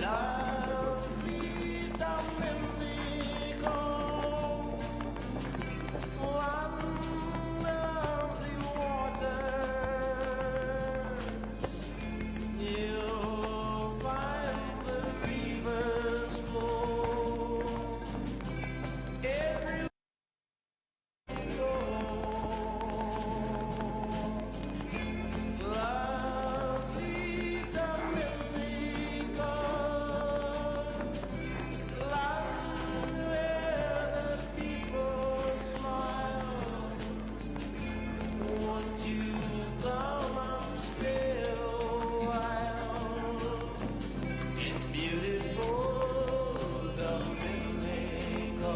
Lovely Dominica, land of the waters, you'll find the rivers flow everywhere you go. Lovely Dominica, land where the people smile. Won't you come and stay a while? It's beautiful Dominica.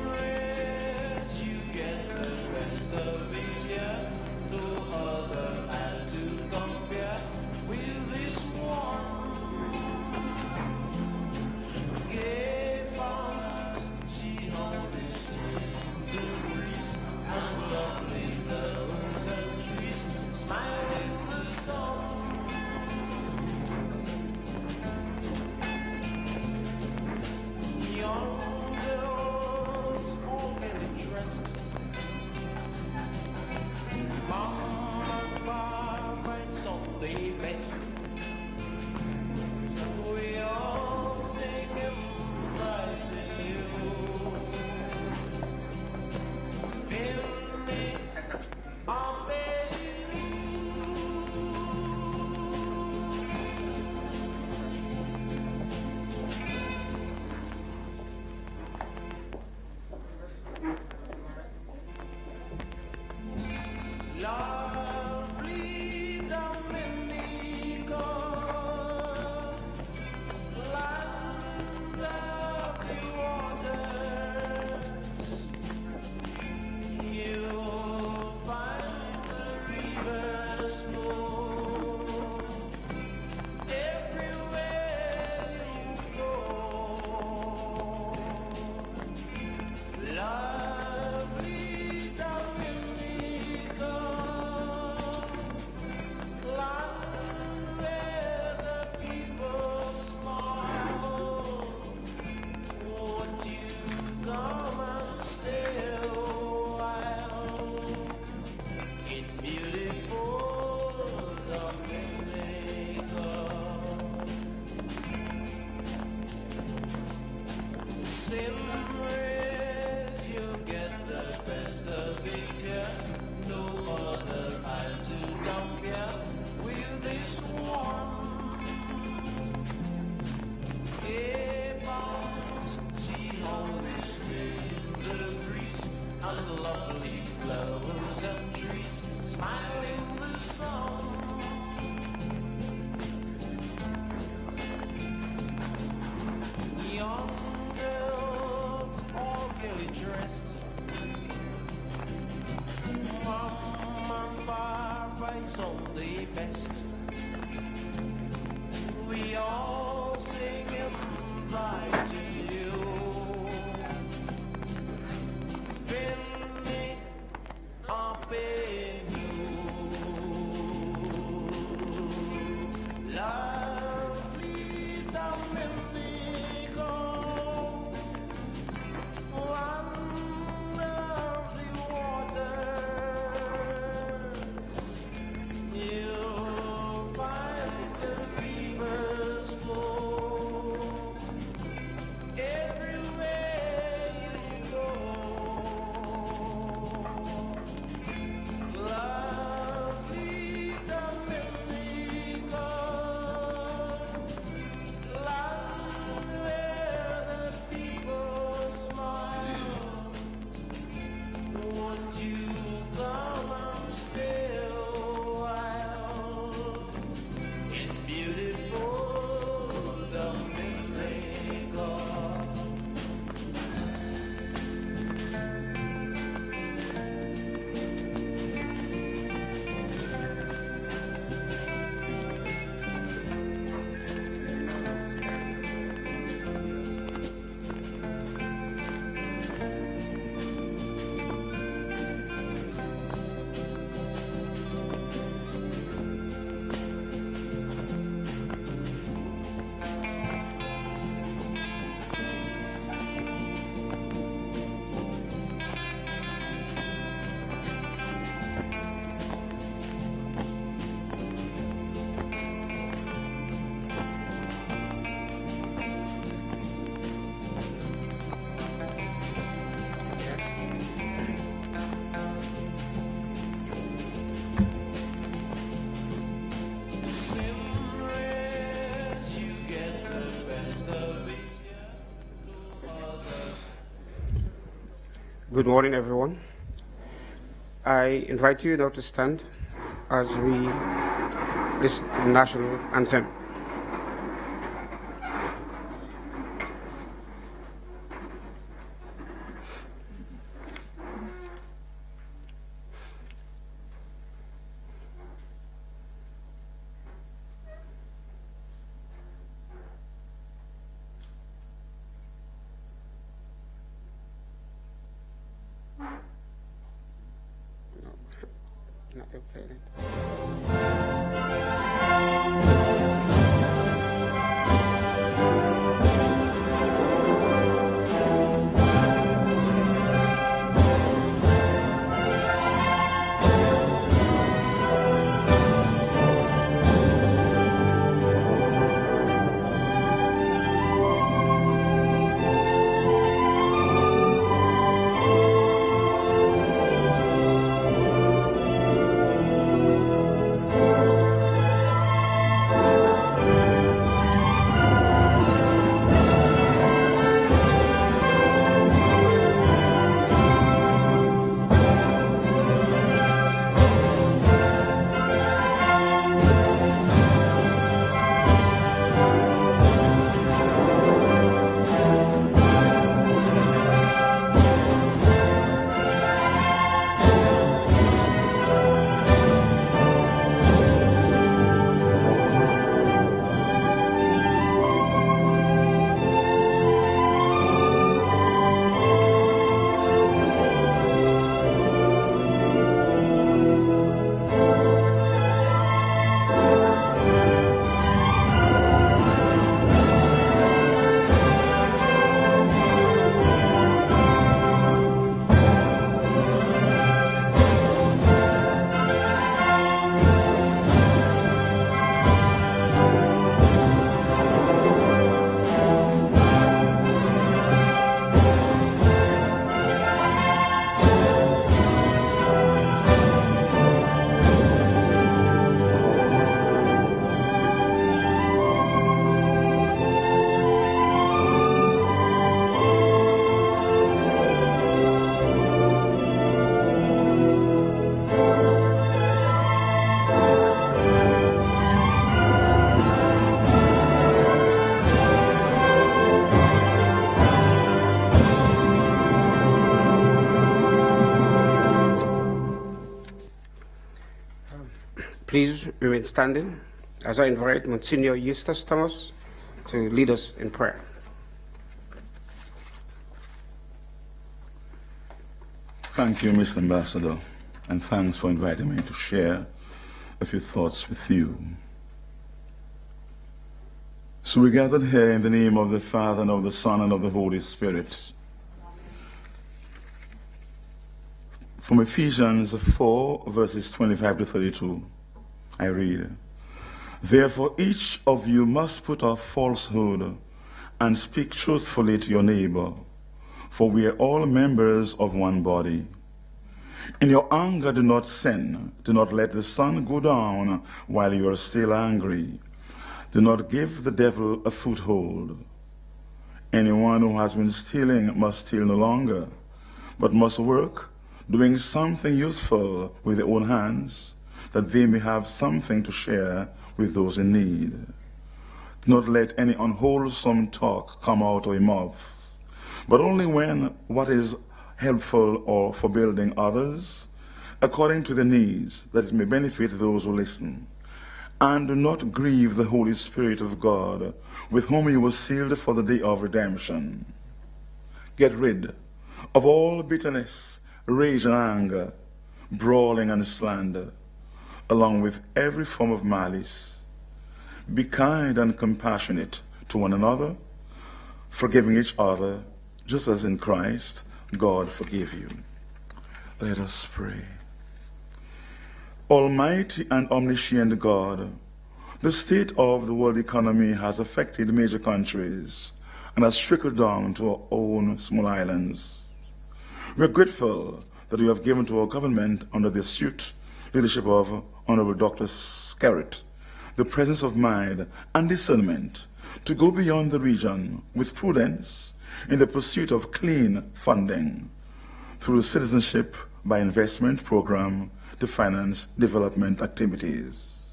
Simrits, you get the best of it, yeah. No other man to compare with this one. Gay palms, she always in the breeze, and lovely flowers and trees smile in the sun. Young girls all getting dressed, mom and pop and Sunday best. We all sing goodbye to you. Feeling I'm begging you. Lovely Dominica, land of the waters, you'll find the rivers flow everywhere you go. Lovely Dominica, land where the people smile. Won't you come and stay a while? It's beautiful Dominica. Simrits, you get the best of it, yeah. No other eye to compare with this one. Gay palms, she always in the breeze, and lovely flowers and trees smile in the sun. Young girls all gaily dressed, mom and pop and Sunday best. We all sing goodbye to you. Feeling up in you. Lovely Dominica, land of the waters, you'll Good morning, everyone. I invite you now to stand as we listen to the national anthem. Not playing it. Please remain standing as I invite Monsignor Eustace Thomas to lead us in prayer. Thank you, Mr. Ambassador, and thanks for inviting me to share a few thoughts with you. So we gathered here in the name of the Father, and of the Son, and of the Holy Spirit. From Ephesians 4, verses 25 to 32, I read, "Therefore each of you must put off falsehood and speak truthfully to your neighbor, for we are all members of one body. In your anger do not sin. Do not let the sun go down while you are still angry. Do not give the devil a foothold. Anyone who has been stealing must steal no longer, but must work, doing something useful with their own hands, that they may have something to share with those in need. Do not let any unwholesome talk come out of your mouth, but only when what is helpful or for building others, according to the needs, that it may benefit those who listen. And do not grieve the Holy Spirit of God, with whom you were sealed for the day of redemption. Get rid of all bitterness, rage and anger, brawling and slander, along with every form of malice. Be kind and compassionate to one another, forgiving each other, just as in Christ God forgave you." Let us pray. Almighty and omniscient God, the state of the world economy has affected major countries and has trickled down to our own small islands. We are grateful that you have given to our government, under the astute leadership of Honorable Dr. Skerritt, the presence of mind and discernment to go beyond the region with prudence in the pursuit of clean funding. through the Citizenship by Investment program to finance development activities.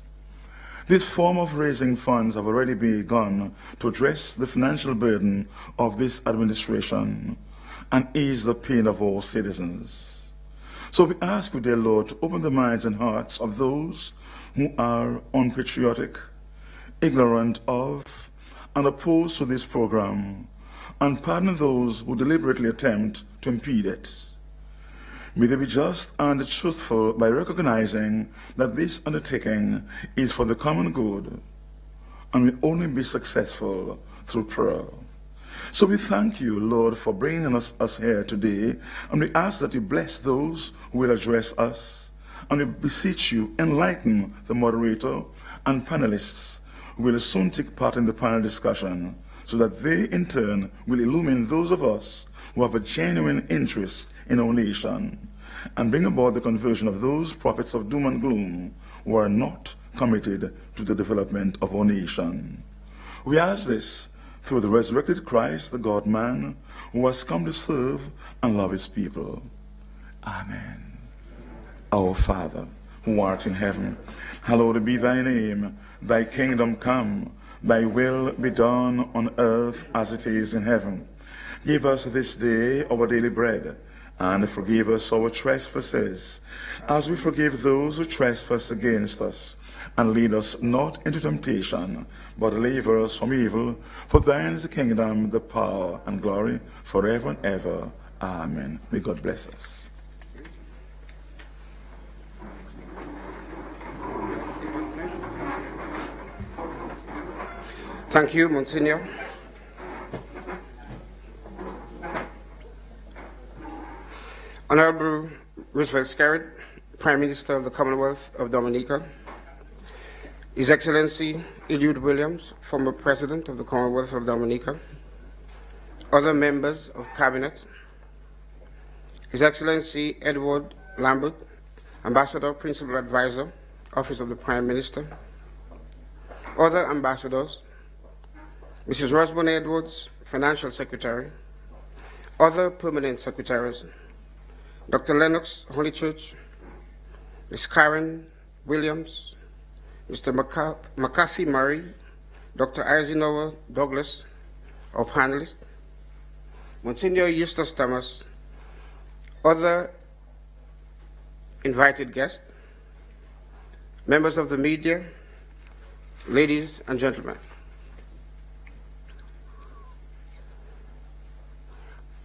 This form of raising funds have already begun to address the financial burden of this administration and ease the pain of all citizens. So we ask you, dear Lord, to open the minds and hearts of those who are unpatriotic, ignorant of, and opposed to this program, and pardon those who deliberately attempt to impede it. May they be just and truthful by recognizing that this undertaking is for the common good and will only be successful through prayer. So we thank you, Lord, for bringing us here today, and we ask that you bless those who will address us, and we beseech you, enlighten the moderator and panelists who will soon take part in the panel discussion, so that they, in turn, will illumine those of us who have a genuine interest in our nation, and bring about the conversion of those prophets of doom and gloom who are not committed to the development of our nation. We ask this through the resurrected Christ, the God-man, who has come to serve and love his people. Amen. Our Father, who art in heaven, hallowed be thy name. Thy kingdom come, thy will be done on earth as it is in heaven. Give us this day our daily bread, and forgive us our trespasses, as we forgive those who trespass against us. And lead us not into temptation, but deliver us from evil. For thine is the kingdom, the power, and glory, forever and ever. Amen. May God bless us. Thank you, Monsignor. Honorable Roosevelt Scarrett, Prime Minister of the Commonwealth of Dominica, His Excellency Eliud Williams, former President of the Commonwealth of Dominica, other members of Cabinet, His Excellency Edward Lambert, Ambassador, Principal Advisor, Office of the Prime Minister, other ambassadors, Mrs. Roseau Edwards, Financial Secretary, other permanent secretaries, Dr. Lennox Honeychurch, Ms. Karen Williams, Mr. McCarthy Murray, Dr. Eisenhower Douglas, our panelists, Monsignor Eustace Thomas, other invited guests, members of the media, ladies and gentlemen.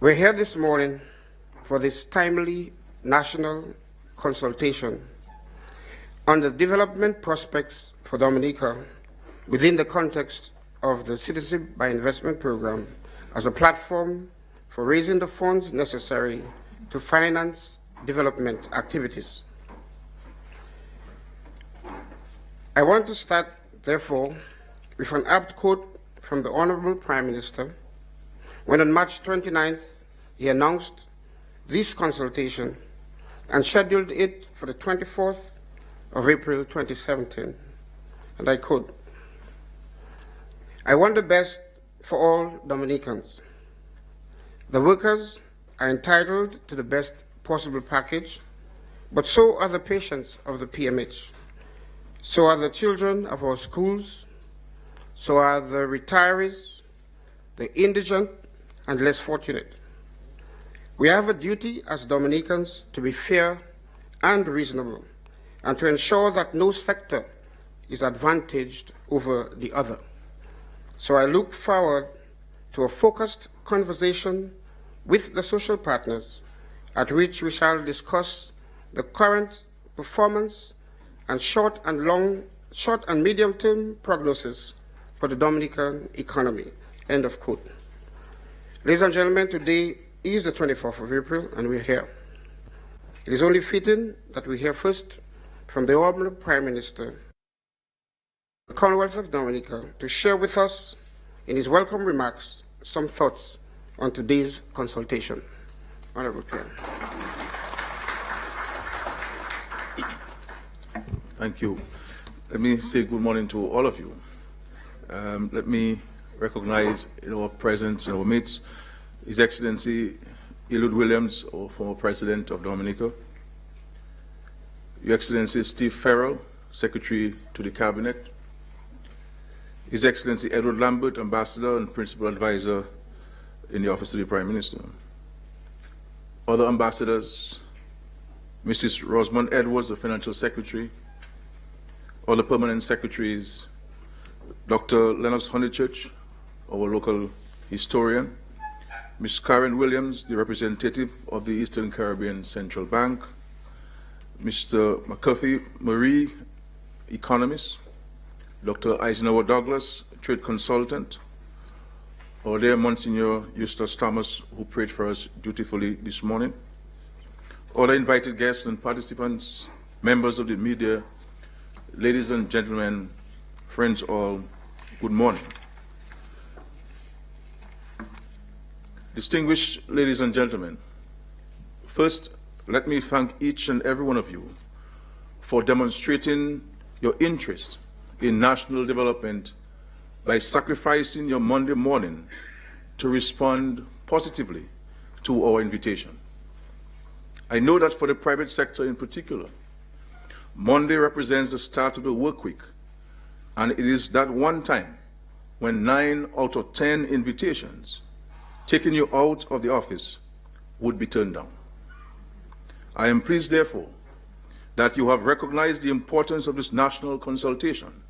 We're here this morning for this timely national consultation on the development prospects for Dominica within the context of the Citizenship by Investment program as a platform for raising the funds necessary to finance development activities. I want to start, therefore, with an apt quote from the Honorable Prime Minister when on March 29th he announced this consultation and scheduled it for the 24th of April 2017, and I quote, "I want the best for all Dominicans. The workers are entitled to the best possible package, but so are the patients of the PMH. So are the children of our schools, so are the retirees, the indigent, and less fortunate. We have a duty as Dominicans to be fair and reasonable, and to ensure that no sector is advantaged over the other. So I look forward to a focused conversation with the social partners at which we shall discuss the current performance and short and medium-term prognosis for the Dominican economy." End of quote. Ladies and gentlemen, today is the 24th of April, and we're here. It is only fitting that we hear first from the Honorable Prime Minister of the Commonwealth of Dominica to share with us, in his welcome remarks, some thoughts on today's consultation. Honorable Prime. Thank you. Let me say good morning to all of you. Let me recognize in our presence, in our midst, His Excellency Elud Williams, our former President of Dominica, Your Excellency Steve Farrell, Secretary to the Cabinet, His Excellency Edward Lambert, Ambassador and Principal Advisor in the Office of the Prime Minister, other ambassadors, Mrs. Rosamond Edwards, the Financial Secretary, other permanent secretaries, Dr. Lennox Honeychurch, our local historian, Ms. Karen Williams, the representative of the Eastern Caribbean Central Bank, Mr. McCuffey Marie, economist, Dr. Eisenhower Douglas, trade consultant, our dear Monsignor Eustace Thomas, who prayed for us dutifully this morning, other invited guests and participants, members of the media, ladies and gentlemen, friends all, good morning. Distinguished ladies and gentlemen, first, let me thank each and every one of you for demonstrating your interest in national development by sacrificing your Monday morning to respond positively to our invitation. I know that for the private sector in particular, Monday represents the start of the work week, and it is that one time when 9 out of 10 invitations taking you out of the office would be turned down. I am pleased, therefore, that you have recognized the importance of this national consultation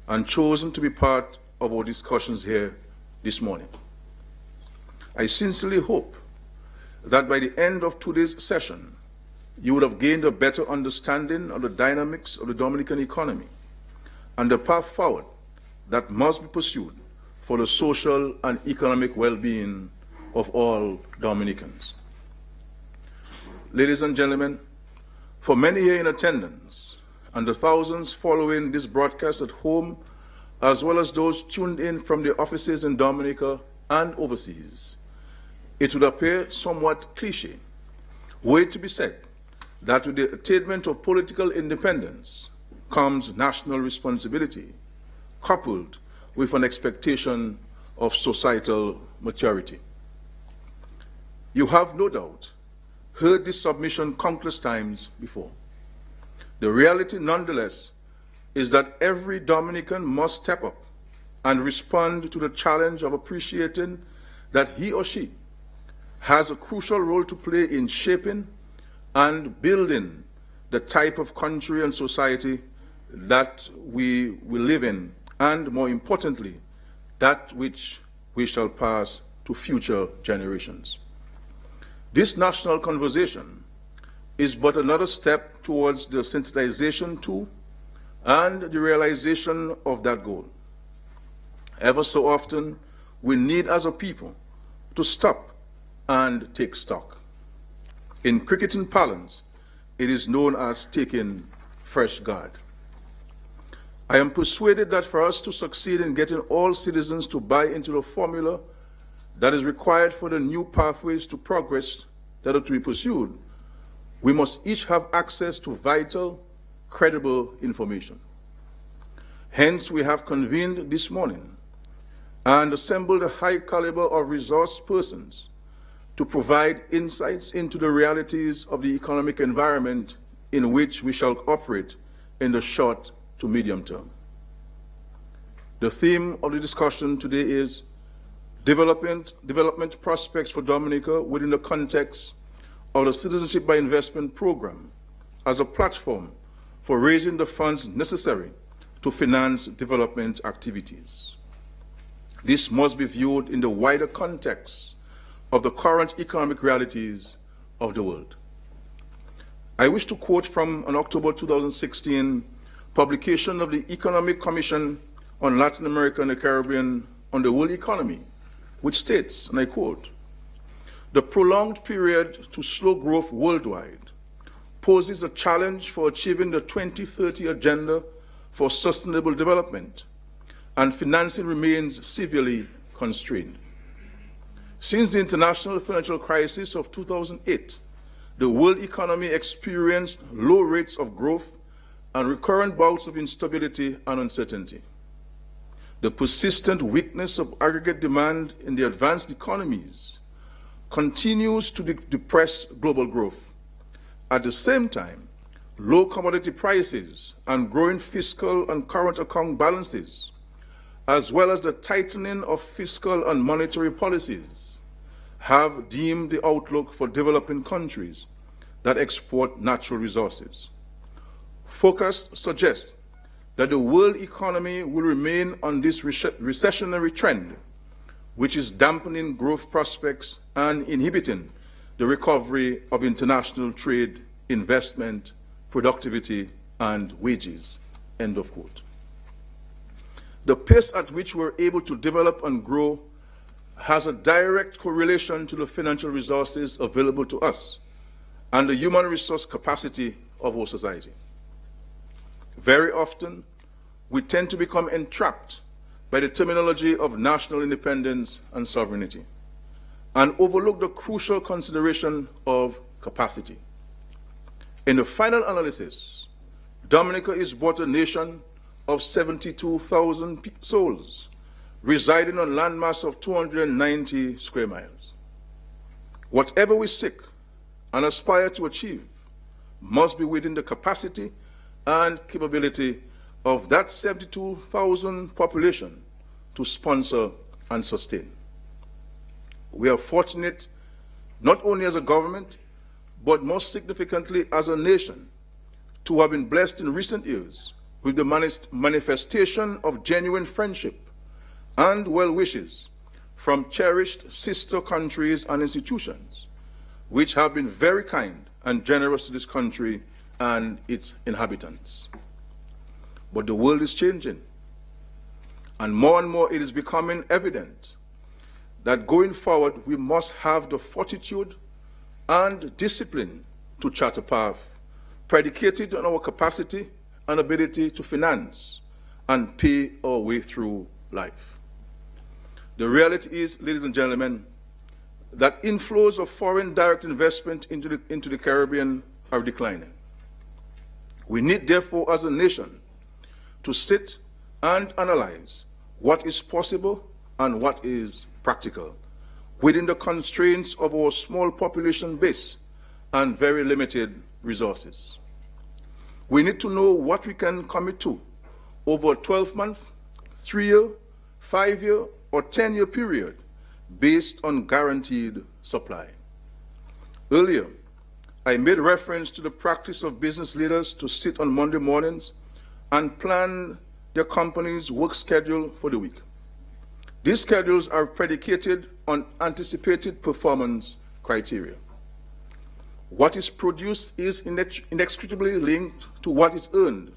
and chosen to be part of our discussions here this morning. I sincerely hope that by the end of today's session, you would have gained a better understanding of the dynamics of the Dominican economy and the path forward that must be pursued for the social and economic well-being of all Dominicans. Ladies and gentlemen, for many here in attendance and the thousands following this broadcast at home, as well as those tuned in from the offices in Dominica and overseas, it would appear somewhat cliche, were it to be said that with the attainment of political independence comes national responsibility, coupled with an expectation of societal maturity. You have no doubt heard this submission countless times before. The reality, nonetheless, is that every Dominican must step up and respond to the challenge of appreciating that he or she has a crucial role to play in shaping and building the type of country and society that we will live in, and more importantly, that which we shall pass to future generations. This national conversation is but another step towards the sensitization to and the realization of that goal. Ever so often, we need as a people to stop and take stock. In cricketing parlance, it is known as taking fresh guard. I am persuaded that for us to succeed in getting all citizens to buy into the formula that is required for the new pathways to progress that are to be pursued, we must each have access to vital, credible information. Hence, we have convened this morning and assembled a high caliber of resource persons to provide insights into the realities of the economic environment in which we shall operate in the short to medium term. The theme of the discussion today is development prospects for Dominica within the context of the Citizenship by Investment program as a platform for raising the funds necessary to finance development activities. This must be viewed in the wider context of the current economic realities of the world. I wish to quote from an October 2016 publication of the Economic Commission on Latin America and the Caribbean on the world economy, which states, and I quote, "The prolonged period to slow growth worldwide poses a challenge for achieving the 2030 Agenda for Sustainable Development, and financing remains severely constrained. Since the international financial crisis of 2008, the world economy experienced low rates of growth and recurrent bouts of instability and uncertainty. The persistent weakness of aggregate demand in the advanced economies, continues to depress global growth. At the same time, low commodity prices and growing fiscal and current account balances, as well as the tightening of fiscal and monetary policies, have deemed the outlook for developing countries that export natural resources. Forecasts suggest that the world economy will remain on this recessionary trend, which is dampening growth prospects and inhibiting the recovery of international trade, investment, productivity, and wages. End of quote. The pace at which we're able to develop and grow has a direct correlation to the financial resources available to us and the human resource capacity of our society. Very often, we tend to become entrapped by the terminology of national independence and sovereignty and overlook the crucial consideration of capacity. In the final analysis, Dominica is but a nation of 72,000 souls residing on landmass of 290 square miles. Whatever we seek and aspire to achieve must be within the capacity and capability of that 72,000 population to sponsor and sustain. We are fortunate not only as a government, but most significantly as a nation, to have been blessed in recent years with the manifestation of genuine friendship and well wishes from cherished sister countries and institutions, which have been very kind and generous to this country and its inhabitants. But the world is changing, and more it is becoming evident that going forward we must have the fortitude and discipline to chart a path predicated on our capacity and ability to finance and pay our way through life. The reality is, ladies and gentlemen, that inflows of foreign direct investment into the Caribbean are declining. We need, therefore, as a nation, to sit and analyze what is possible and what is practical within the constraints of our small population base and very limited resources. We need to know what we can commit to over a 12-month, 3-year, 5-year, or 10-year period based on guaranteed supply. Earlier, I made reference to the practice of business leaders to sit on Monday mornings and plan their company's work schedule for the week. These schedules are predicated on anticipated performance criteria. What is produced is inextricably linked to what is earned,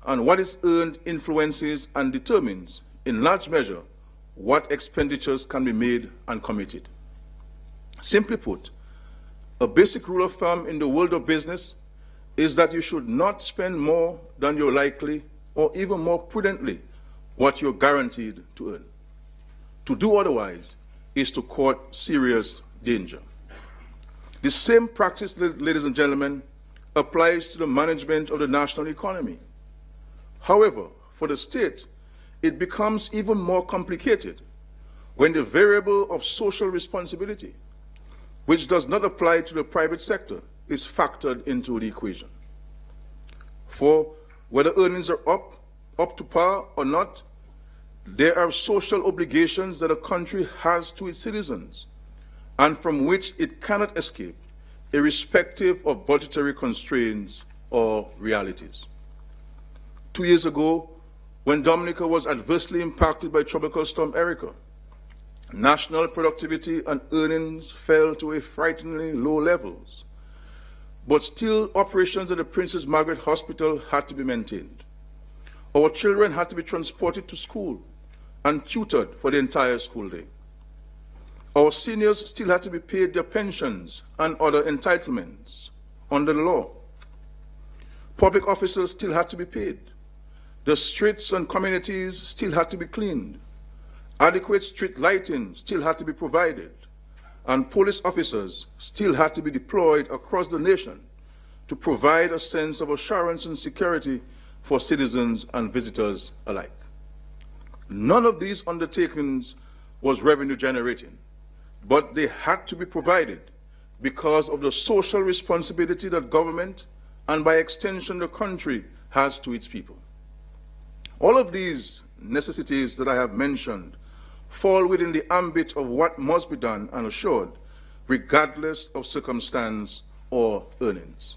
and what is earned influences and determines, in large measure, what expenditures can be made and committed. Simply put, a basic rule of thumb in the world of business is that you should not spend more than you're likely, or even more prudently, what you're guaranteed to earn. To do otherwise is to court serious danger. The same practice, ladies and gentlemen, applies to the management of the national economy. However, for the state, it becomes even more complicated when the variable of social responsibility, which does not apply to the private sector, is factored into the equation. For whether earnings are up to par or not, there are social obligations that a country has to its citizens, and from which it cannot escape, irrespective of budgetary constraints or realities. 2 years ago, when Dominica was adversely impacted by Tropical Storm Erica, national productivity and earnings fell to a frighteningly low levels, but still operations at the Princess Margaret Hospital had to be maintained. Our children had to be transported to school and tutored for the entire school day. Our seniors still had to be paid their pensions and other entitlements under the law. Public officers still had to be paid. The streets and communities still had to be cleaned. Adequate street lighting still had to be provided. And police officers still had to be deployed across the nation to provide a sense of assurance and security for citizens and visitors alike. None of these undertakings was revenue generating. but they had to be provided because of the social responsibility that government, and by extension the country, has to its people. All of these necessities that I have mentioned fall within the ambit of what must be done and assured, regardless of circumstance or earnings.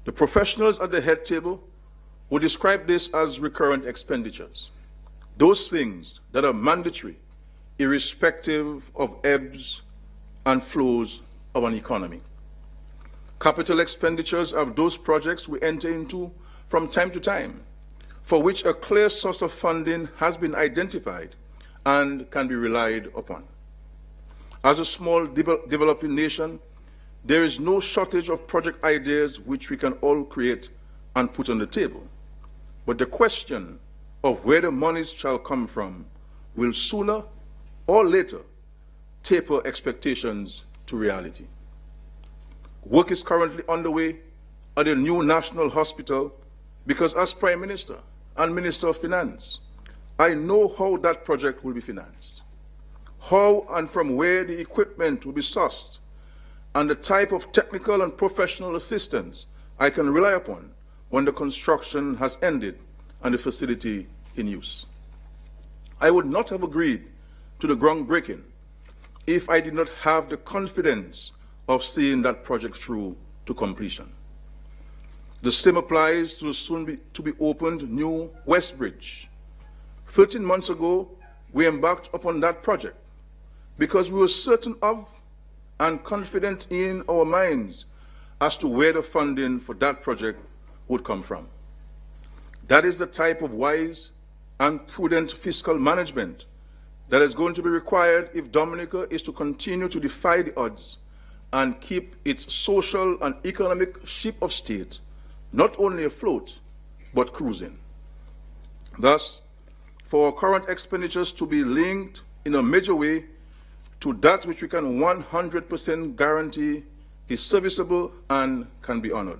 The professionals at the head table would describe this as recurrent expenditures, those things that are mandatory, irrespective of ebbs and flows of an economy. Capital expenditures are those projects we enter into from time to time, for which a clear source of funding has been identified and can be relied upon. As a small developing nation, there is no shortage of project ideas which we can all create and put on the table. But the question of where the monies shall come from will sooner or later taper expectations to reality. Work is currently underway at the new National Hospital because, as Prime Minister and Minister of Finance, I know how that project will be financed, how and from where the equipment will be sourced, and the type of technical and professional assistance I can rely upon when the construction has ended and the facility in use. I would not have agreed to the groundbreaking if I did not have the confidence of seeing that project through to completion. The same applies to the soon-to-be opened new West Bridge. 13 months ago, we embarked upon that project because we were certain of and confident in our minds as to where the funding for that project would come from. That is the type of wise and prudent fiscal management that is going to be required if Dominica is to continue to defy the odds and keep its social and economic ship of state not only afloat, but cruising. Thus, for our current expenditures to be linked in a major way to that which we can 100% guarantee is serviceable and can be honored.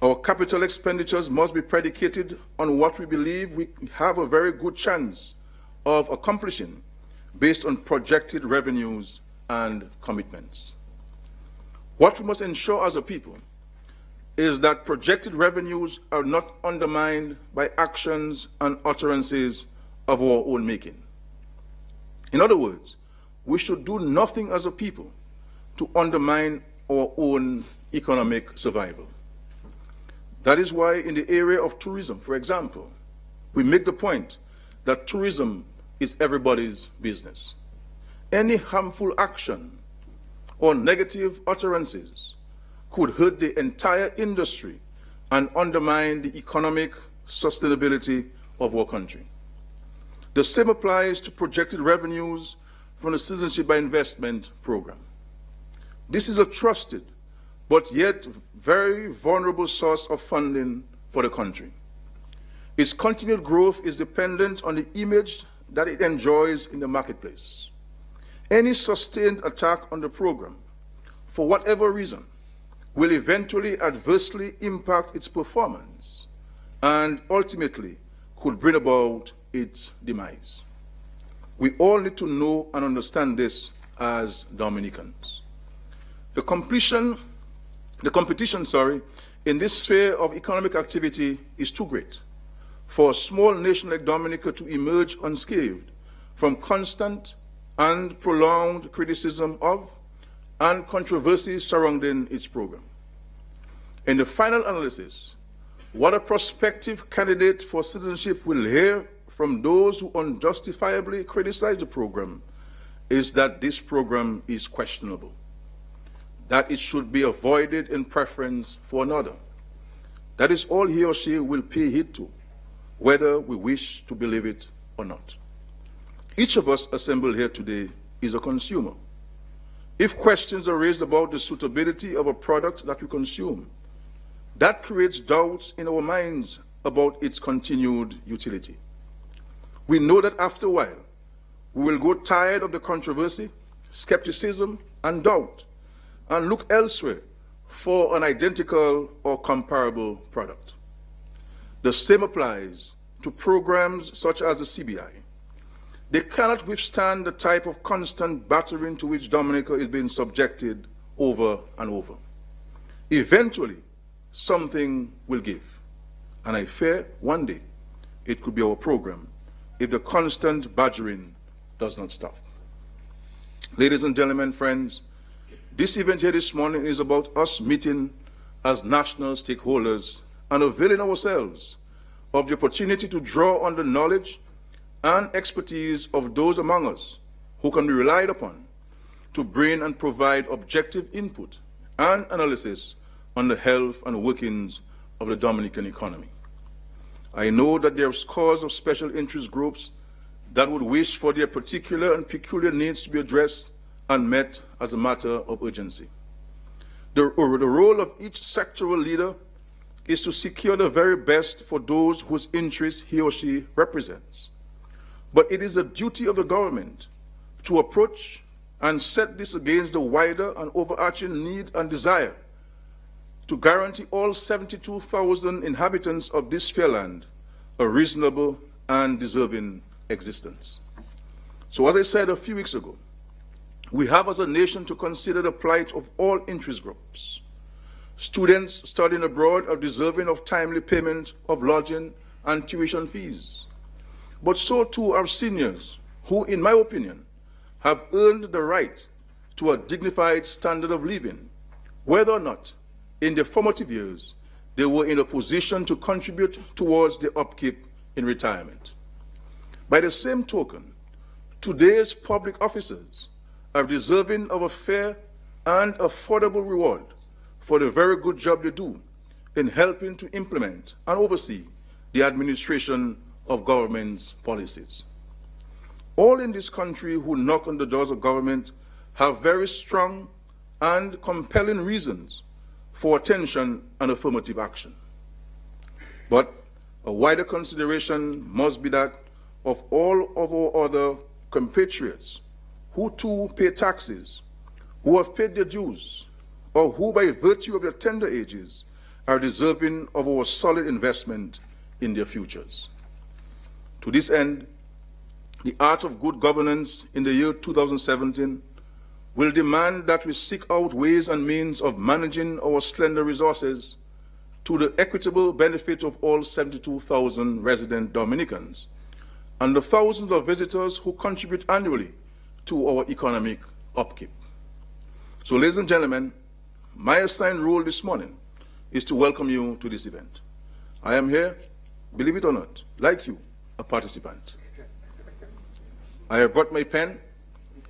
Our capital expenditures must be predicated on what we believe we have a very good chance of accomplishing based on projected revenues and commitments. What we must ensure as a people is that projected revenues are not undermined by actions and utterances of our own making. In other words, we should do nothing as a people to undermine our own economic survival. That is why in the area of tourism, for example, we make the point that tourism is everybody's business. Any harmful action or negative utterances could hurt the entire industry and undermine the economic sustainability of our country. The same applies to projected revenues from the Citizenship by Investment program. This is a trusted but yet very vulnerable source of funding for the country. Its continued growth is dependent on the image that it enjoys in the marketplace. Any sustained attack on the program, for whatever reason, will eventually adversely impact its performance and ultimately could bring about its demise. We all need to know and understand this as Dominicans. The competition in this sphere of economic activity is too great for a small nation like Dominica to emerge unscathed from constant and prolonged criticism of and controversy surrounding its program. In the final analysis, what a prospective candidate for citizenship will hear from those who unjustifiably criticize the program is that this program is questionable, that it should be avoided in preference for another. That is all he or she will pay heed to, whether we wish to believe it or not. Each of us assembled here today is a consumer. If questions are raised about the suitability of a product that we consume, that creates doubts in our minds about its continued utility. We know that after a while, we will grow tired of the controversy, skepticism, and doubt, and look elsewhere for an identical or comparable product. The same applies to programs such as the CBI. They cannot withstand the type of constant battering to which Dominica is being subjected over and over. Eventually, something will give. And I fear one day it could be our program if the constant badgering does not stop. Ladies and gentlemen, friends, this event here this morning is about us meeting as national stakeholders and availing ourselves of the opportunity to draw on the knowledge and expertise of those among us who can be relied upon to bring and provide objective input and analysis on the health and workings of the Dominican economy. I know that there are scores of special interest groups that would wish for their particular and peculiar needs to be addressed and met as a matter of urgency. The role of each sectoral leader is to secure the very best for those whose interests he or she represents. But it is the duty of the government to approach and set this against the wider and overarching need and desire to guarantee all 72,000 inhabitants of this fair land a reasonable and deserving existence. So as I said a few weeks ago, we have as a nation to consider the plight of all interest groups. Students studying abroad are deserving of timely payment of lodging and tuition fees. But so too are seniors who, in my opinion, have earned the right to a dignified standard of living, whether or not in their formative years they were in a position to contribute towards the upkeep in retirement. By the same token, today's public officers are deserving of a fair and affordable reward for the very good job they do in helping to implement and oversee the administration of government's policies. All in this country who knock on the doors of government have very strong and compelling reasons for attention and affirmative action. But a wider consideration must be that of all of our other compatriots who too pay taxes, who have paid their dues, or who by virtue of their tender ages are deserving of our solid investment in their futures. To this end, the art of good governance in the year 2017 will demand that we seek out ways and means of managing our slender resources to the equitable benefit of all 72,000 resident Dominicans and the thousands of visitors who contribute annually to our economic upkeep. So, ladies and gentlemen, my assigned role this morning is to welcome you to this event. I am here, believe it or not, like you, a participant. I have brought my pen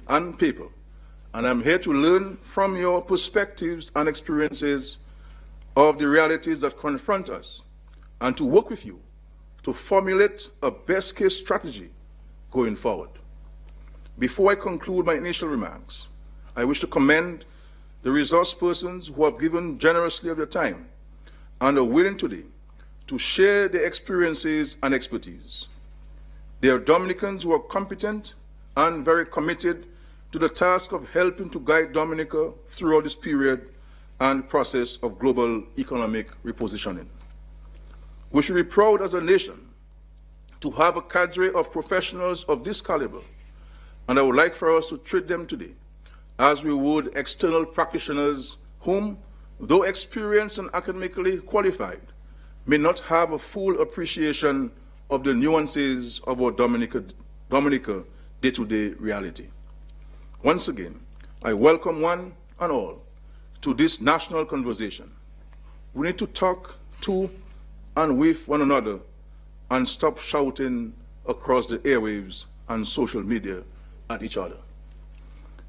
and paper, and I'm here to learn from your perspectives and experiences of the realities that confront us, and to work with you to formulate a best-case strategy going forward. Before I conclude my initial remarks, I wish to commend the resource persons who have given generously of their time and are willing today to share their experiences and expertise. They are Dominicans who are competent and very committed to the task of helping to guide Dominica throughout this period and process of global economic repositioning. We should be proud as a nation to have a cadre of professionals of this caliber, and I would like for us to treat them today as we would external practitioners whom, though experienced and academically qualified, may not have a full appreciation of the nuances of our Dominica day-to-day reality. Once again, I welcome one and all to this national conversation. We need to talk to and with one another and stop shouting across the airwaves and social media at each other.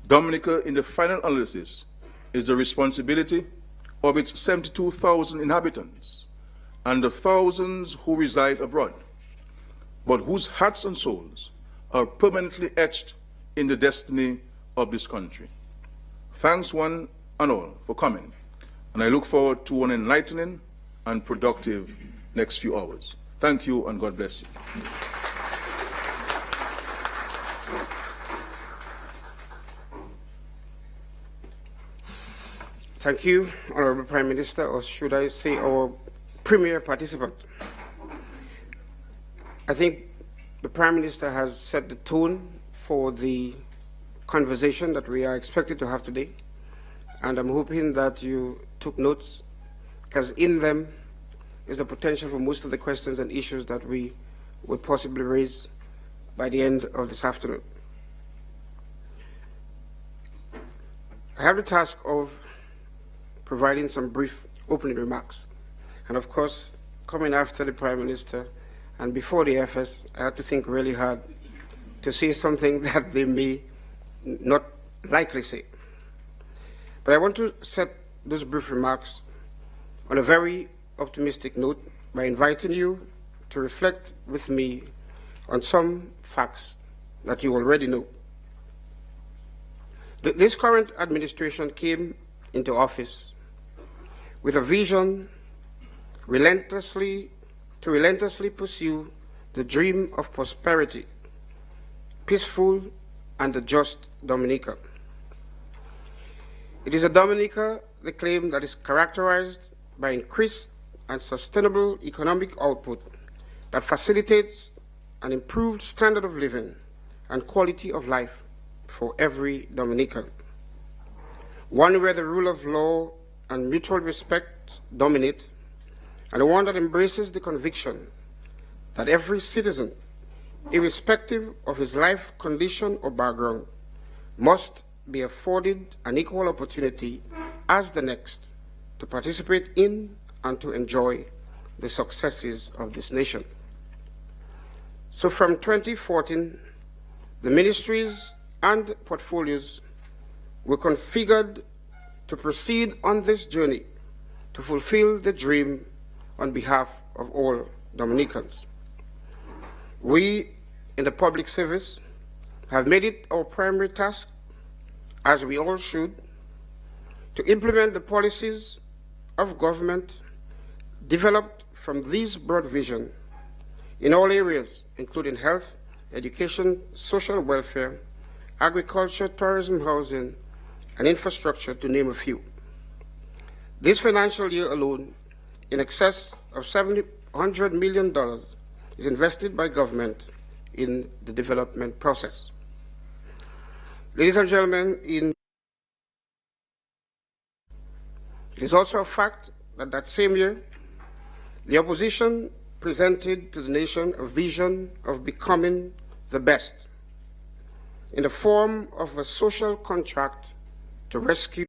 Dominica, in the final analysis, is the responsibility of its 72,000 inhabitants and the thousands who reside abroad, but whose hearts and souls are permanently etched in the destiny of this country. Thanks one and all for coming, and I look forward to an enlightening and productive next few hours. Thank you, and God bless you. Thank you, Honorable Prime Minister, or should I say our premier participant. I think the Prime Minister has set the tone for the conversation that we are expected to have today, and I'm hoping that you took notes, because in them is the potential for most of the questions and issues that we would possibly raise by the end of this afternoon. I have the task of providing some brief opening remarks, and of course, coming after the Prime Minister and before the FS, I had to think really hard to say something that they may not likely say. But I want to set those brief remarks on a very optimistic note by inviting you to reflect with me on some facts that you already know. This current administration came into office with a vision to relentlessly pursue the dream of prosperity, peaceful and a just Dominica. It is a Dominica, they claim, that is characterized by increased and sustainable economic output that facilitates an improved standard of living and quality of life for every Dominican. One where the rule of law and mutual respect dominate, and one that embraces the conviction that every citizen, irrespective of his life condition or background, must be afforded an equal opportunity as the next to participate in and to enjoy the successes of this nation. So from 2014, the ministries and portfolios were configured to proceed on this journey to fulfill the dream on behalf of all Dominicans. We in the public service have made it our primary task, as we all should, to implement the policies of government developed from this broad vision in all areas, including health, education, social welfare, agriculture, tourism, housing, and infrastructure, to name a few. This financial year alone, in excess of $700 million is invested by government in the development process. Ladies and gentlemen, it is also a fact that that same year, the opposition presented to the nation a vision of becoming the best in the form of a social contract to rescue.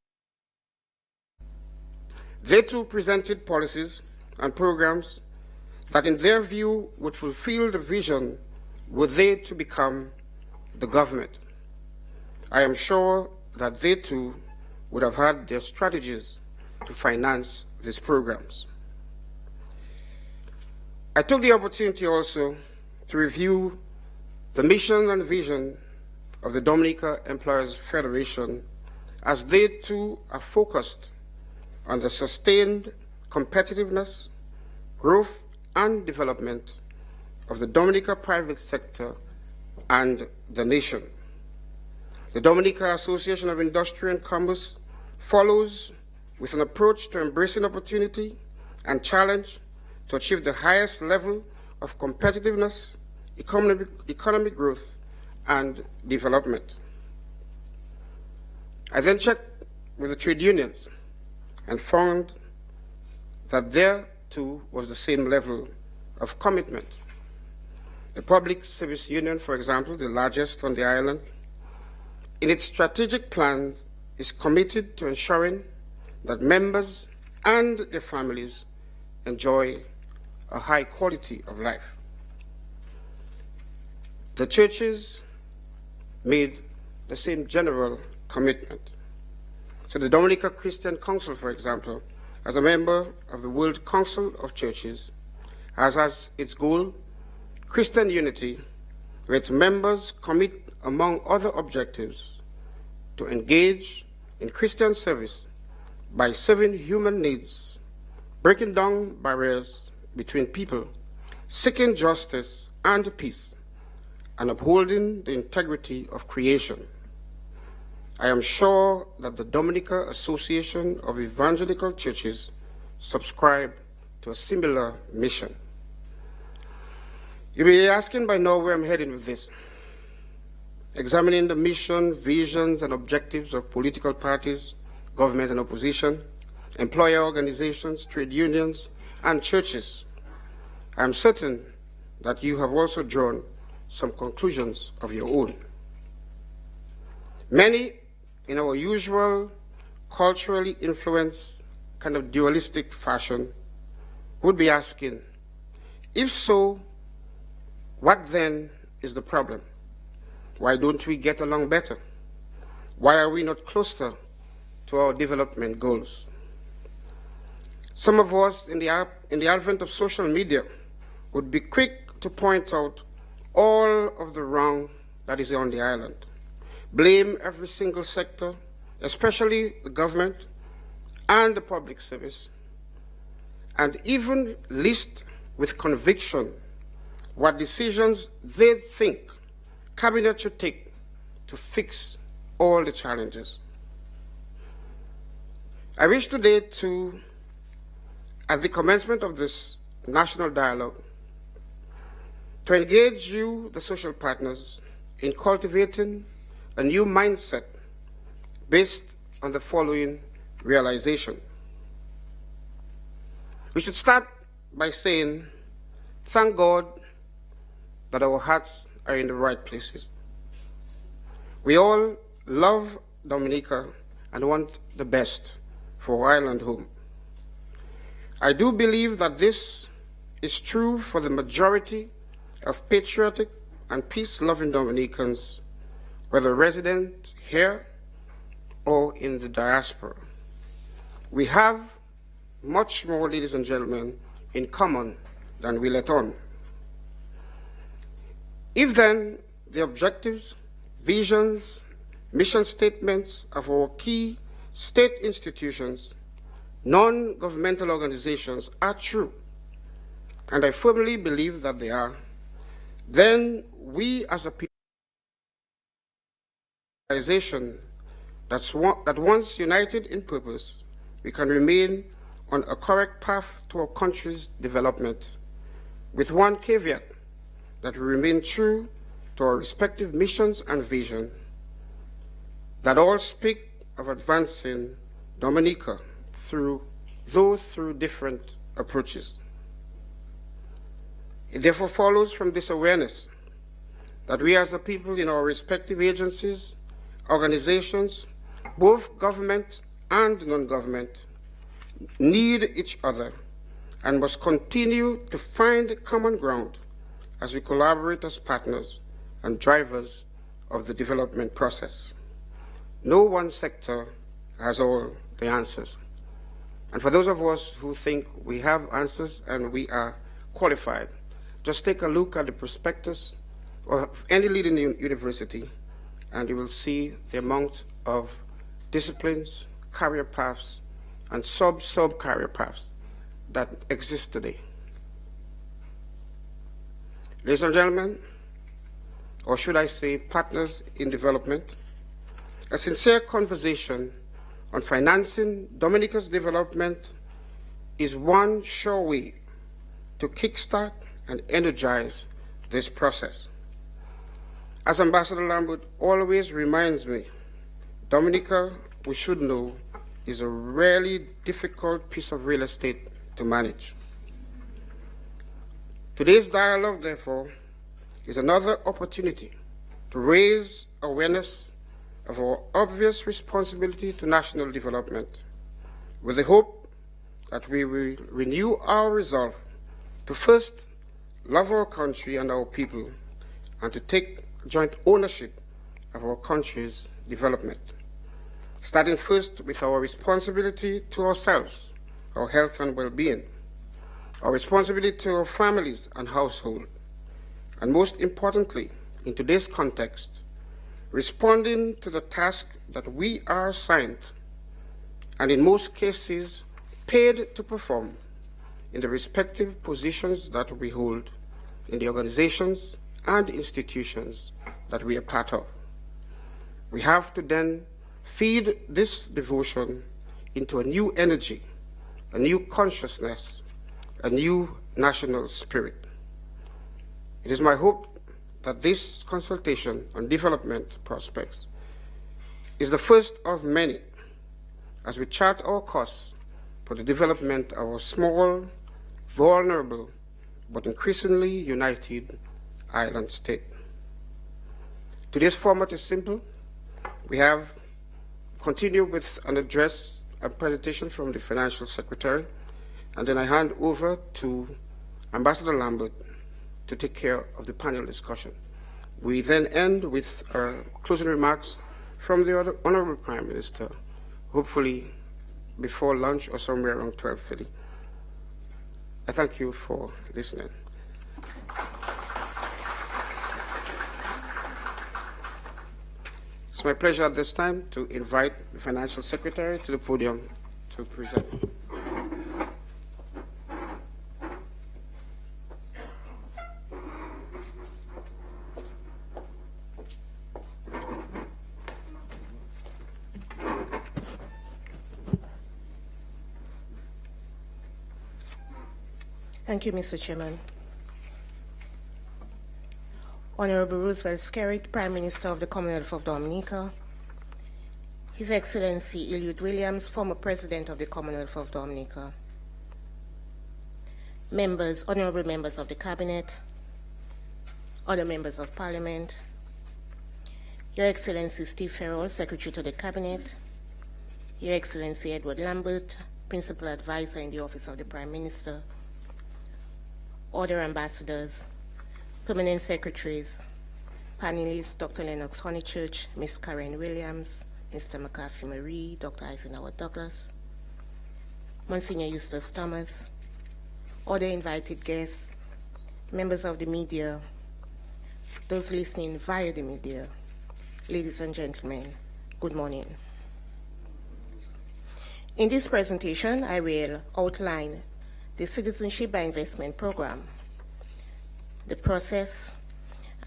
They too presented policies and programs that in their view would fulfill the vision were they to become the government. I am sure that they too would have had their strategies to finance these programs. I took the opportunity also to review the mission and vision of the Dominica Employers Federation, as they too are focused on the sustained competitiveness, growth, and development of the Dominica private sector and the nation. The Dominica Association of Industry and Commerce follows with an approach to embracing opportunity and challenge to achieve the highest level of competitiveness, economic growth, and development. I then checked with the trade unions and found that there too was the same level of commitment. The Public Service Union, for example, the largest on the island, in its strategic plan is committed to ensuring that members and their families enjoy a high quality of life. The churches made the same general commitment. So the Dominica Christian Council, for example, as a member of the World Council of Churches, has as its goal Christian unity, where its members commit, among other objectives, to engage in Christian service by serving human needs, breaking down barriers between people, seeking justice and peace, and upholding the integrity of creation. I am sure that the Dominica Association of Evangelical Churches subscribe to a similar mission. You may be asking by now where I'm heading with this. Examining the mission, visions, and objectives of political parties, government and opposition, employer organizations, trade unions, and churches, I am certain that you have also drawn some conclusions of your own. Many, in our usual culturally influenced, kind of dualistic fashion, would be asking, if so, what then is the problem? Why don't we get along better? Why are we not closer to our development goals? Some of us, in the advent of social media, would be quick to point out all of the wrong that is on the island, blame every single sector, especially the government and the public service, and even list with conviction what decisions they think Cabinet should take to fix all the challenges. I wish today to, at the commencement of this national dialogue, to engage you, the social partners, in cultivating a new mindset based on the following realization. We should start by saying, thank God that our hearts are in the right places. We all love Dominica and want the best for our island home. I do believe that this is true for the majority of patriotic and peace-loving Dominicans, whether resident here or in the diaspora. We have much more, ladies and gentlemen, in common than we let on. If then the objectives, visions, mission statements of our key state institutions, non-governmental organizations are true, and I firmly believe that they are, then we as a people organization that once united in purpose, we can remain on a correct path to our country's development, with one caveat, that we remain true to our respective missions and vision, that all speak of advancing Dominica through different approaches. It therefore follows from this awareness that we as a people in our respective agencies, organizations, both government and non-government, need each other and must continue to find common ground as we collaborate as partners and drivers of the development process. No one sector has all the answers. And for those of us who think we have answers and we are qualified, just take a look at the prospectus of any leading university and you will see the amount of disciplines, career paths, and sub-career paths that exist today. Ladies and gentlemen, or should I say partners in development, a sincere conversation on financing Dominica's development is one sure way to kickstart and energize this process. As Ambassador Lambert always reminds me, Dominica, we should know, is a really difficult piece of real estate to manage. Today's dialogue, therefore, is another opportunity to raise awareness of our obvious responsibility to national development, with the hope that we will renew our resolve to first love our country and our people, and to take joint ownership of our country's development, starting first with our responsibility to ourselves, our health and well-being, our responsibility to our families and household, and most importantly, in today's context, responding to the task that we are assigned, and in most cases, paid to perform in the respective positions that we hold in the organizations and institutions that we are part of. We have to then feed this devotion into a new energy, a new consciousness, a new national spirit. It is my hope that this consultation on development prospects is the first of many as we chart our course for the development of a small, vulnerable, but increasingly united island state. Today's format is simple. We have continued with an address and presentation from the Financial Secretary, and then I hand over to Ambassador Lambert to take care of the panel discussion. We then end with closing remarks from the Honorable Prime Minister, hopefully before lunch or somewhere around 12:30. I thank you for listening. It's my pleasure at this time to invite the Financial Secretary to the podium to present. Thank you, Mr. Chairman. Honorable Roosevelt Skerrit, Prime Minister of the Commonwealth of Dominica, His Excellency Eliud Williams, former President of the Commonwealth of Dominica, members, honorable members of the Cabinet, other members of Parliament, Your Excellency Steve Farrell, Secretary to the Cabinet, Your Excellency Edward Lambert, Principal Advisor in the Office of the Prime Minister, other ambassadors, permanent secretaries, panelists, Dr. Lennox Honeychurch, Ms. Karen Williams, Mr. McCarthy Marie, Dr. Eisenhower Douglas, Monsignor Eustace Thomas, other invited guests, members of the media, those listening via the media, ladies and gentlemen, good morning. In this presentation, I will outline the Citizenship by Investment Program, the process,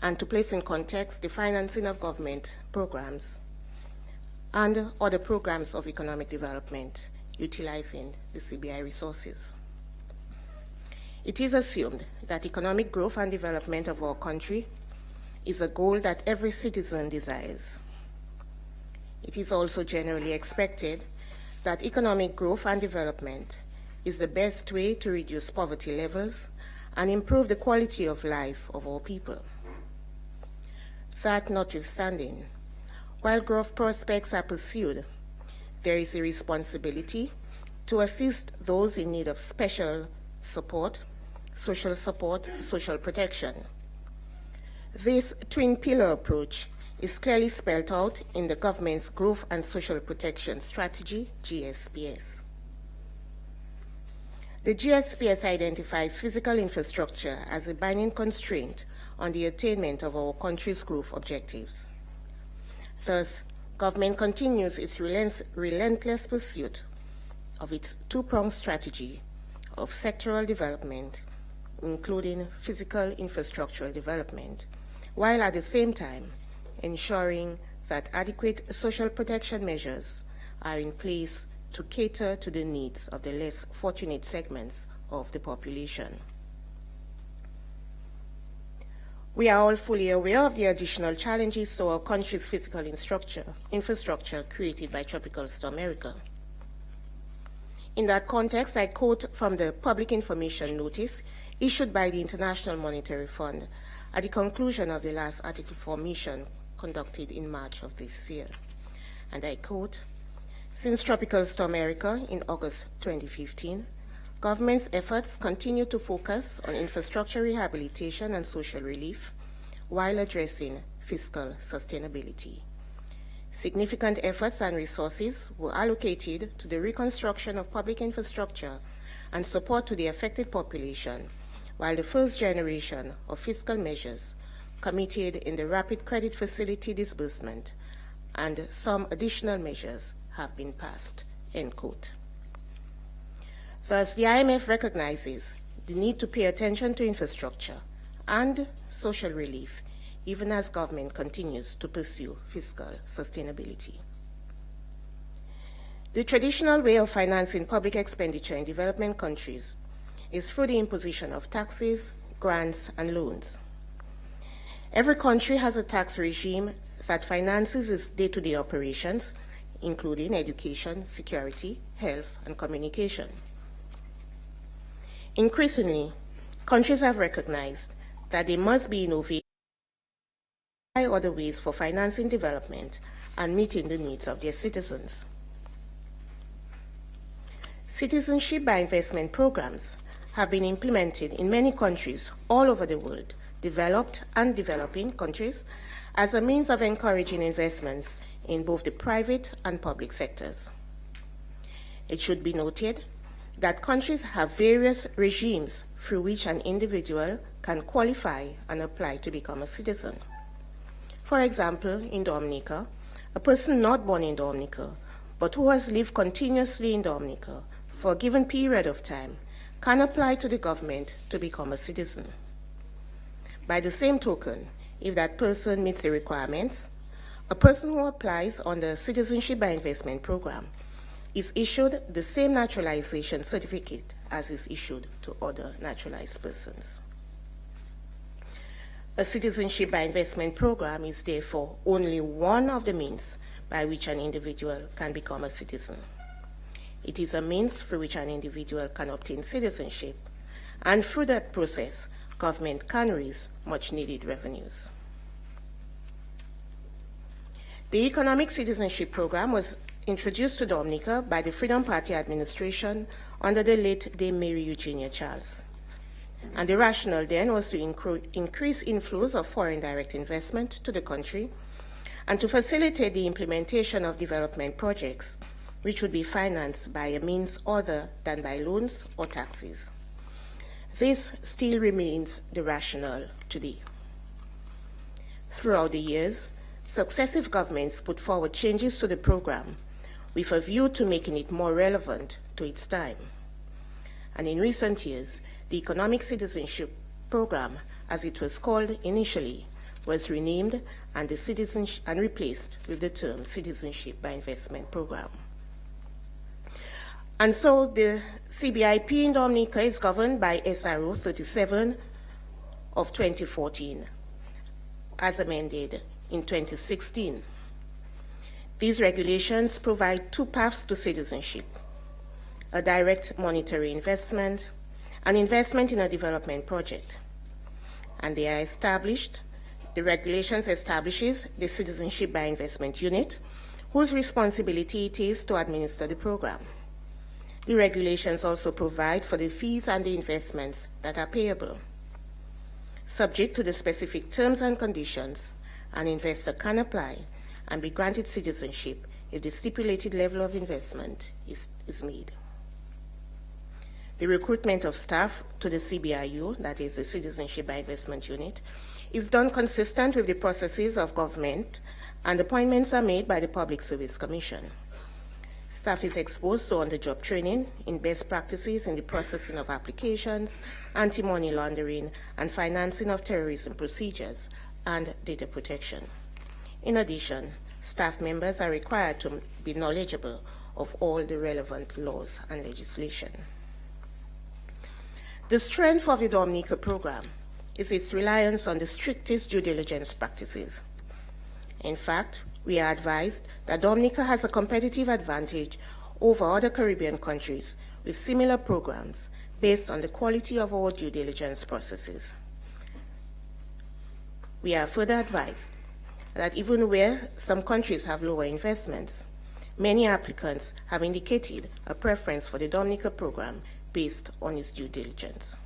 and to place in context the financing of government programs and other programs of economic development utilizing the CBI resources. It is assumed that economic growth and development of our country is a goal that every citizen desires. It is also generally expected that economic growth and development is the best way to reduce poverty levels and improve the quality of life of all people. That notwithstanding, while growth prospects are pursued, there is a responsibility to assist those in need of special support, social protection. This twin pillar approach is clearly spelled out in the government's Growth and Social Protection Strategy, GSPS. The GSPS identifies physical infrastructure as a binding constraint on the attainment of our country's growth objectives. Thus, government continues its relentless pursuit of its two-pronged strategy of sectoral development, including physical infrastructural development, while at the same time ensuring that adequate social protection measures are in place to cater to the needs of the less fortunate segments of the population. We are all fully aware of the additional challenges to our country's physical infrastructure created by Tropical Storm Erica. In that context, I quote from the public information notice issued by the International Monetary Fund at the conclusion of the last Article 4 mission conducted in March of this year. And I quote, "Since Tropical Storm Erica in August 2015, government's efforts continue to focus on infrastructure rehabilitation and social relief while addressing fiscal sustainability. Significant efforts and resources were allocated to the reconstruction of public infrastructure and support to the affected population, while the first generation of fiscal measures committed in the rapid credit facility disbursement and some additional measures have been passed," end quote. Thus, the IMF recognizes the need to pay attention to infrastructure and social relief, even as government continues to pursue fiscal sustainability. The traditional way of financing public expenditure in development countries is through the imposition of taxes, grants, and loans. Every country has a tax regime that finances its day-to-day operations, including education, security, health, and communication. Increasingly, countries have recognized that they must be innovative by other ways for financing development and meeting the needs of their citizens. Citizenship by investment programs have been implemented in many countries all over the world, developed and developing countries, as a means of encouraging investments in both the private and public sectors. It should be noted that countries have various regimes through which an individual can qualify and apply to become a citizen. For example, in Dominica, a person not born in Dominica, but who has lived continuously in Dominica for a given period of time, can apply to the government to become a citizen. By the same token, if that person meets the requirements, a person who applies on the Citizenship by Investment program is issued the same naturalization certificate as is issued to other naturalized persons. A Citizenship by Investment program is therefore only one of the means by which an individual can become a citizen. It is a means through which an individual can obtain citizenship, and through that process, government can raise much needed revenues. The Economic Citizenship Program was introduced to Dominica by the Freedom Party administration under the late Dame Mary Eugenia Charles. And the rationale then was to increase inflows of foreign direct investment to the country and to facilitate the implementation of development projects which would be financed by a means other than by loans or taxes. This still remains the rationale today. Throughout the years, successive governments put forward changes to the program with a view to making it more relevant to its time. And in recent years, the Economic Citizenship Program, as it was called initially, was renamed and replaced with the term Citizenship by Investment Program. And so the CBIP in Dominica is governed by SRO 37 of 2014, as amended in 2016. These regulations provide two paths to citizenship: a direct monetary investment, an investment in a development project. And they are established. The regulations establishes the Citizenship by Investment Unit, whose responsibility it is to administer the program. The regulations also provide for the fees and the investments that are payable. Subject to the specific terms and conditions, an investor can apply and be granted citizenship if the stipulated level of investment is made. The recruitment of staff to the CBIU, that is the Citizenship by Investment Unit, is done consistent with the processes of government, and appointments are made by the Public Service Commission. Staff is exposed to on-the-job training in best practices in the processing of applications, anti-money laundering, and financing of terrorism procedures, and data protection. In addition, staff members are required to be knowledgeable of all the relevant laws and legislation. The strength of the Dominica program is its reliance on the strictest due diligence practices. In fact, we are advised that Dominica has a competitive advantage over other Caribbean countries with similar programs based on the quality of our due diligence processes. We are further advised that even where some countries have lower investments, many applicants have indicated a preference for the Dominica program based on its due diligence.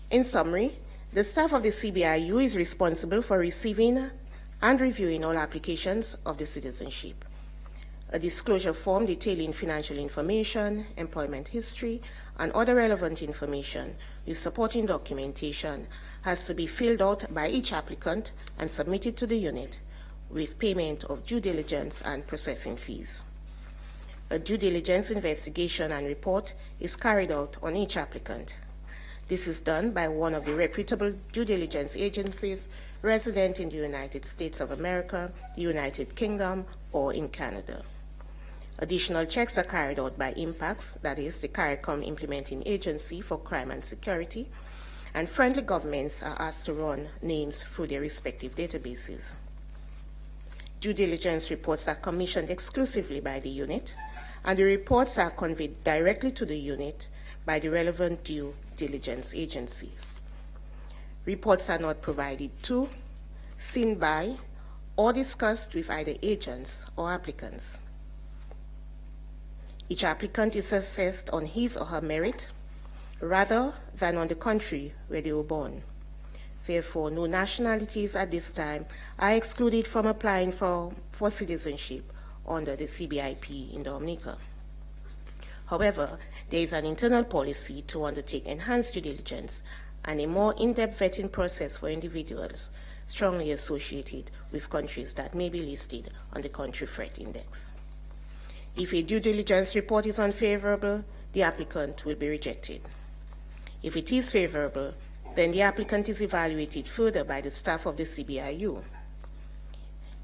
In summary, the staff of the CBIU is responsible for receiving and reviewing all applications of the citizenship. A disclosure form detailing financial information, employment history, and other relevant information with supporting documentation has to be filled out by each applicant and submitted to the unit with payment of due diligence and processing fees. A due diligence investigation and report is carried out on each applicant. This is done by one of the reputable due diligence agencies resident in the United States of America, the United Kingdom, or in Canada. Additional checks are carried out by IMPACS, that is the CARICOM Implementing Agency for Crime and Security, and friendly governments are asked to run names through their respective databases. Due diligence reports are commissioned exclusively by the unit, and the reports are conveyed directly to the unit by the relevant due diligence agencies. Reports are not provided to, seen by, or discussed with either agents or applicants. Each applicant is assessed on his or her merit rather than on the country where they were born. Therefore, no nationalities at this time are excluded from applying for citizenship under the CBIP in Dominica. However, there is an internal policy to undertake enhanced due diligence and a more in-depth vetting process for individuals strongly associated with countries that may be listed on the Country Threat Index. If a due diligence report is unfavorable, the applicant will be rejected. If it is favorable, then the applicant is evaluated further by the staff of the CBIU.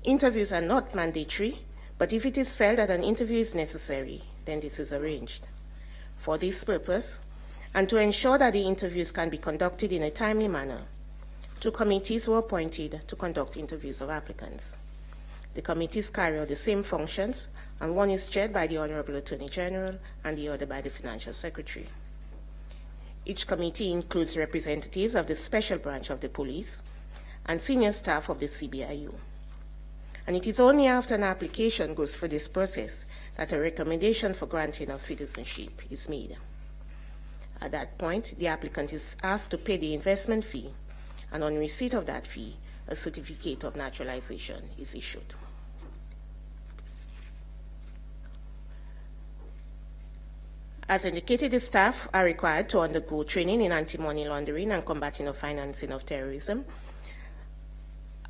Interviews are not mandatory, but if it is felt that an interview is necessary, then this is arranged. For this purpose, and to ensure that the interviews can be conducted in a timely manner, 2 committees were appointed to conduct interviews of applicants. The committees carry out the same functions, and one is chaired by the Honorable Attorney General and the other by the Financial Secretary. Each committee includes representatives of the Special Branch of the Police and senior staff of the CBIU. And it is only after an application goes through this process that a recommendation for granting of citizenship is made. At that point, the applicant is asked to pay the investment fee, and on receipt of that fee, a certificate of naturalization is issued. As indicated, the staff are required to undergo training in anti-money laundering and combating the financing of terrorism.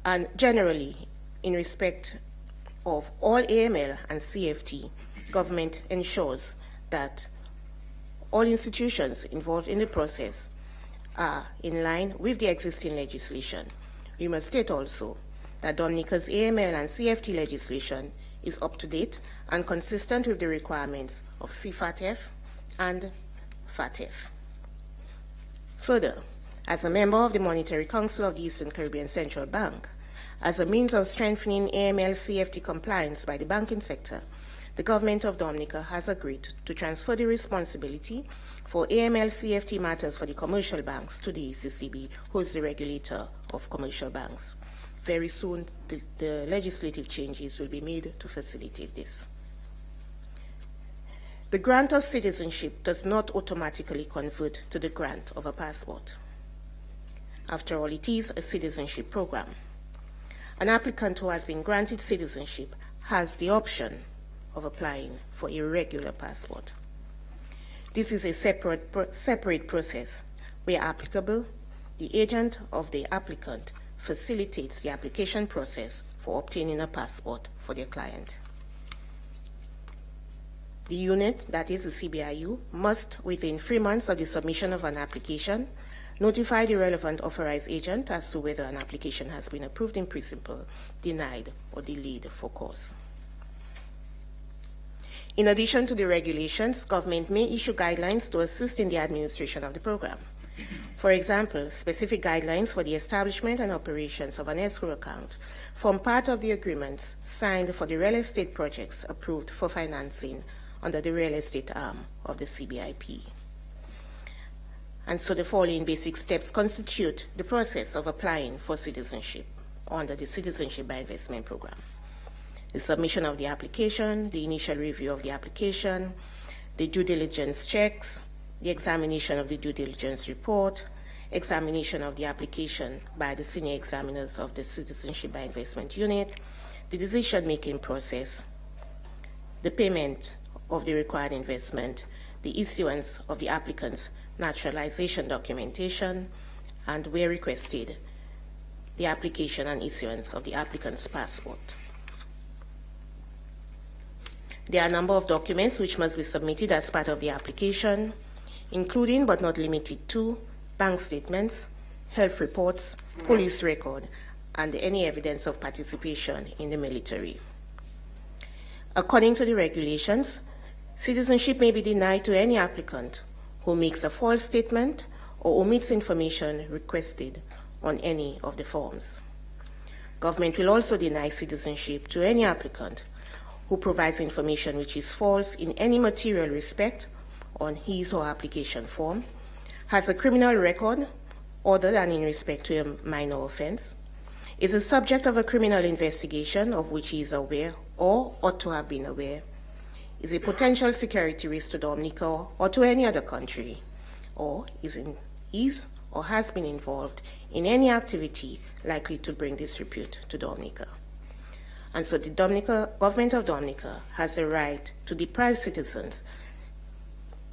And generally, in respect of all AML and CFT, government ensures that all institutions involved in the process are in line with the existing legislation. We must state also that Dominica's AML and CFT legislation is up to date and consistent with the requirements of CFATF and FATF. Further, as a member of the Monetary Council of the Eastern Caribbean Central Bank, as a means of strengthening AML-CFT compliance by the banking sector, the government of Dominica has agreed to transfer the responsibility for AML-CFT matters for the commercial banks to the ECCB, who is the regulator of commercial banks. Very soon, the legislative changes will be made to facilitate this. The grant of citizenship does not automatically convert to the grant of a passport. After all, it is a citizenship program. An applicant who has been granted citizenship has the option of applying for a regular passport. This is a separate process where applicable, the agent of the applicant facilitates the application process for obtaining a passport for their client. The unit, that is the CBIU, must, within 3 months of the submission of an application, notify the relevant authorized agent as to whether an application has been approved in principle, denied, or delayed for cause. In addition to the regulations, government may issue guidelines to assist in the administration of the program. For example, specific guidelines for the establishment and operations of an escrow account form part of the agreements signed for the real estate projects approved for financing under the real estate arm of the CBIP. And so the following basic steps constitute the process of applying for citizenship under the Citizenship by Investment Program. The submission of the application, the initial review of the application, the due diligence checks, the examination of the due diligence report, examination of the application by the senior examiners of the Citizenship by Investment Unit, the decision-making process, the payment of the required investment, the issuance of the applicant's naturalization documentation, and where requested, the application and issuance of the applicant's passport. There are a number of documents which must be submitted as part of the application, including but not limited to bank statements, health reports, police record, and any evidence of participation in the military. According to the regulations, citizenship may be denied to any applicant who makes a false statement or omits information requested on any of the forms. Government will also deny citizenship to any applicant who provides information which is false in any material respect on his or her application form, has a criminal record other than in respect to a minor offense, is the subject of a criminal investigation of which he is aware or ought to have been aware, is a potential security risk to Dominica or to any other country, or is or has been involved in any activity likely to bring disrepute to Dominica. And so the government of Dominica has the right to deprive citizens,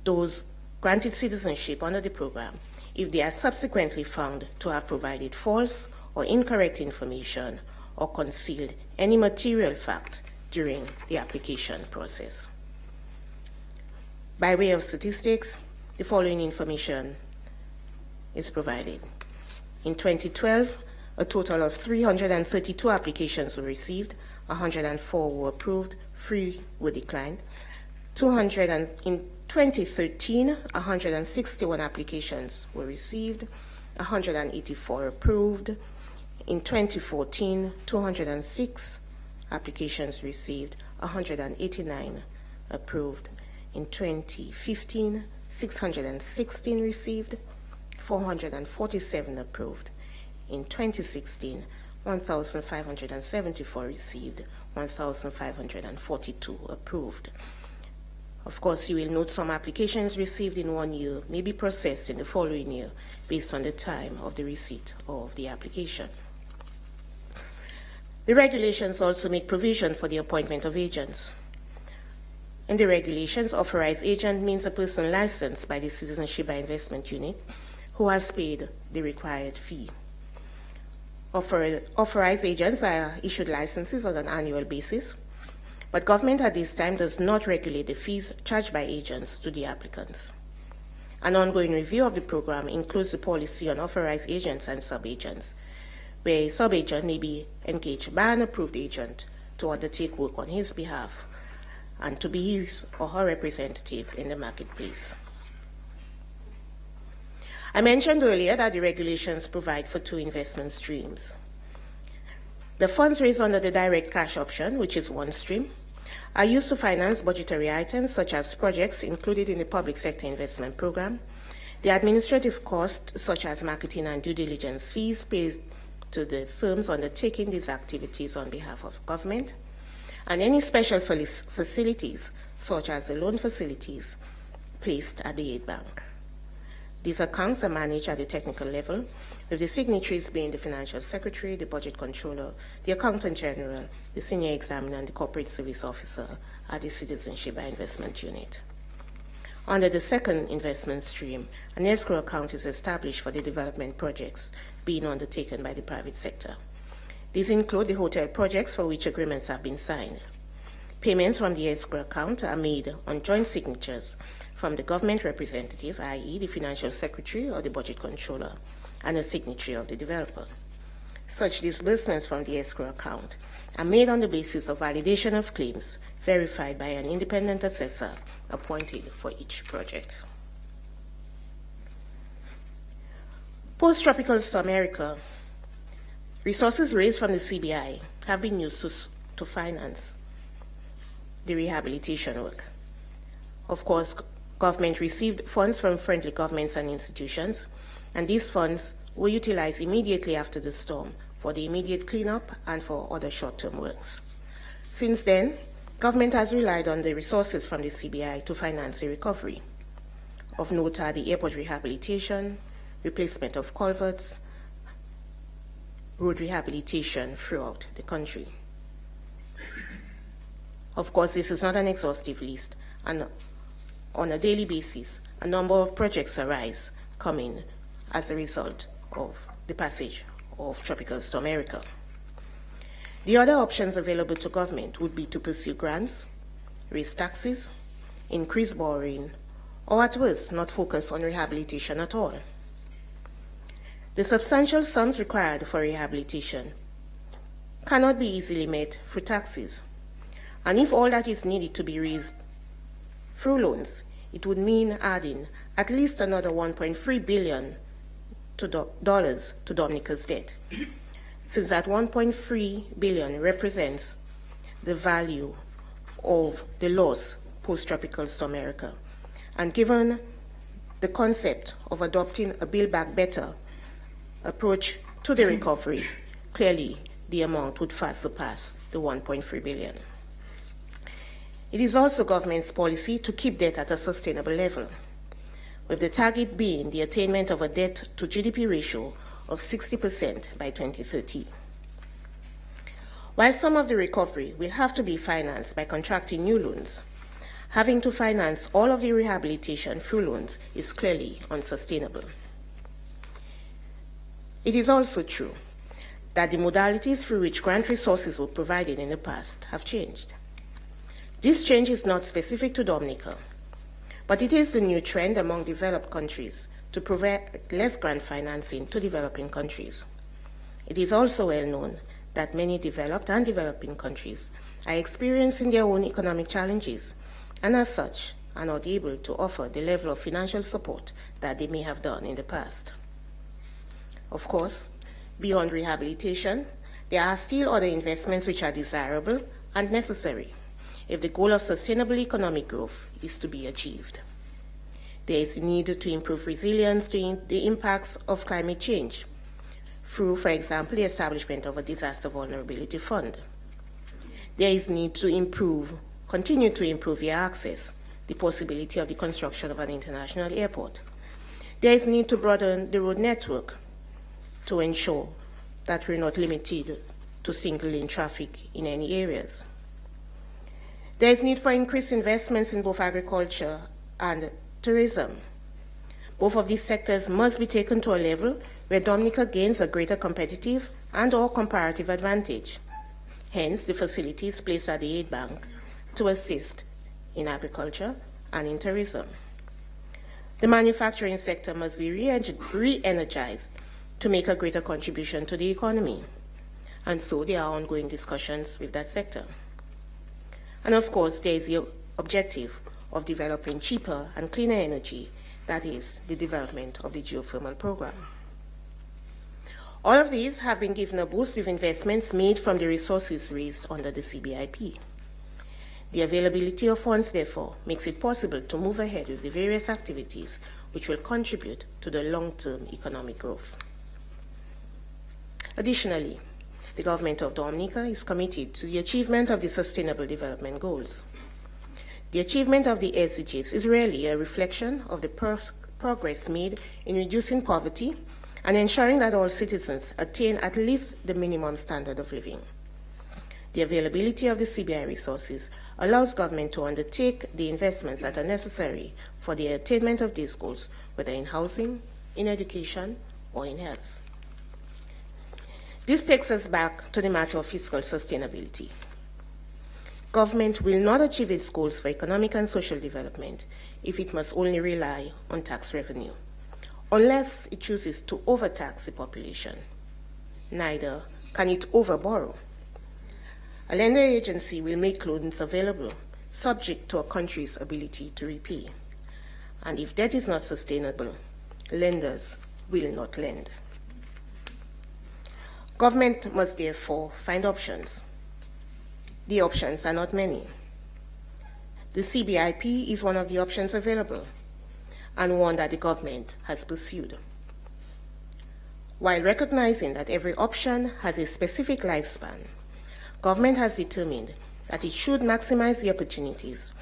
those granted citizenship under the program, if they are subsequently found to have provided false or incorrect information or concealed any material fact during the application process. By way of statistics, the following information is provided. In 2012, a total of 332 applications were received, 104 were approved, 3 were declined. In 2013, 161 applications were received, 184 approved. In 2014, 206 applications received, 189 approved. In 2015, 616 received, 447 approved. In 2016, 1,574 received, 1,542 approved. Of course, you will note some applications received in 1 year may be processed in the following year based on the time of the receipt of the application. The regulations also make provision for the appointment of agents. In the regulations, authorized agent means a person licensed by the Citizenship by Investment Unit who has paid the required fee. Authorized agents are issued licenses on an annual basis, but government at this time does not regulate the fees charged by agents to the applicants. An ongoing review of the program includes the policy on authorized agents and sub-agents, where a sub-agent may be engaged by an approved agent to undertake work on his behalf and to be his or her representative in the marketplace. I mentioned earlier that the regulations provide for 2 investment streams. The funds raised under the direct cash option, which is one stream, are used to finance budgetary items such as projects included in the public sector investment program, the administrative costs such as marketing and due diligence fees paid to the firms undertaking these activities on behalf of government, and any special facilities such as the loan facilities placed at the aid bank. These accounts are managed at the technical level, with the signatories being the Financial Secretary, the Budget Controller, the Accountant General, the Senior Examiner, and the Corporate Service Officer at the Citizenship by Investment Unit. Under the second investment stream, an escrow account is established for the development projects being undertaken by the private sector. These include the hotel projects for which agreements have been signed. Payments from the escrow account are made on joint signatures from the government representative, i.e. the Financial Secretary or the Budget Controller, and a signature of the developer. Such disbursements from the escrow account are made on the basis of validation of claims verified by an independent assessor appointed for each project. Post-tropical Storm America, resources raised from the CBI have been used to finance the rehabilitation work. Of course, government received funds from friendly governments and institutions, and these funds were utilized immediately after the storm for the immediate cleanup and for other short-term works. Since then, government has relied on the resources from the CBI to finance the recovery. Of note are the airport rehabilitation, replacement of culverts, road rehabilitation throughout the country. Of course, this is not an exhaustive list, and on a daily basis, a number of projects arise coming as a result of the passage of Tropical Storm America. The other options available to government would be to pursue grants, raise taxes, increase borrowing, or at worst, not focus on rehabilitation at all. The substantial sums required for rehabilitation cannot be easily met through taxes, and if all that is needed to be raised through loans, it would mean adding at least another $1.3 billion to Dominica's debt, since that $1.3 billion represents the value of the loss post-tropical Storm America. And given the concept of adopting a Build Back Better approach to the recovery, clearly the amount would far surpass the $1.3 billion. It is also government's policy to keep debt at a sustainable level, with the target being the attainment of a debt to GDP ratio of 60% by 2030. While some of the recovery will have to be financed by contracting new loans, having to finance all of the rehabilitation through loans is clearly unsustainable. It is also true that the modalities through which grant resources were provided in the past have changed. This change is not specific to Dominica, but it is the new trend among developed countries to provide less grant financing to developing countries. It is also well known that many developed and developing countries are experiencing their own economic challenges, and as such are not able to offer the level of financial support that they may have done in the past. Of course, beyond rehabilitation, there are still other investments which are desirable and necessary if the goal of sustainable economic growth is to be achieved. There is a need to improve resilience to the impacts of climate change through, for example, the establishment of a disaster vulnerability fund. There is need to continue to improve air access, the possibility of the construction of an international airport. There is need to broaden the road network to ensure that we're not limited to single-lane traffic in any areas. There is need for increased investments in both agriculture and tourism. Both of these sectors must be taken to a level where Dominica gains a greater competitive and/or comparative advantage. Hence, the facilities placed at the Aid Bank to assist in agriculture and in tourism. The manufacturing sector must be re-energized to make a greater contribution to the economy, and so there are ongoing discussions with that sector. And of course, there is the objective of developing cheaper and cleaner energy, that is, the development of the geothermal program. All of these have been given a boost with investments made from the resources raised under the CBIP. The availability of funds, therefore, makes it possible to move ahead with the various activities which will contribute to the long-term economic growth. Additionally, the government of Dominica is committed to the achievement of the Sustainable Development Goals. The achievement of the SDGs is really a reflection of the progress made in reducing poverty and ensuring that all citizens attain at least the minimum standard of living. The availability of the CBI resources allows government to undertake the investments that are necessary for the attainment of these goals, whether in housing, in education, or in health. This takes us back to the matter of fiscal sustainability. Government will not achieve its goals for economic and social development if it must only rely on tax revenue, unless it chooses to overtax the population. Neither can it overborrow. A lender agency will make loans available subject to a country's ability to repay. And if debt is not sustainable, lenders will not lend. Government must therefore find options. The options are not many. The CBIP is one of the options available, and one that the government has pursued. While recognizing that every option has a specific lifespan, government has determined that it should maximize the opportunities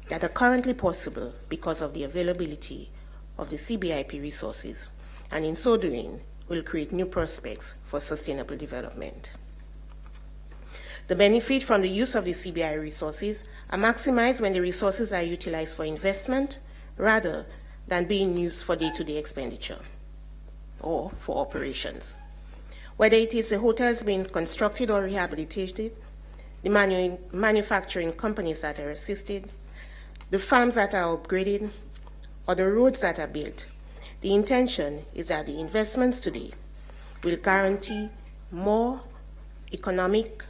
that are currently possible because of the availability of the CBIP resources, and in so doing, will create new prospects for sustainable development. The benefit from the use of the CBI resources are maximized when the resources are utilized for investment rather than being used for day-to-day expenditure or for operations. Whether it is the hotels being constructed or rehabilitated, the manufacturing companies that are assisted, the farms that are upgraded, or the roads that are built, the intention is that the investments today will guarantee more economic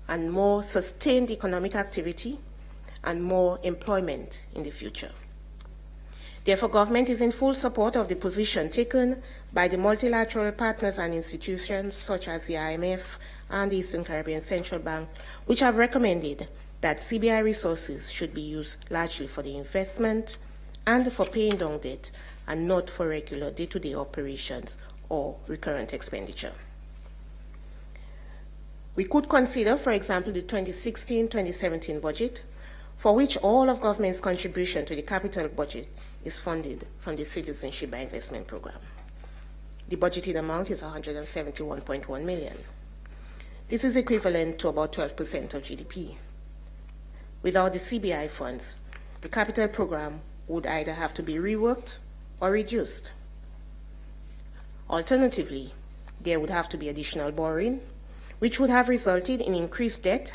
and more sustained economic activity and more employment in the future. Therefore, government is in full support of the position taken by the multilateral partners and institutions such as the IMF and the Eastern Caribbean Central Bank, which have recommended that CBI resources should be used largely for the investment and for paying down debt and not for regular day-to-day operations or recurrent expenditure. We could consider, for example, the 2016-2017 budget, for which all of government's contribution to the capital budget is funded from the Citizenship by Investment Program. The budgeted amount is 171.1 million. This is equivalent to about 12% of GDP. Without the CBI funds, the capital program would either have to be reworked or reduced. Alternatively, there would have to be additional borrowing, which would have resulted in increased debt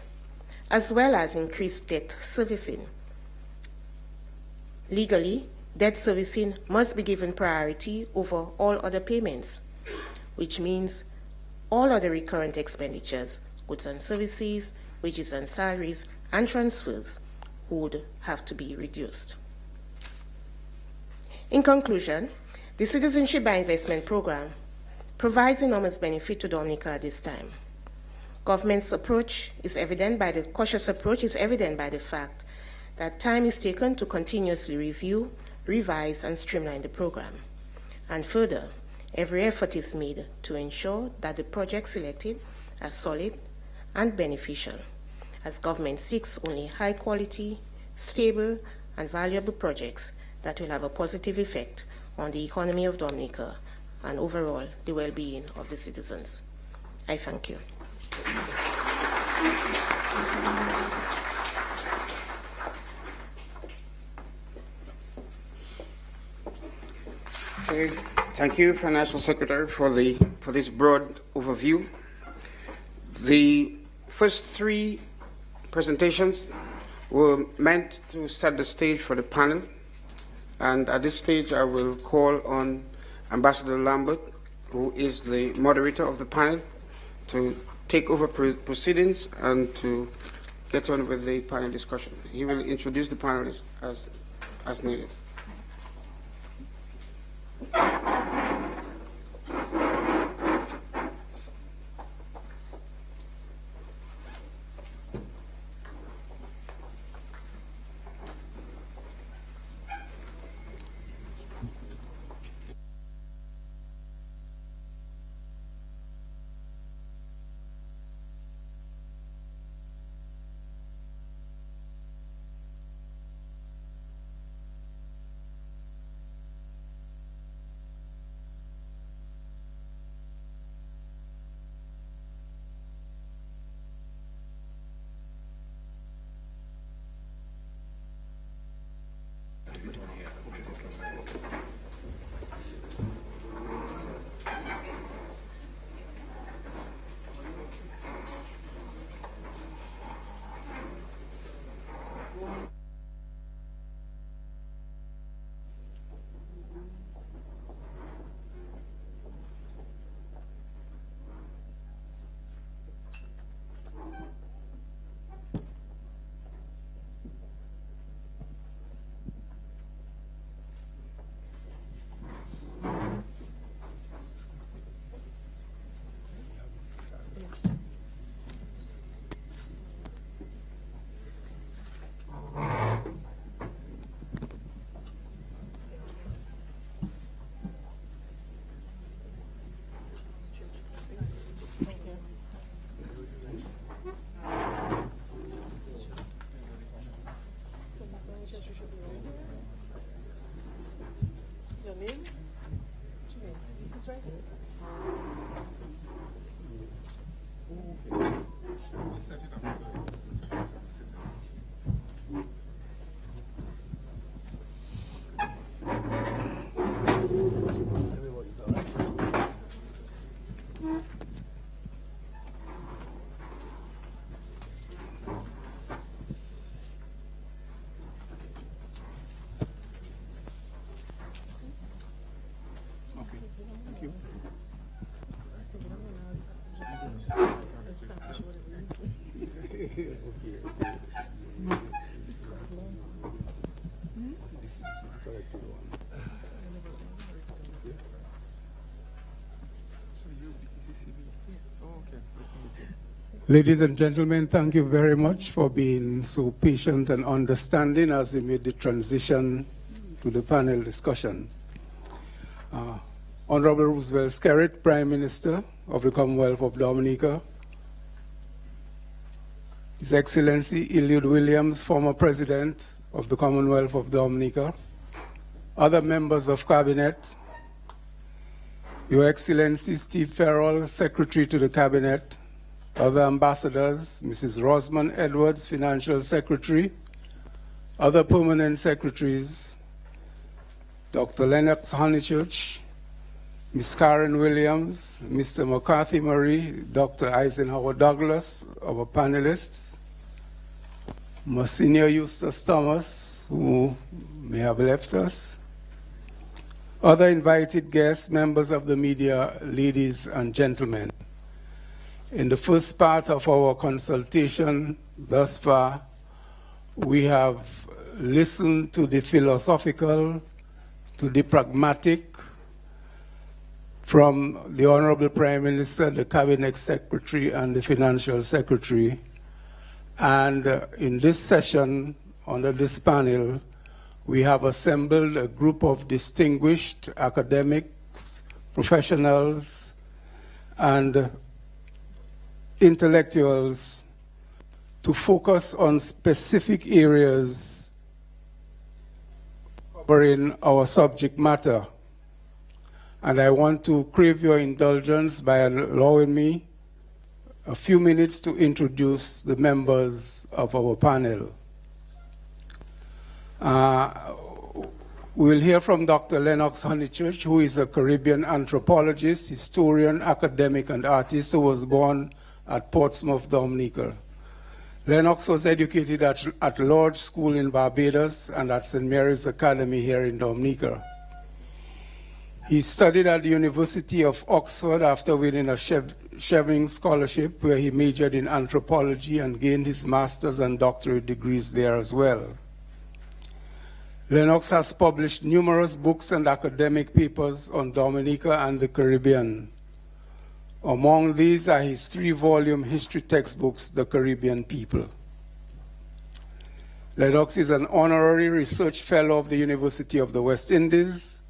as well as increased debt servicing. Legally, debt servicing must be given priority over all other payments, which means all other recurrent expenditures, goods and services, wages and salaries, and transfers would have to be reduced. In conclusion, the Citizenship by Investment Program provides enormous benefit to Dominica at this time. Government's approach is evident by the cautious approach is evident by the fact that time is taken to continuously review, revise, and streamline the program. And further, every effort is made to ensure that the projects selected are solid and beneficial, as government seeks only high quality, stable, and valuable projects that will have a positive effect on the economy of Dominica and overall the well-being of the citizens. I thank you. Okay. Thank you, Financial Secretary, for this broad overview. The first three presentations were meant to set the stage for the panel, and at this stage I will call on Ambassador Lambert, who is the moderator of the panel, to take over proceedings and to get on with the panel discussion. He will introduce the panelists as needed. This is the correct one. Ladies and gentlemen, thank you very much for being so patient and understanding as we made the transition to the panel discussion. Honorable Roosevelt Skerrit, Prime Minister of the Commonwealth of Dominica, His Excellency Eliud Williams, former President of the Commonwealth of Dominica, other members of Cabinet, Your Excellency Steve Farrell, Secretary to the Cabinet, other ambassadors, Mrs. Rosamond Edwards, Financial Secretary, other permanent secretaries, Dr. Lennox Honeychurch, Ms. Karen Williams, Mr. McCarthy Murray, Dr. Eisenhower Douglas, our panelists, Monsignor Eustace Thomas, who may have left us, other invited guests, members of the media, ladies and gentlemen. In the first part of our consultation thus far, we have listened to the philosophical, to the pragmatic, from the Honorable Prime Minister, the Cabinet Secretary, and the Financial Secretary. And in this session, under this panel, we have assembled a group of distinguished academics, professionals, and intellectuals to focus on specific areas covering our subject matter. And I want to crave your indulgence by allowing me a few minutes to introduce the members of our panel. We'll hear from Dr. Lennox Honeychurch, who is a Caribbean anthropologist, historian, academic, and artist who was born at Portsmouth, Dominica. Lennox was educated at Lodge School in Barbados and at St. Mary's Academy here in Dominica. He studied at the University of Oxford after winning a Sheving Scholarship, where he majored in anthropology and gained his master's and doctorate degrees there as well. Lennox has published numerous books and academic papers on Dominica and the Caribbean. Among these are his 3-volume history textbooks, The Caribbean People. Lennox is an honorary research fellow of the University of the West Indies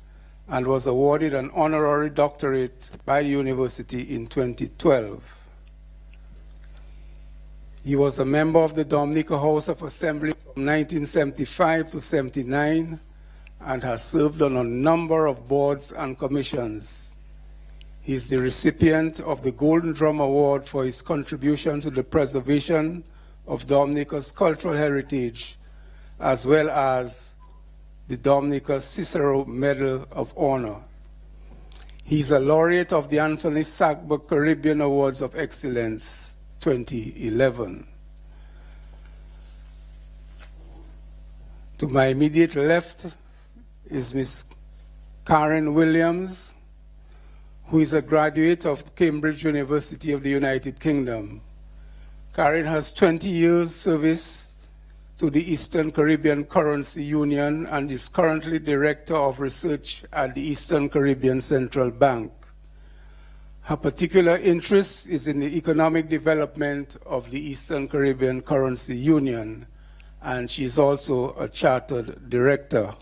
and was awarded an honorary doctorate by the university in 2012. He was a member of the Dominica House of Assembly from 1975 to 79 and has served on a number of boards and commissions. He is the recipient of the Golden Drum Award for his contribution to the preservation of Dominica's cultural heritage, as well as the Dominica Cicero Medal of Honor. He is a laureate of the Anthony Sackberg Caribbean Awards of Excellence 2011. To my immediate left is Ms. Karen Williams, who is a graduate of Cambridge University of the United Kingdom. Karen has 20 years service to the Eastern Caribbean Currency Union and is currently Director of Research at the Eastern Caribbean Central Bank. Her particular interest is in the economic development of the Eastern Caribbean Currency Union, and she is also a Chartered Director.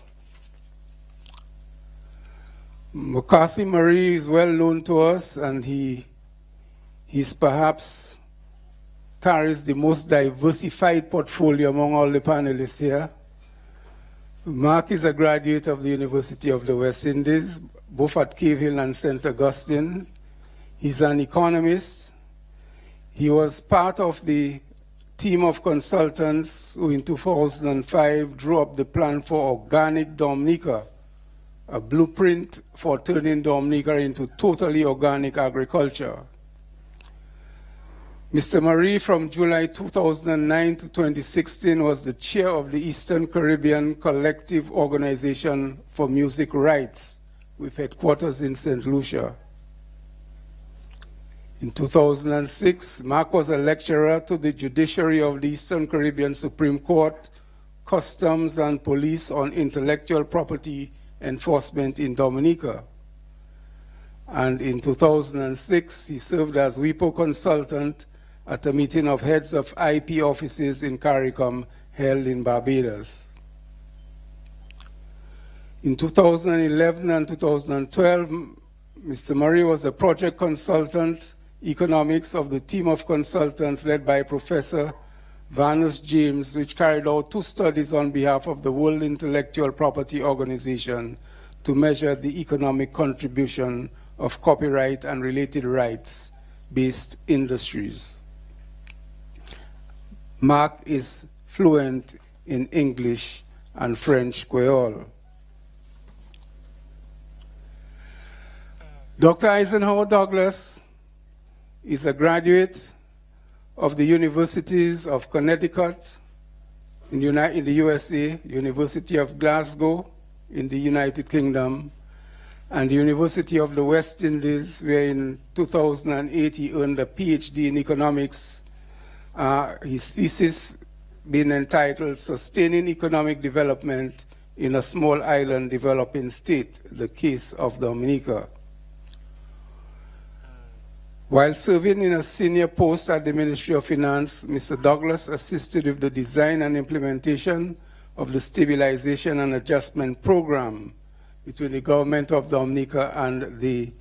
McCarthy Murray is well known to us, and he's perhaps carries the most diversified portfolio among all the panelists here. Mark is a graduate of the University of the West Indies, both at Cave Hill and St. Augustine. He's an economist. He was part of the team of consultants who in 2005 drew up the plan for Organic Dominica, a blueprint for turning Dominica into totally organic agriculture. Mr. Murray, from July 2009 to 2016, was the chair of the Eastern Caribbean Collective Organization for Music Rights, with headquarters in St. Lucia. In 2006, Mark was a lecturer to the Judiciary of the Eastern Caribbean Supreme Court, Customs and Police on Intellectual Property Enforcement in Dominica. And in 2006, he served as WIPO consultant at a meeting of heads of IP offices in CARICOM held in Barbados. In 2011 and 2012, Mr. Murray was a project consultant, economics of the team of consultants led by Professor Vanus James, which carried out 2 studies on behalf of the World Intellectual Property Organization to measure the economic contribution of copyright and related rights-based industries. Mark is fluent in English and French Creole. Dr. Eisenhower Douglas is a graduate of the Universities of Connecticut in the USA, University of Glasgow in the United Kingdom, and the University of the West Indies, where in 2008 he earned a PhD in economics. His thesis being entitled Sustaining Economic Development in a Small Island Developing State, the Case of Dominica. While serving in a senior post at the Ministry of Finance, Mr. Douglas assisted with the design and implementation of the Stabilization and Adjustment Program between the government of Dominica and the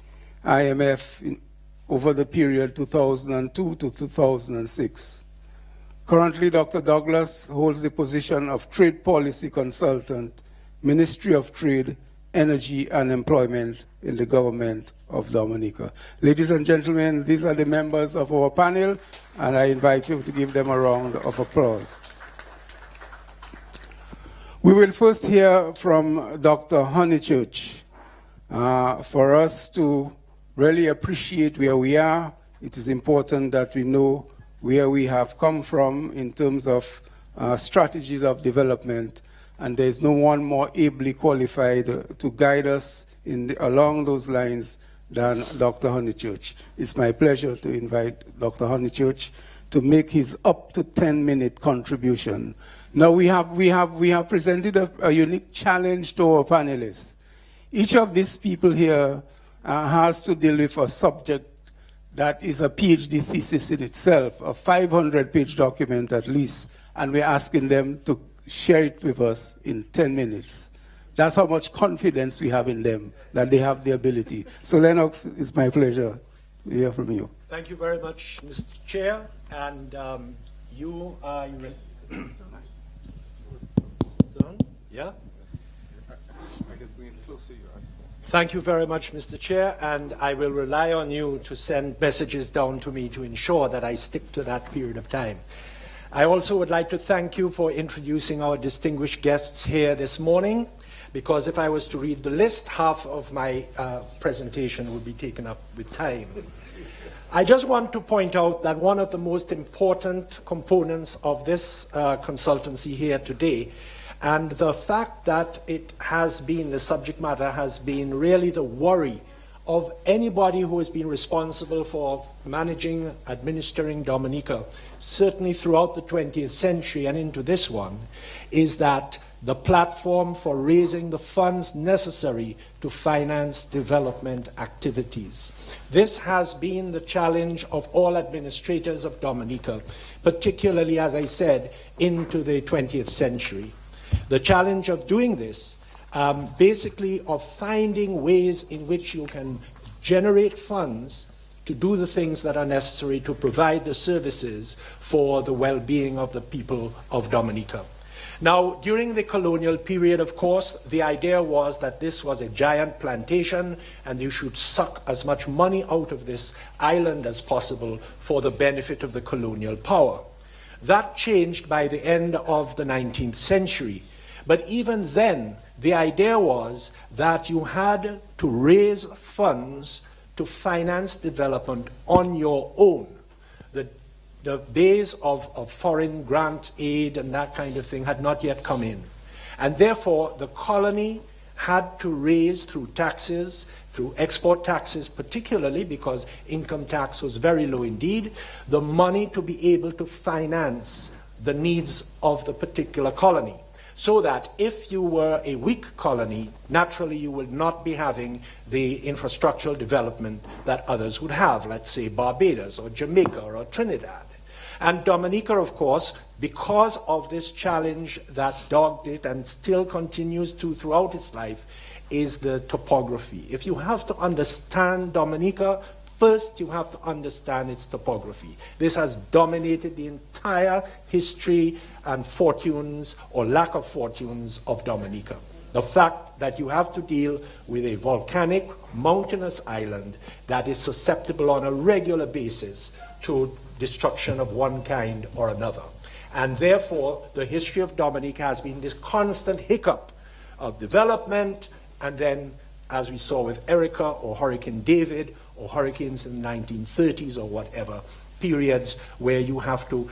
IMF over the period 2002 to 2006. Currently, Dr. Douglas holds the position of Trade Policy Consultant, Ministry of Trade, Energy and Employment in the government of Dominica. Ladies and gentlemen, these are the members of our panel, and I invite you to give them a round of applause. We will first hear from Dr. Honeychurch. For us to really appreciate where we are, it is important that we know where we have come from in terms of strategies of development, and there is no one more ably qualified to guide us along those lines than Dr. Honeychurch. It's my pleasure to invite Dr. Honeychurch to make his up to 10-minute contribution. Now we have presented a unique challenge to our panelists. Each of these people here has to deal with a subject that is a PhD thesis in itself, a 500-page document at least, and we're asking them to share it with us in 10 minutes. That's how much confidence we have in them, that they have the ability. So Lennox, it's my pleasure to hear from you. Thank you very much, Mr. Chair, and you are... Yeah? Thank you very much, Mr. Chair, and I will rely on you to send messages down to me to ensure that I stick to that period of time. I also would like to thank you for introducing our distinguished guests here this morning, because if I was to read the list, half of my presentation would be taken up with time. I just want to point out that one of the most important components of this consultancy here today, and the fact that it has been, the subject matter has been really the worry of anybody who has been responsible for managing, administering Dominica, certainly throughout the 20th century and into this one, is that the platform for raising the funds necessary to finance development activities. This has been the challenge of all administrators of Dominica, particularly, as I said, into the 20th century. The challenge of doing this, basically of finding ways in which you can generate funds to do the things that are necessary to provide the services for the well-being of the people of Dominica. Now, during the colonial period, of course, the idea was that this was a giant plantation and you should suck as much money out of this island as possible for the benefit of the colonial power. That changed by the end of the 19th century. But even then, the idea was that you had to raise funds to finance development on your own. The days of foreign grant aid and that kind of thing had not yet come in. And therefore, the colony had to raise through taxes, through export taxes particularly, because income tax was very low indeed, the money to be able to finance the needs of the particular colony. So that if you were a weak colony, naturally you would not be having the infrastructural development that others would have, let's say Barbados or Jamaica or Trinidad. And Dominica, of course, because of this challenge that dogged it and still continues to throughout its life, is the topography. If you have to understand Dominica, first you have to understand its topography. This has dominated the entire history and fortunes, or lack of fortunes, of Dominica. The fact that you have to deal with a volcanic, mountainous island that is susceptible on a regular basis to destruction of one kind or another. And therefore, the history of Dominica has been this constant hiccup of development, and then, as we saw with Erica or Hurricane David, or hurricanes in the 1930s or whatever, periods where you have to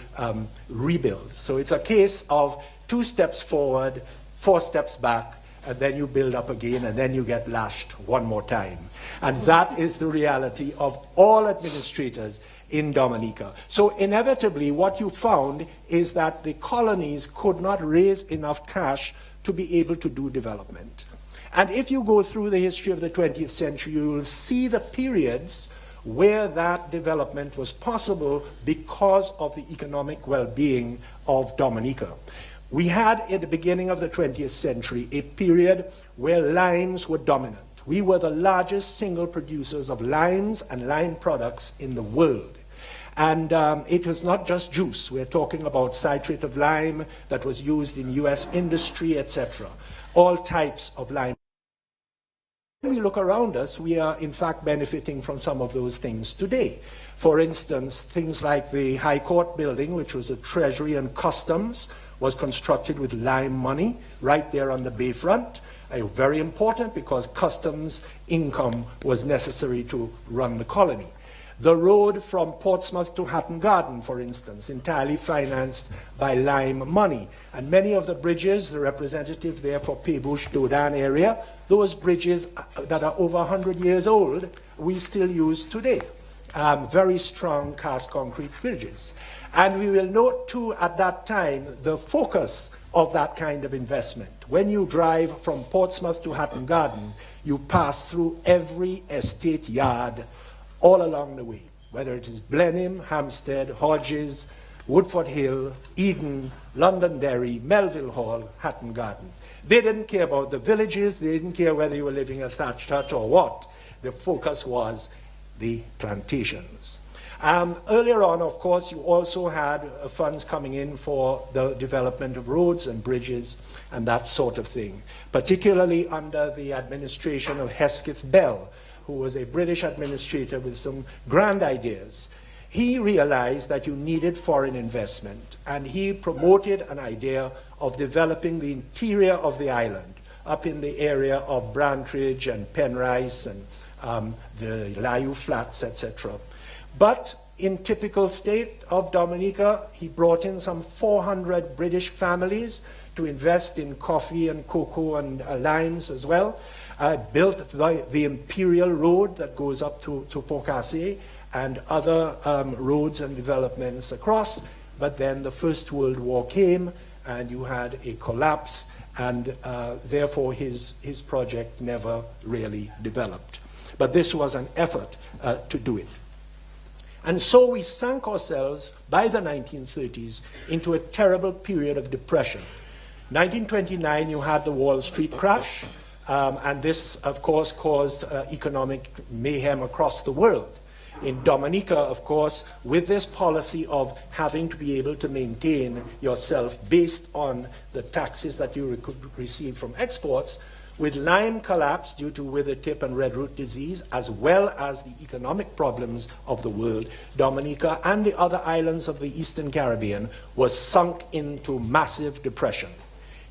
rebuild. So it's a case of 2 steps forward, 4 steps back, and then you build up again, and then you get lashed one more time. And that is the reality of all administrators in Dominica. So inevitably, what you found is that the colonies could not raise enough cash to be able to do development. And if you go through the history of the 20th century, you will see the periods where that development was possible because of the economic well-being of Dominica. We had, at the beginning of the 20th century, a period where limes were dominant. We were the largest single producers of limes and lime products in the world. And it was not just juice. We're talking about citrate of lime that was used in US industry, etc. All types of lime. When we look around us, we are in fact benefiting from some of those things today. For instance, things like the High Court building, which was a Treasury and Customs, was constructed with lime money right there on the bayfront. Very important because customs income was necessary to run the colony. The road from Portsmouth to Hatton Garden, for instance, entirely financed by lime money. And many of the bridges, the representative there for Peebush, Dodan area, those bridges that are over 100 years old, we still use today. Very strong cast concrete bridges. And we will note too at that time the focus of that kind of investment. When you drive from Portsmouth to Hatton Garden, you pass through every estate yard all along the way, whether it is Blenheim, Hampstead, Hodges, Woodford Hill, Eden, Londonderry, Melville Hall, Hatton Garden. They didn't care about the villages, they didn't care whether you were living in a thatched hut or what. The focus was the plantations. Earlier on, of course, you also had funds coming in for the development of roads and bridges and that sort of thing, particularly under the administration of Hesketh Bell, who was a British administrator with some grand ideas. He realized that you needed foreign investment, and he promoted an idea of developing the interior of the island, up in the area of Brantridge and Penrice and the Layu Flats, etc. But in typical state of Dominica, he brought in some 400 British families to invest in coffee and cocoa and limes as well. Built the Imperial Road that goes up to Pocasset and other roads and developments across. But then the First World War came and you had a collapse, and therefore his project never really developed. But this was an effort to do it. And so we sank ourselves by the 1930s into a terrible period of depression. 1929, you had the Wall Street crash. And this, of course, caused economic mayhem across the world. In Dominica, of course, with this policy of having to be able to maintain yourself based on the taxes that you could receive from exports, with lime collapse due to wither tip and red root disease, as well as the economic problems of the world, Dominica and the other islands of the Eastern Caribbean was sunk into massive depression.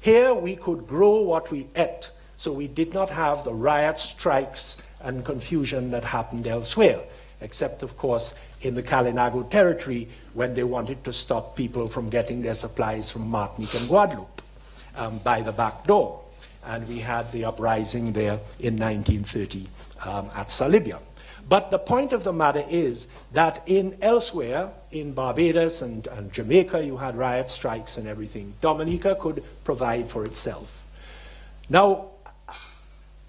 Here we could grow what we ate, so we did not have the riots, strikes, and confusion that happened elsewhere, except, of course, in the Kalinago territory when they wanted to stop people from getting their supplies from Martinique and Guadeloupe by the back door. And we had the uprising there in 1930 at Salibia. But the point of the matter is that elsewhere, in Barbados and Jamaica, you had riot strikes and everything. Dominica could provide for itself. Now,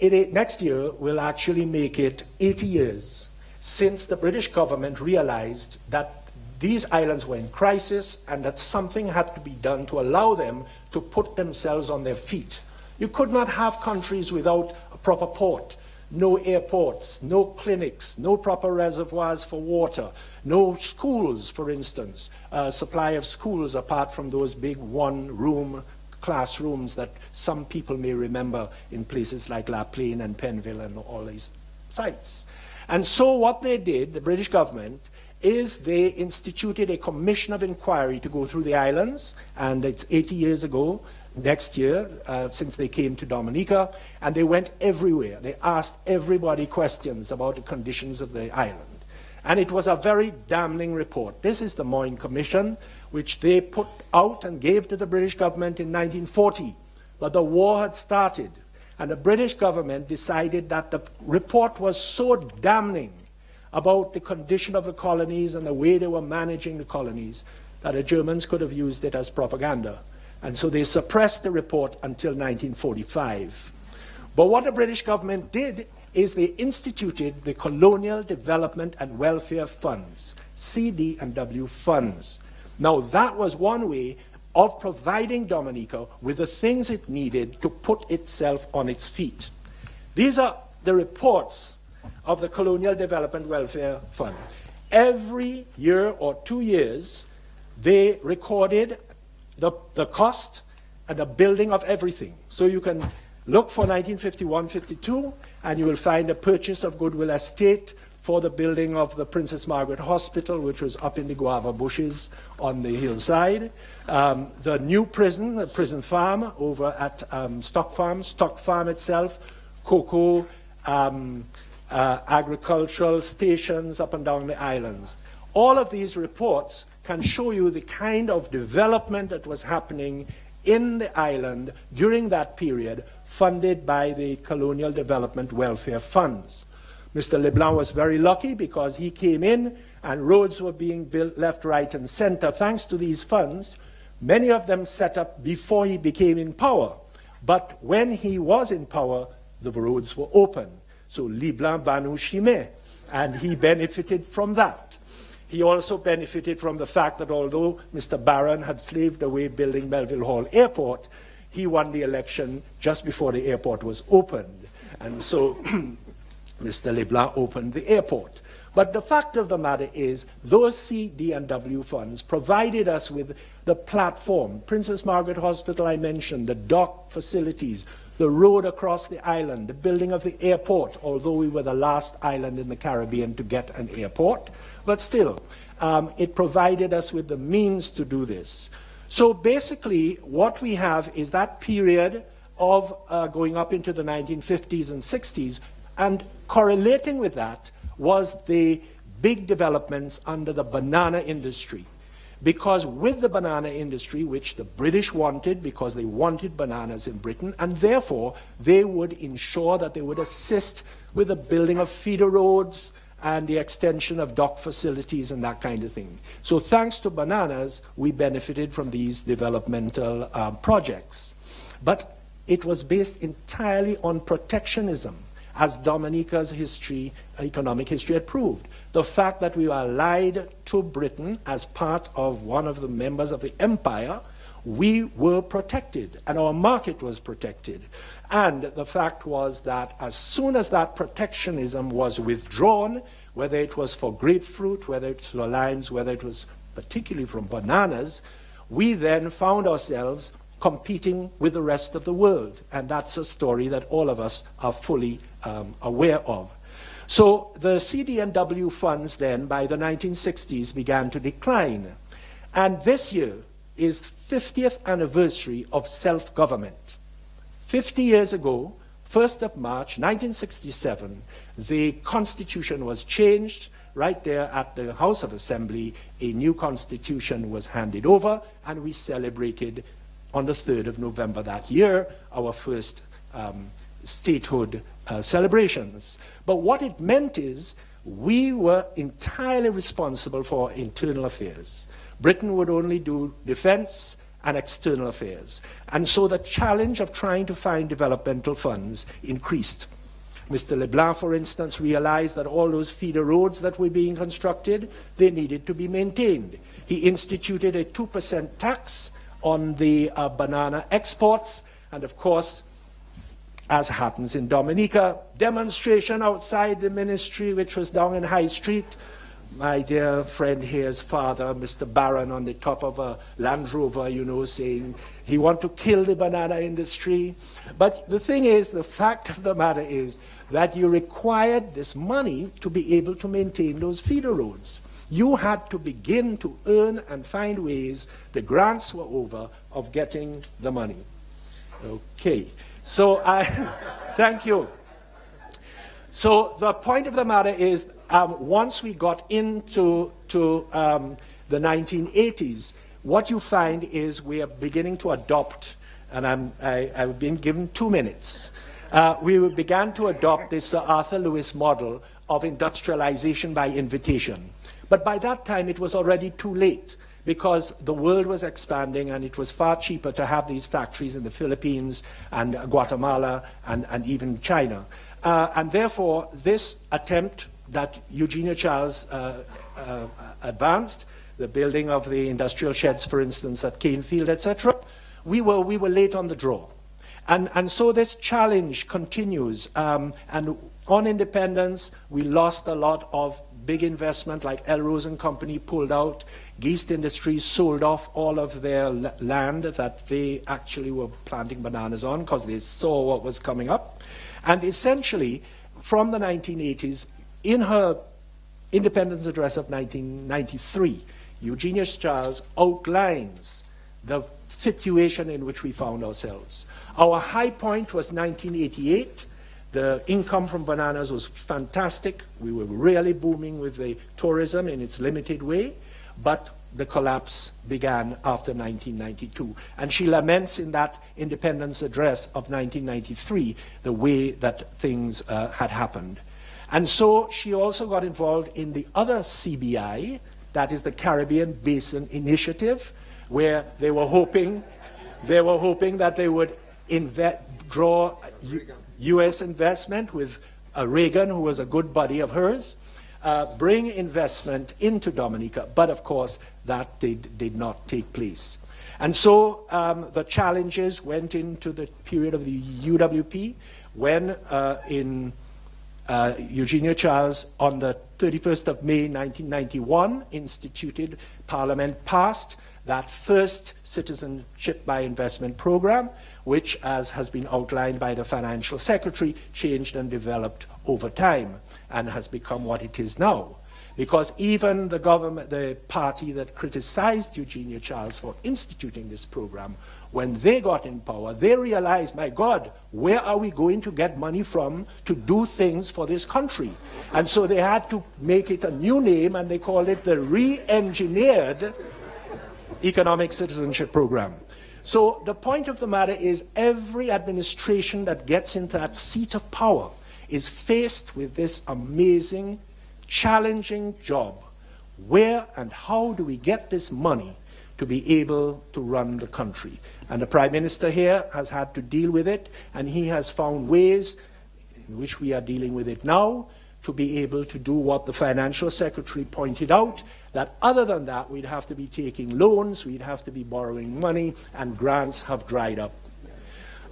next year will actually make it 80 years since the British government realized that these islands were in crisis and that something had to be done to allow them to put themselves on their feet. You could not have countries without a proper port, no airports, no clinics, no proper reservoirs for water, no schools, for instance, supply of schools apart from those big one-room classrooms that some people may remember in places like La Plaine and Penville and all these sites. And so what they did, the British government, is they instituted a commission of inquiry to go through the islands, and it's 80 years ago, next year, since they came to Dominica, and they went everywhere. They asked everybody questions about the conditions of the island. And it was a very damning report. This is the Moyne Commission, which they put out and gave to the British government in 1940. But the war had started, and the British government decided that the report was so damning about the condition of the colonies and the way they were managing the colonies that the Germans could have used it as propaganda. And so they suppressed the report until 1945. But what the British government did is they instituted the Colonial Development and Welfare Funds, CD&W funds. Now that was one way of providing Dominica with the things it needed to put itself on its feet. These are the reports of the Colonial Development Welfare Fund. Every year or 2 years, they recorded the cost and the building of everything. So you can look for 1951-52, and you will find a purchase of Goodwill Estate for the building of the Princess Margaret Hospital, which was up in the guava bushes on the hillside. The new prison, the prison farm over at Stock Farm itself, cocoa, agricultural stations up and down the islands. All of these reports can show you the kind of development that was happening in the island during that period, funded by the Colonial Development Welfare Funds. Mr. Leblanc was very lucky because he came in and roads were being built left, right, and center thanks to these funds, many of them set up before he became in power. But when he was in power, the roads were open. So Leblanc Banu Chimay, and he benefited from that. He also benefited from the fact that although Mr. Barron had slaved away building Melville Hall Airport, he won the election just before the airport was opened. And so Mr. Leblanc opened the airport. But the fact of the matter is, those CD&W funds provided us with the platform. Princess Margaret Hospital, I mentioned, the dock facilities, the road across the island, the building of the airport, although we were the last island in the Caribbean to get an airport. But still, it provided us with the means to do this. So basically, what we have is that period of going up into the 1950s and 60s, and correlating with that was the big developments under the banana industry. Because with the banana industry, which the British wanted, because they wanted bananas in Britain, and therefore they would ensure that they would assist with the building of feeder roads and the extension of dock facilities and that kind of thing. So thanks to bananas, we benefited from these developmental projects. But it was based entirely on protectionism, as Dominica's history, economic history had proved. The fact that we were allied to Britain as part of one of the members of the empire, we were protected, and our market was protected. And the fact was that as soon as that protectionism was withdrawn, whether it was for grapefruit, whether it was for limes, whether it was particularly from bananas, we then found ourselves competing with the rest of the world. And that's a story that all of us are fully aware of. So the CD&W funds then, by the 1960s, began to decline. And this year is the 50th anniversary of self-government. 50 years ago, 1st of March, 1967, the Constitution was changed. Right there at the House of Assembly, a new Constitution was handed over, and we celebrated on the 3rd of November that year our first statehood celebrations. But what it meant is we were entirely responsible for internal affairs. Britain would only do defense and external affairs. And so the challenge of trying to find developmental funds increased. Mr. Leblanc, for instance, realized that all those feeder roads that were being constructed, they needed to be maintained. He instituted a 2% tax on the banana exports, and of course, as happens in Dominica, demonstration outside the ministry, which was down in High Street. My dear friend here's father, Mr. Barron, on the top of a Land Rover, you know, saying he want to kill the banana industry. But the thing is, the fact of the matter is that you required this money to be able to maintain those feeder roads. You had to begin to earn and find ways. The grants were over of getting the money. Okay, so thank you. So the point of the matter is, once we got into the 1980s, what you find is we are beginning to adopt, and I've been given 2 minutes. We began to adopt this Sir Arthur Lewis model of industrialization by invitation. But by that time, it was already too late, because the world was expanding and it was far cheaper to have these factories in the Philippines and Guatemala and even China. And therefore, this attempt that Eugenia Charles advanced, the building of the industrial sheds, for instance, at Canefield, etc., we were late on the draw. And so this challenge continues. And on independence, we lost a lot of big investment, like Elrose and Company pulled out. Geest Industries sold off all of their land that they actually were planting bananas on because they saw what was coming up. And essentially, from the 1980s, in her independence address of 1993, Eugenia Charles outlines the situation in which we found ourselves. Our high point was 1988. The income from bananas was fantastic. We were really booming with the tourism in its limited way, but the collapse began after 1992. And she laments in that independence address of 1993 the way that things had happened. And so she also got involved in the other CBI, that is the Caribbean Basin Initiative, where they were hoping that they would draw U.S. investment with Reagan, who was a good buddy of hers, bring investment into Dominica. But of course, that did not take place. And so the challenges went into the period of the UWP, when in Eugenia Charles, on the 31st of May 1991, instituted, Parliament passed that first citizenship by investment program, which, as has been outlined by the Financial Secretary, changed and developed over time and has become what it is now. Because even the government, the party that criticized Eugenia Charles for instituting this program, when they got in power, they realized, my God, where are we going to get money from to do things for this country? And so they had to make it a new name, and they called it the Re-Engineered Economic Citizenship Program. So the point of the matter is, every administration that gets into that seat of power is faced with this amazing, challenging job. Where and how do we get this money to be able to run the country? And the Prime Minister here has had to deal with it, and he has found ways in which we are dealing with it now to be able to do what the Financial Secretary pointed out, that other than that, we'd have to be taking loans, we'd have to be borrowing money, and grants have dried up.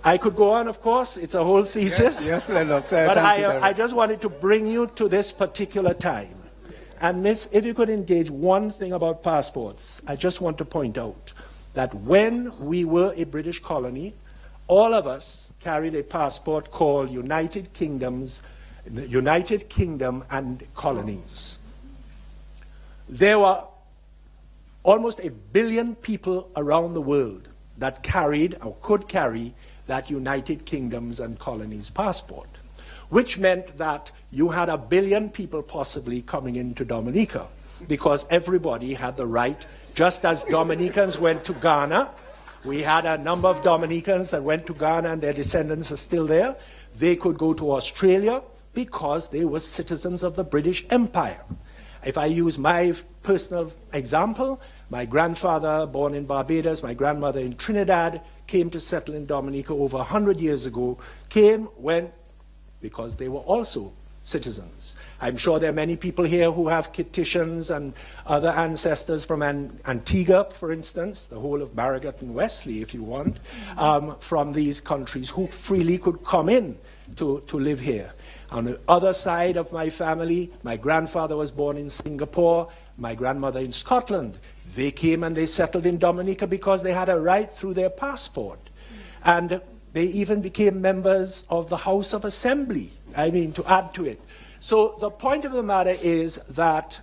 I could go on, of course, it's a whole thesis. Yes, Lennox, but I just wanted to bring you to this particular time. And Miss, if you could engage one thing about passports, I just want to point out that when we were a British colony, all of us carried a passport called United Kingdom and Colonies. There were almost 1 billion people around the world that carried or could carry that United Kingdoms and Colonies passport, which meant that you had 1 billion people possibly coming into Dominica, because everybody had the right, just as Dominicans went to Ghana. We had a number of Dominicans that went to Ghana, and their descendants are still there. They could go to Australia because they were citizens of the British Empire. If I use my personal example, my grandfather, born in Barbados, my grandmother in Trinidad, came to settle in Dominica over 100 years ago, came, went, because they were also citizens. I'm sure there are many people here who have Kititians and other ancestors from Antigua, for instance, the whole of Barragat and Wesley, if you want, from these countries who freely could come in to live here. On the other side of my family, my grandfather was born in Singapore, my grandmother in Scotland. They came and they settled in Dominica because they had a right through their passport. And they even became members of the House of Assembly, to add to it. So the point of the matter is that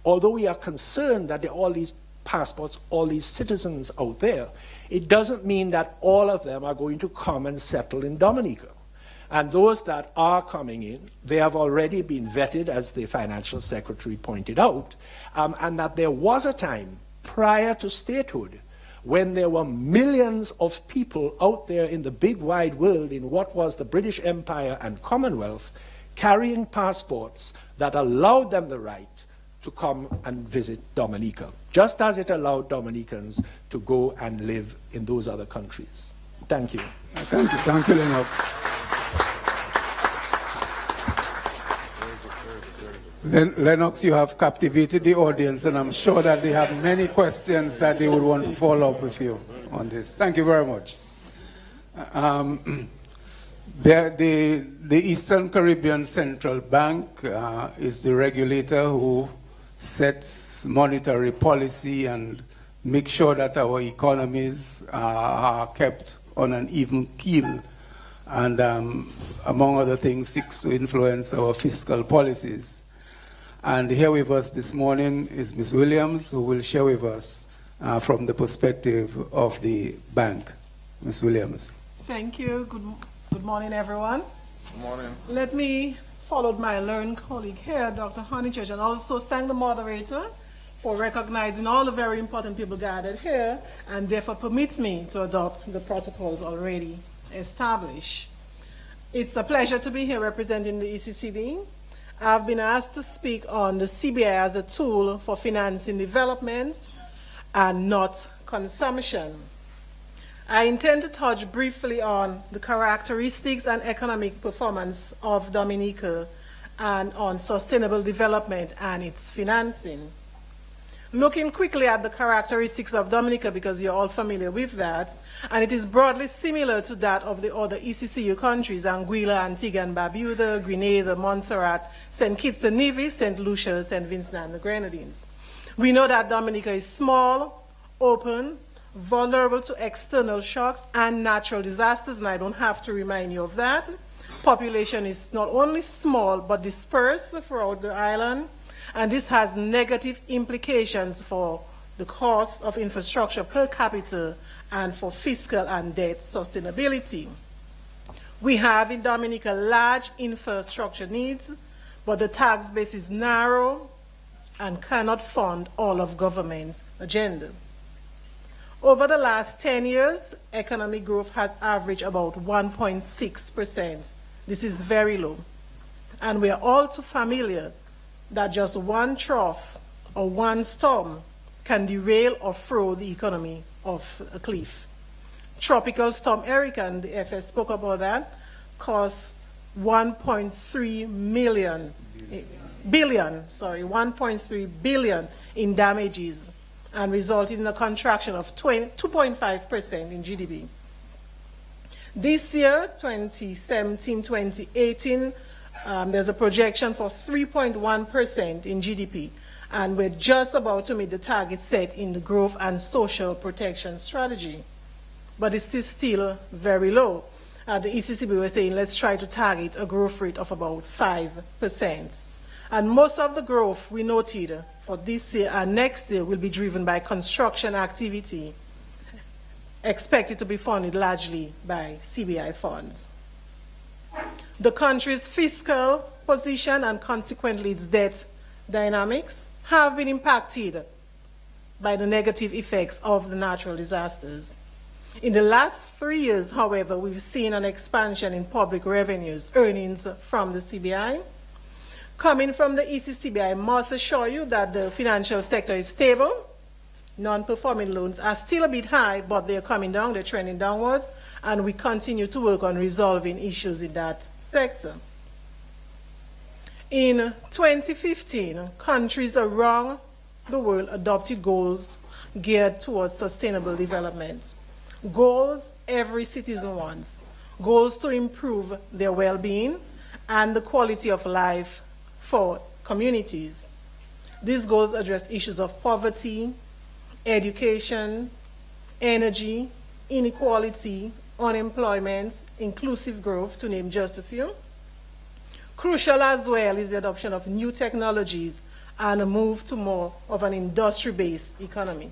although we are concerned that there are all these passports, all these citizens out there, it doesn't mean that all of them are going to come and settle in Dominica. And those that are coming in, they have already been vetted, as the financial secretary pointed out, and that there was a time prior to statehood when there were millions of people out there in the big wide world in what was the British Empire and Commonwealth carrying passports that allowed them the right to come and visit Dominica, just as it allowed Dominicans to go and live in those other countries. Thank you. Thank you, Lennox. Lennox, you have captivated the audience, and I'm sure that they have many questions that they would want to follow up with you on this. Thank you very much. The Eastern Caribbean Central Bank is the regulator who sets monetary policy and makes sure that our economies are kept on an even keel, and among other things, seeks to influence our fiscal policies. And here with us this morning is Ms. Williams, who will share with us from the perspective of the bank. Ms. Williams. Thank you. Good morning, everyone. Good morning. Let me follow my learned colleague here, Dr. Honeychurch, and also thank the moderator for recognizing all the very important people gathered here, and therefore permits me to adopt the protocols already established. It's a pleasure to be here representing the ECCB. I've been asked to speak on the CBI as a tool for financing development and not consumption. I intend to touch briefly on the characteristics and economic performance of Dominica and on sustainable development and its financing. Looking quickly at the characteristics of Dominica, because you're all familiar with that, and it is broadly similar to that of the other ECCU countries, Anguilla, Antigua and Barbuda, Grenada, Montserrat, St. Kitts and Nevis, St. Lucia, St. Vincent and the Grenadines. We know that Dominica is small, open, vulnerable to external shocks and natural disasters, and I don't have to remind you of that. Population is not only small, but dispersed throughout the island, and this has negative implications for the cost of infrastructure per capita and for fiscal and debt sustainability. We have in Dominica large infrastructure needs, but the tax base is narrow and cannot fund all of government's agenda. Over the last 10 years, economic growth has averaged about 1.6%. This is very low. And we are all too familiar that just one trough or one storm can derail or throw the economy off a cliff. Tropical Storm Erica, and the FS spoke about that, cost 1.3 billion in damages and resulted in a contraction of 2.5% in GDP. This year, 2017-2018, there's a projection for 3.1% in GDP, and we're just about to meet the target set in the Growth and Social Protection Strategy. But it is still very low. The ECCB was saying, let's try to target a growth rate of about 5%. And most of the growth we noted for this year and next year will be driven by construction activity, expected to be funded largely by CBI funds. The country's fiscal position and consequently its debt dynamics have been impacted by the negative effects of the natural disasters. In the last 3 years, however, we've seen an expansion in public revenues, earnings from the CBI. Coming from the ECCB, I must assure you that the financial sector is stable non-performing loans are still a bit high, but they're coming down, they're trending downwards, and we continue to work on resolving issues in that sector. In 2015, countries around the world adopted goals geared towards sustainable development. Goals every citizen wants. Goals to improve their well-being and the quality of life for communities. These goals address issues of poverty, education, energy, inequality, unemployment, inclusive growth, to name just a few. Crucial as well is the adoption of new technologies and a move to more of an industry-based economy.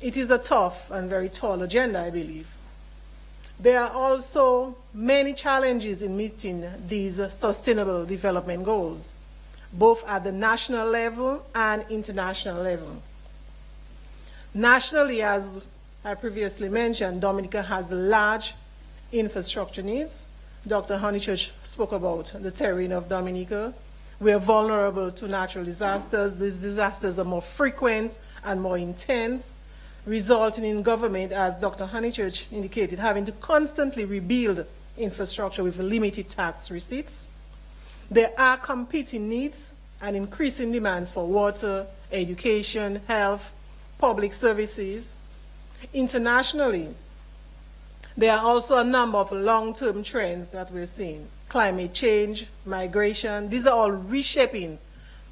It is a tough and very tall agenda, I believe. There are also many challenges in meeting these sustainable development goals, both at the national level and international level. Nationally, as I previously mentioned, Dominica has large infrastructure needs. Dr. Honeychurch spoke about the terrain of Dominica. We are vulnerable to natural disasters. These disasters are more frequent and more intense, resulting in government, as Dr. Honeychurch indicated, having to constantly rebuild infrastructure with limited tax receipts. There are competing needs and increasing demands for water, education, health, public services. Internationally, there are also a number of long-term trends that we're seeing. Climate change, migration, these are all reshaping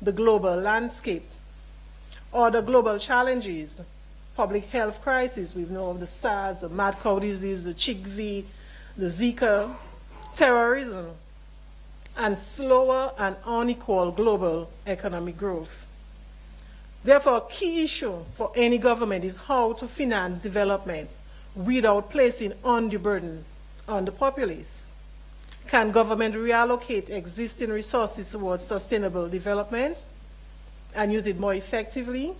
the global landscape. Other global challenges, public health crisis, we know of the SARS, the mad cow disease, the chickpea, the Zika, terrorism, and slower and unequal global economic growth. Therefore, a key issue for any government is how to finance development without placing undue burden on the populace. Can government reallocate existing resources towards sustainable development and use it more effectively?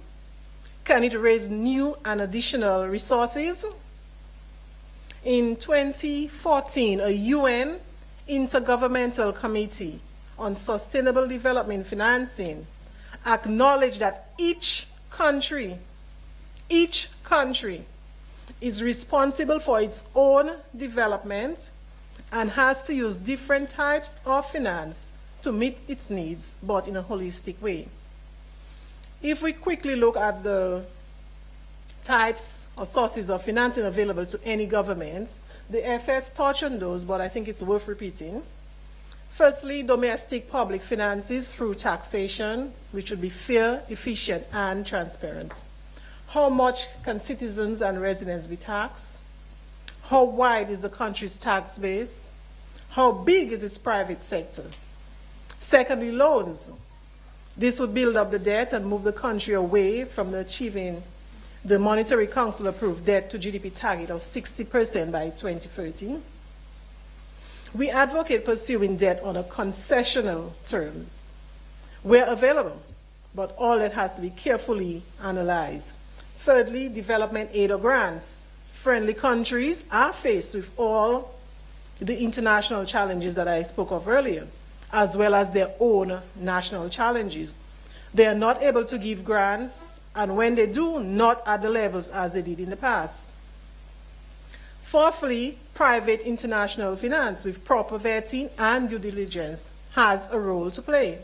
Can it raise new and additional resources? In 2014, a UN Intergovernmental Committee on Sustainable Development Financing acknowledged that each country is responsible for its own development and has to use different types of finance to meet its needs, but in a holistic way. If we quickly look at the types or sources of financing available to any government, the FS touched on those, but I think it's worth repeating. Firstly, domestic public finances through taxation, which should be fair, efficient, and transparent. How much can citizens and residents be taxed? How wide is the country's tax base? How big is its private sector? Secondly, loans. This would build up the debt and move the country away from achieving the Monetary Council approved debt to GDP target of 60% by 2030. We advocate pursuing debt on a concessional terms where available, but all that has to be carefully analyzed. Thirdly, development aid or grants. Friendly countries are faced with all the international challenges that I spoke of earlier, as well as their own national challenges. They are not able to give grants, and when they do, not at the levels as they did in the past. Fourthly, private international finance with proper vetting and due diligence has a role to play.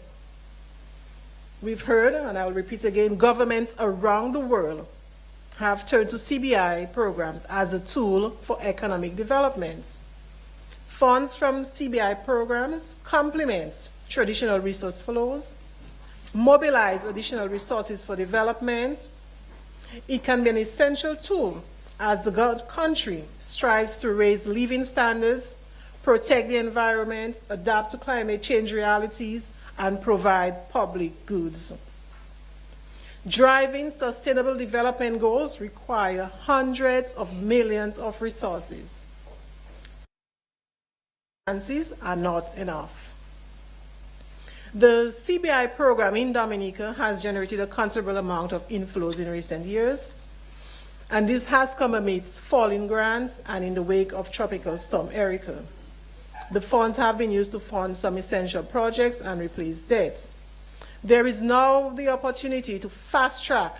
We've heard, and I will repeat again, governments around the world have turned to CBI programs as a tool for economic development. Funds from CBI programs complement traditional resource flows, mobilize additional resources for development. It can be an essential tool as the country strives to raise living standards, protect the environment, adapt to climate change realities, and provide public goods. Driving sustainable development goals require hundreds of millions of resources. Finances are not enough. The CBI program in Dominica has generated a considerable amount of inflows in recent years, and this has come amidst falling grants and in the wake of Tropical Storm Erica. The funds have been used to fund some essential projects and replace debts. There is now the opportunity to fast-track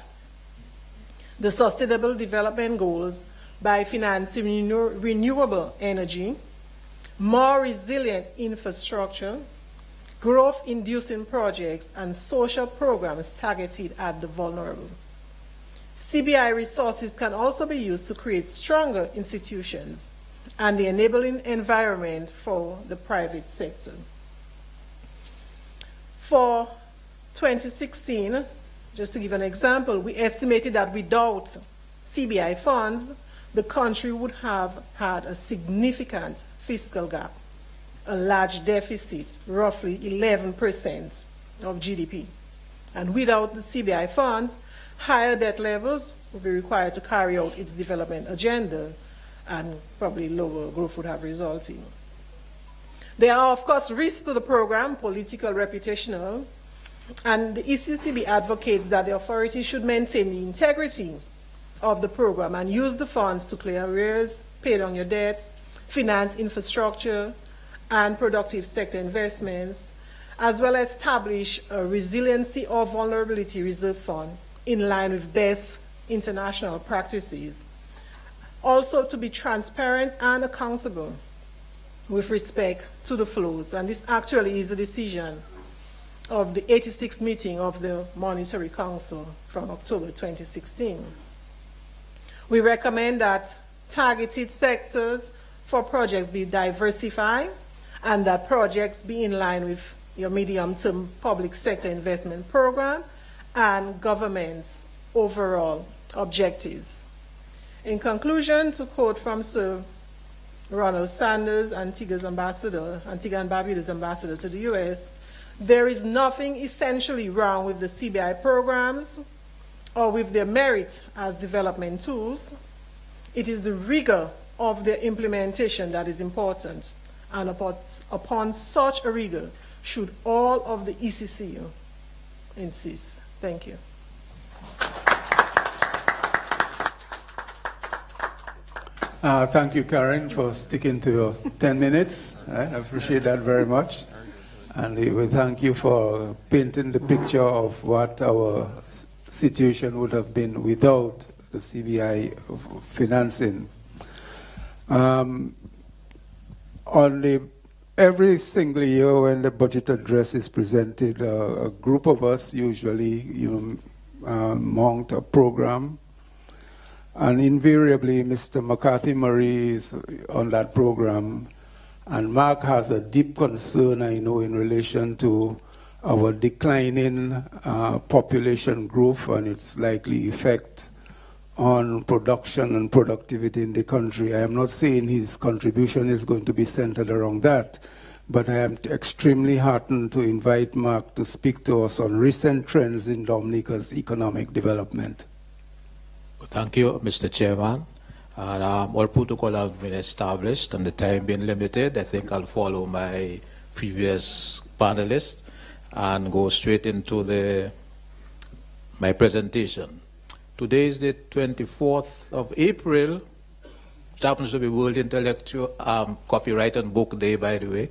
the Sustainable Development Goals by financing renewable energy, more resilient infrastructure, growth-inducing projects, and social programs targeted at the vulnerable. CBI resources can also be used to create stronger institutions and the enabling environment for the private sector. For 2016, just to give an example, we estimated that without CBI funds, the country would have had a significant fiscal gap, a large deficit, roughly 11% of GDP. And without the CBI funds, higher debt levels would be required to carry out its development agenda, and probably lower growth would have resulted. There are, of course, risks to the program, political, reputational, and the ECCB advocates that the authority should maintain the integrity of the program and use the funds to clear arrears, pay down your debts, finance infrastructure and productive sector investments, as well as establish a resiliency or vulnerability reserve fund in line with best international practices. Also to be transparent and accountable with respect to the flows. And this actually is the decision of the 86th meeting of the Monetary Council from October 2016. We recommend that targeted sectors for projects be diversified and that projects be in line with your medium-term public sector investment program and government's overall objectives. In conclusion, to quote from Sir Ronald Sanders, Antigua and Barbuda's ambassador to the US, there is nothing essentially wrong with the CBI programs or with their merit as development tools. It is the rigor of their implementation that is important, and upon such a rigor should all of the ECCU insist. Thank you. Thank you, Karen, for sticking to your 10 minutes. I appreciate that very much. And we thank you for painting the picture of what our situation would have been without the CBI financing. Every single year when the budget address is presented, a group of us usually mount a program. And invariably, Mr. McCarthy Murray is on that program. And Mark has a deep concern, I know, in relation to our declining population growth and its likely effect on production and productivity in the country. I am not saying his contribution is going to be centered around that, but I am extremely heartened to invite Mark to speak to us on recent trends in Dominica's economic development. Thank you, Mr. Chairman. And, all protocol have been established and the time being limited. I think I'll follow my previous panelists and go straight into my presentation. Today is the 24th of April. It happens to be World Intellectual Copyright and Book Day, by the way.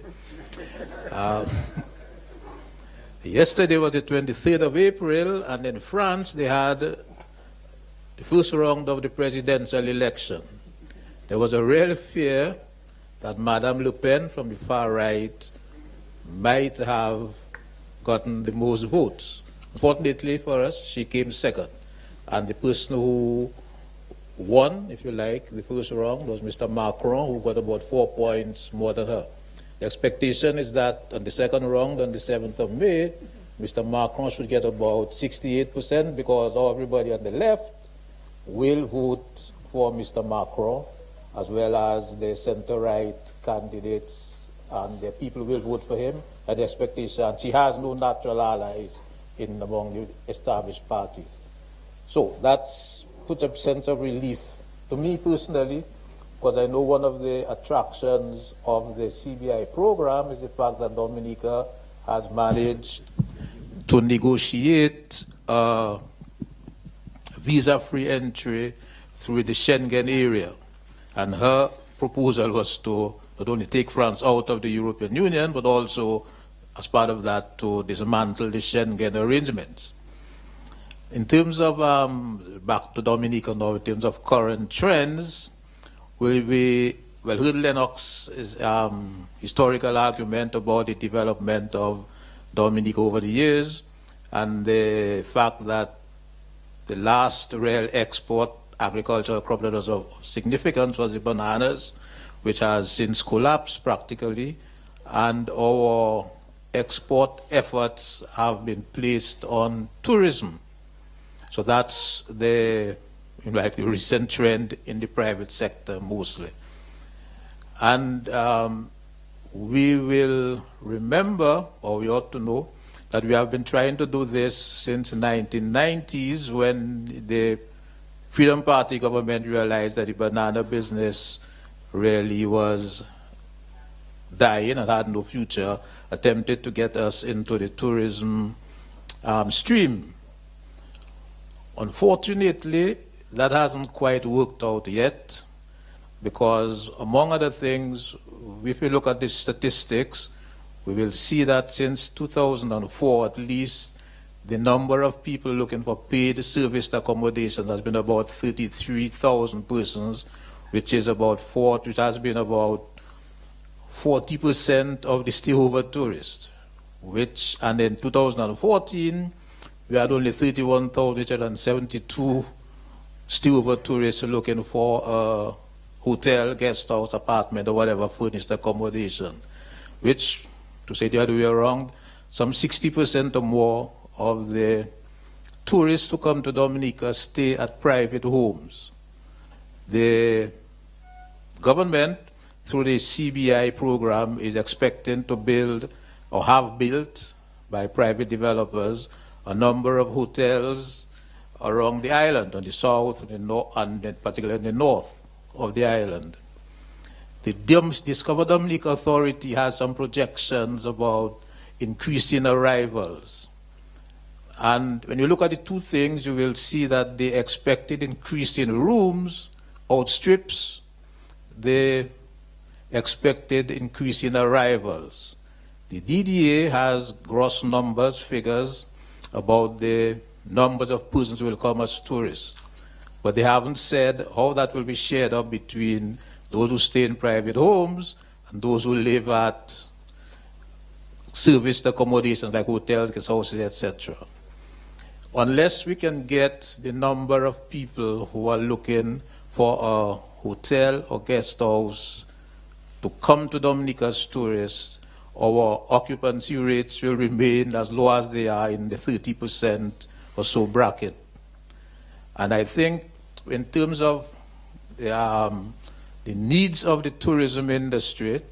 Yesterday was the 23rd of April, and in France they had the first round of the presidential election. There was a real fear that Madame Le Pen from the far right might have gotten the most votes. Fortunately for us, she came second. And the person who won, if you like, the first round was Mr. Macron, who got about 4 points more than her. The expectation is that on the second round, on the 7th of May, Mr. Macron should get about 68% because everybody on the left will vote for Mr. Macron, as well as the center-right candidates, and the people will vote for him. And the expectation, she has no natural allies among the established parties. So that's put a sense of relief to me personally, because I know one of the attractions of the CBI program is the fact that Dominica has managed to negotiate visa-free entry through the Schengen area. And her proposal was to not only take France out of the European Union, but also, as part of that, to dismantle the Schengen arrangements. In terms of, back to Dominica now, in terms of current trends, Hood Lennox is historical argument about the development of Dominica over the years, and the fact that the last real export agricultural crop that was of significance was the bananas, which has since collapsed practically, and our export efforts have been placed on tourism. So that's the recent trend in the private sector mostly. And we will remember, or we ought to know, that we have been trying to do this since the 1990s, when the Freedom Party government realized that the banana business really was dying and had no future, attempted to get us into the tourism stream. Unfortunately, that hasn't quite worked out yet, because among other things, if we look at the statistics, we will see that since 2004 at least, the number of people looking for paid serviced accommodation has been about 33,000 persons, which has been about 40% of the stayover tourists, and in 2014, we had only 31,872 stayover tourists looking for a hotel, guest house, apartment, or whatever furnished accommodation, which, to say the other way around, some 60% or more of the tourists who come to Dominica stay at private homes. The government, through the CBI program, is expecting to build, or have built by private developers, a number of hotels around the island, on the south and particularly in the north of the island. The Discover Dominica Authority has some projections about increasing arrivals. And when you look at the two things, you will see that the expected increase in rooms outstrips the expected increase in arrivals. The DDA has gross figures about the numbers of persons who will come as tourists, but they haven't said how that will be shared up between those who stay in private homes and those who live at serviced accommodations like hotels, guest houses, etc. Unless we can get the number of people who are looking for a hotel or guest house to come to Dominica as tourists, our occupancy rates will remain as low as they are, in the 30% or so bracket. And I think in terms of the needs of the tourism industry,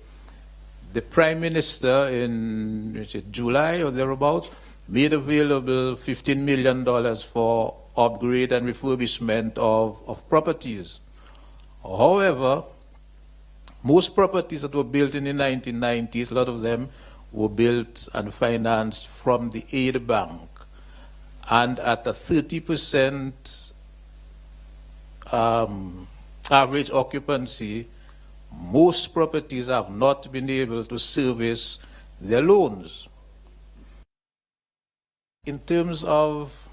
the Prime Minister in July or thereabouts made available $15 million for upgrade and refurbishment of properties. However, most properties that were built in the 1990s, a lot of them were built and financed from the aid bank. And at a 30% average occupancy, most properties have not been able to service their loans. In terms of,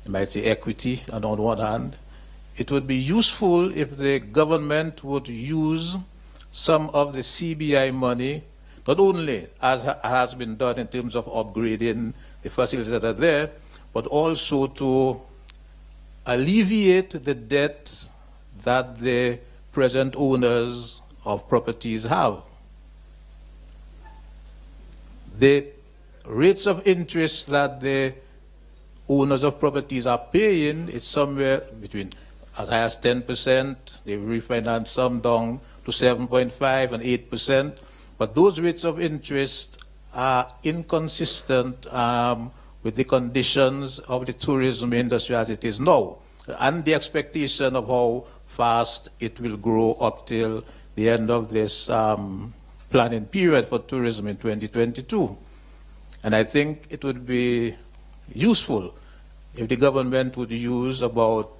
you might say, equity, and on one hand, it would be useful if the government would use some of the CBI money, not only as has been done in terms of upgrading the facilities that are there, but also to alleviate the debt that the present owners of properties have. The rates of interest that the owners of properties are paying is somewhere between as high as 10%. They refinance some down to 7.5 and 8%. But those rates of interest are inconsistent with the conditions of the tourism industry as it is now, and the expectation of how fast it will grow up till the end of this planning period for tourism in 2022. And I think it would be useful if the government would use about,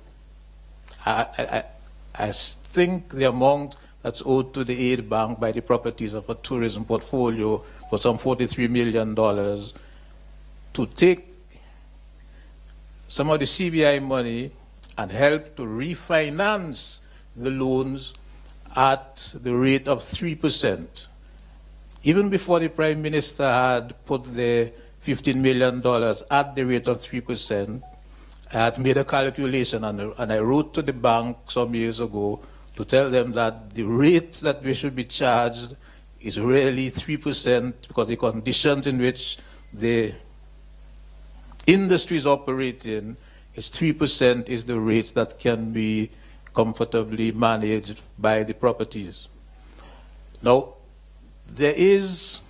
I think the amount that's owed to the aid bank by the properties of a tourism portfolio for some $43 million, to take some of the CBI money and help to refinance the loans at the rate of 3%. Even before the Prime Minister had put the $15 million at the rate of 3%, I had made a calculation and I wrote to the bank some years ago to tell them that the rate that we should be charged is really 3% because the conditions in which the industry is operating is 3% is the rate that can be comfortably managed by the properties. Now, there is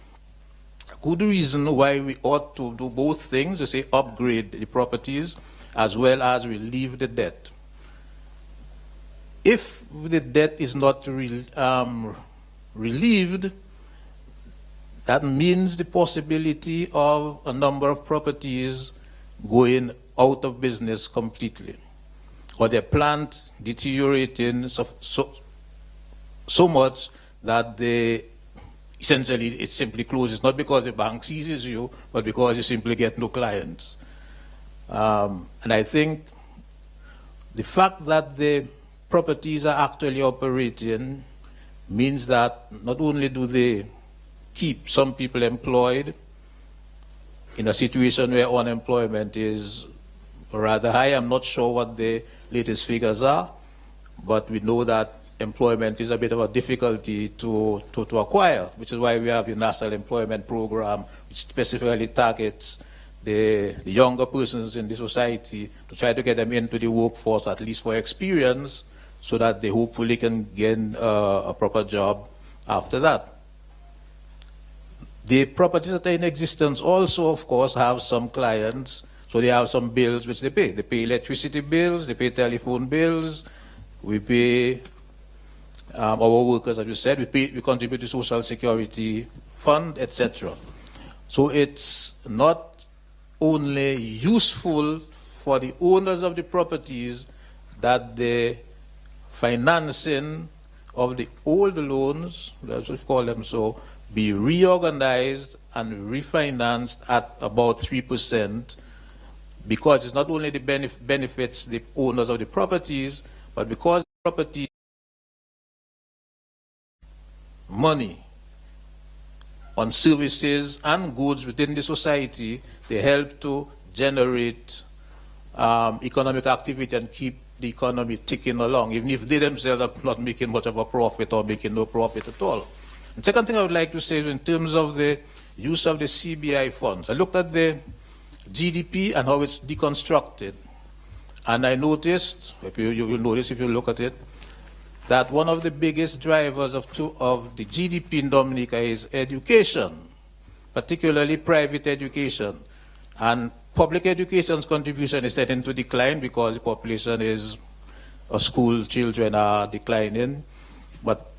a good reason why we ought to do both things, to say upgrade the properties as well as relieve the debt. If the debt is not relieved, that means the possibility of a number of properties going out of business completely, or their plant deteriorating so much that they essentially it simply closes, not because the bank seizes you, but because you simply get no clients. And I think the fact that the properties are actually operating means that not only do they keep some people employed in a situation where unemployment is rather high. I'm not sure what the latest figures are, but we know that employment is a bit of a difficulty to acquire, which is why we have the National Employment Program, which specifically targets the younger persons in the society to try to get them into the workforce, at least for experience, so that they hopefully can gain a proper job after that. The properties that are in existence also, of course, have some clients, so they have some bills which they pay. They pay electricity bills, they pay telephone bills, we pay our workers, as you said, we contribute to Social Security Fund, etc. So it's not only useful for the owners of the properties that the financing of the old loans, let's just call them so, be reorganized and refinanced at about 3%, because it's not only the benefits the owners of the properties, but because the property money on services and goods within the society, they help to generate economic activity and keep the economy ticking along, even if they themselves are not making much of a profit or making no profit at all. The second thing I would like to say is in terms of the use of the CBI funds. I looked at the GDP and how it's deconstructed, and I noticed, you will notice if you look at it, that one of the biggest drivers of the GDP in Dominica is education, particularly private education. And public education's contribution is starting to decline because the population school children are declining. But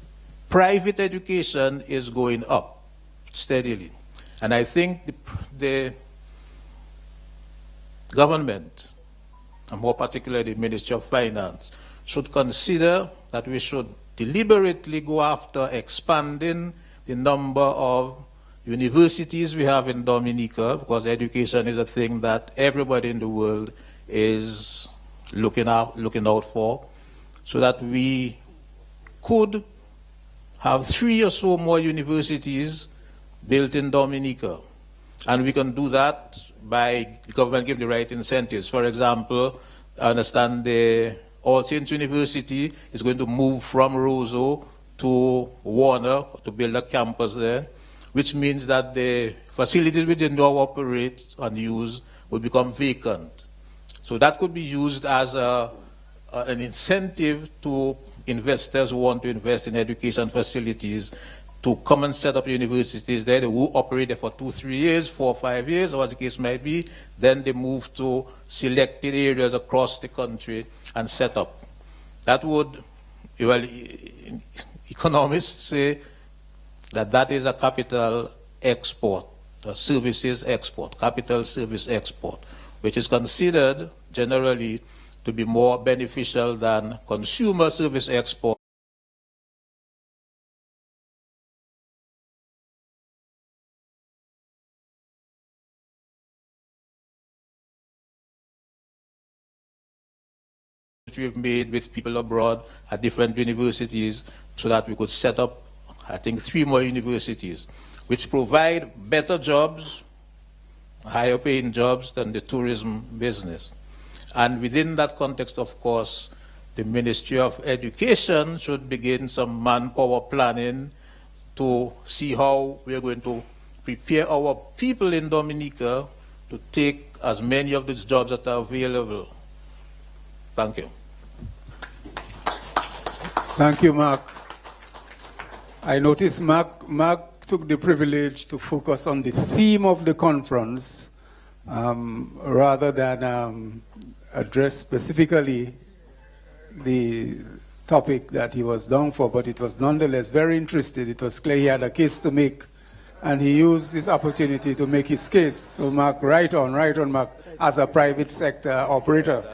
private education is going up steadily. And I think the government, and more particularly the Ministry of Finance, should consider that we should deliberately go after expanding the number of universities we have in Dominica, because education is a thing that everybody in the world is looking out for, so that we could have 3 or so more universities built in Dominica. And we can do that by the government giving the right incentives. For example, I understand the All Saints University is going to move from Roseau to Warner to build a campus there, which means that the facilities we didn't now operate and use will become vacant. So that could be used as an incentive to investors who want to invest in education facilities to come and set up universities there. They will operate there for 2, 3 years, 4, 5 years, or what the case might be. Then they move to selected areas across the country and set up. That would, well, economists say that is a capital export, a services export, capital service export, which is considered generally to be more beneficial than consumer service export. which we've made with people abroad at different universities so that we could set up, I think, 3 more universities, which provide better jobs, higher paying jobs than the tourism business. And within that context, of course, the Ministry of Education should begin some manpower planning to see how we're going to prepare our people in Dominica to take as many of these jobs that are available. Thank you. Thank you, Mark. I noticed Mark took the privilege to focus on the theme of the conference rather than address specifically the topic that he was down for, but it was nonetheless very interesting. It was clear he had a case to make, and he used this opportunity to make his case. So Mark, right on, Mark, as a private sector operator.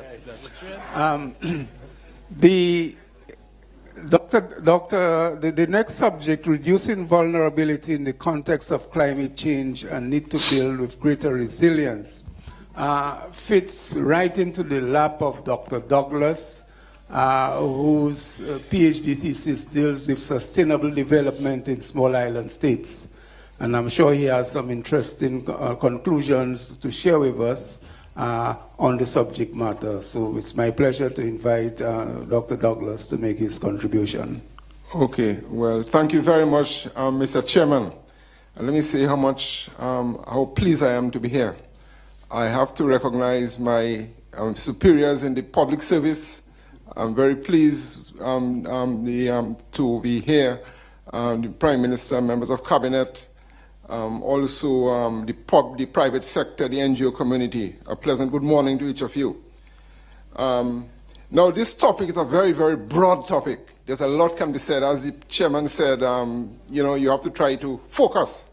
The next subject, reducing vulnerability in the context of climate change and need to build with greater resilience, fits right into the lap of Dr. Douglas, whose PhD thesis deals with sustainable development in small island states. And I'm sure he has some interesting conclusions to share with us on the subject matter. So it's my pleasure to invite Dr. Douglas to make his contribution. Okay, well, thank you very much, Mr. Chairman. And let me say how pleased I am to be here. I have to recognize my superiors in the public service. I'm very pleased to be here, the Prime Minister, members of Cabinet, also the private sector, the NGO community. A pleasant good morning to each of you. Now, this topic is a very, very broad topic. There's a lot can be said. As the chairman said, you have to try to focus.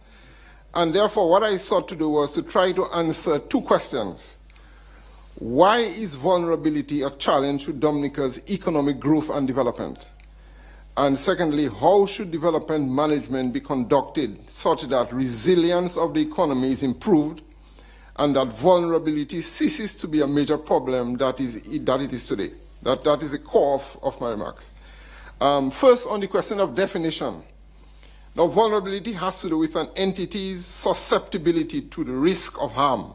And therefore, what I sought to do was to try to answer 2 questions. Why is vulnerability a challenge to Dominica's economic growth and development? And secondly, how should development management be conducted such that resilience of the economy is improved and that vulnerability ceases to be a major problem that it is today? That is the core of my remarks. First, on the question of definition. Now, vulnerability has to do with an entity's susceptibility to the risk of harm.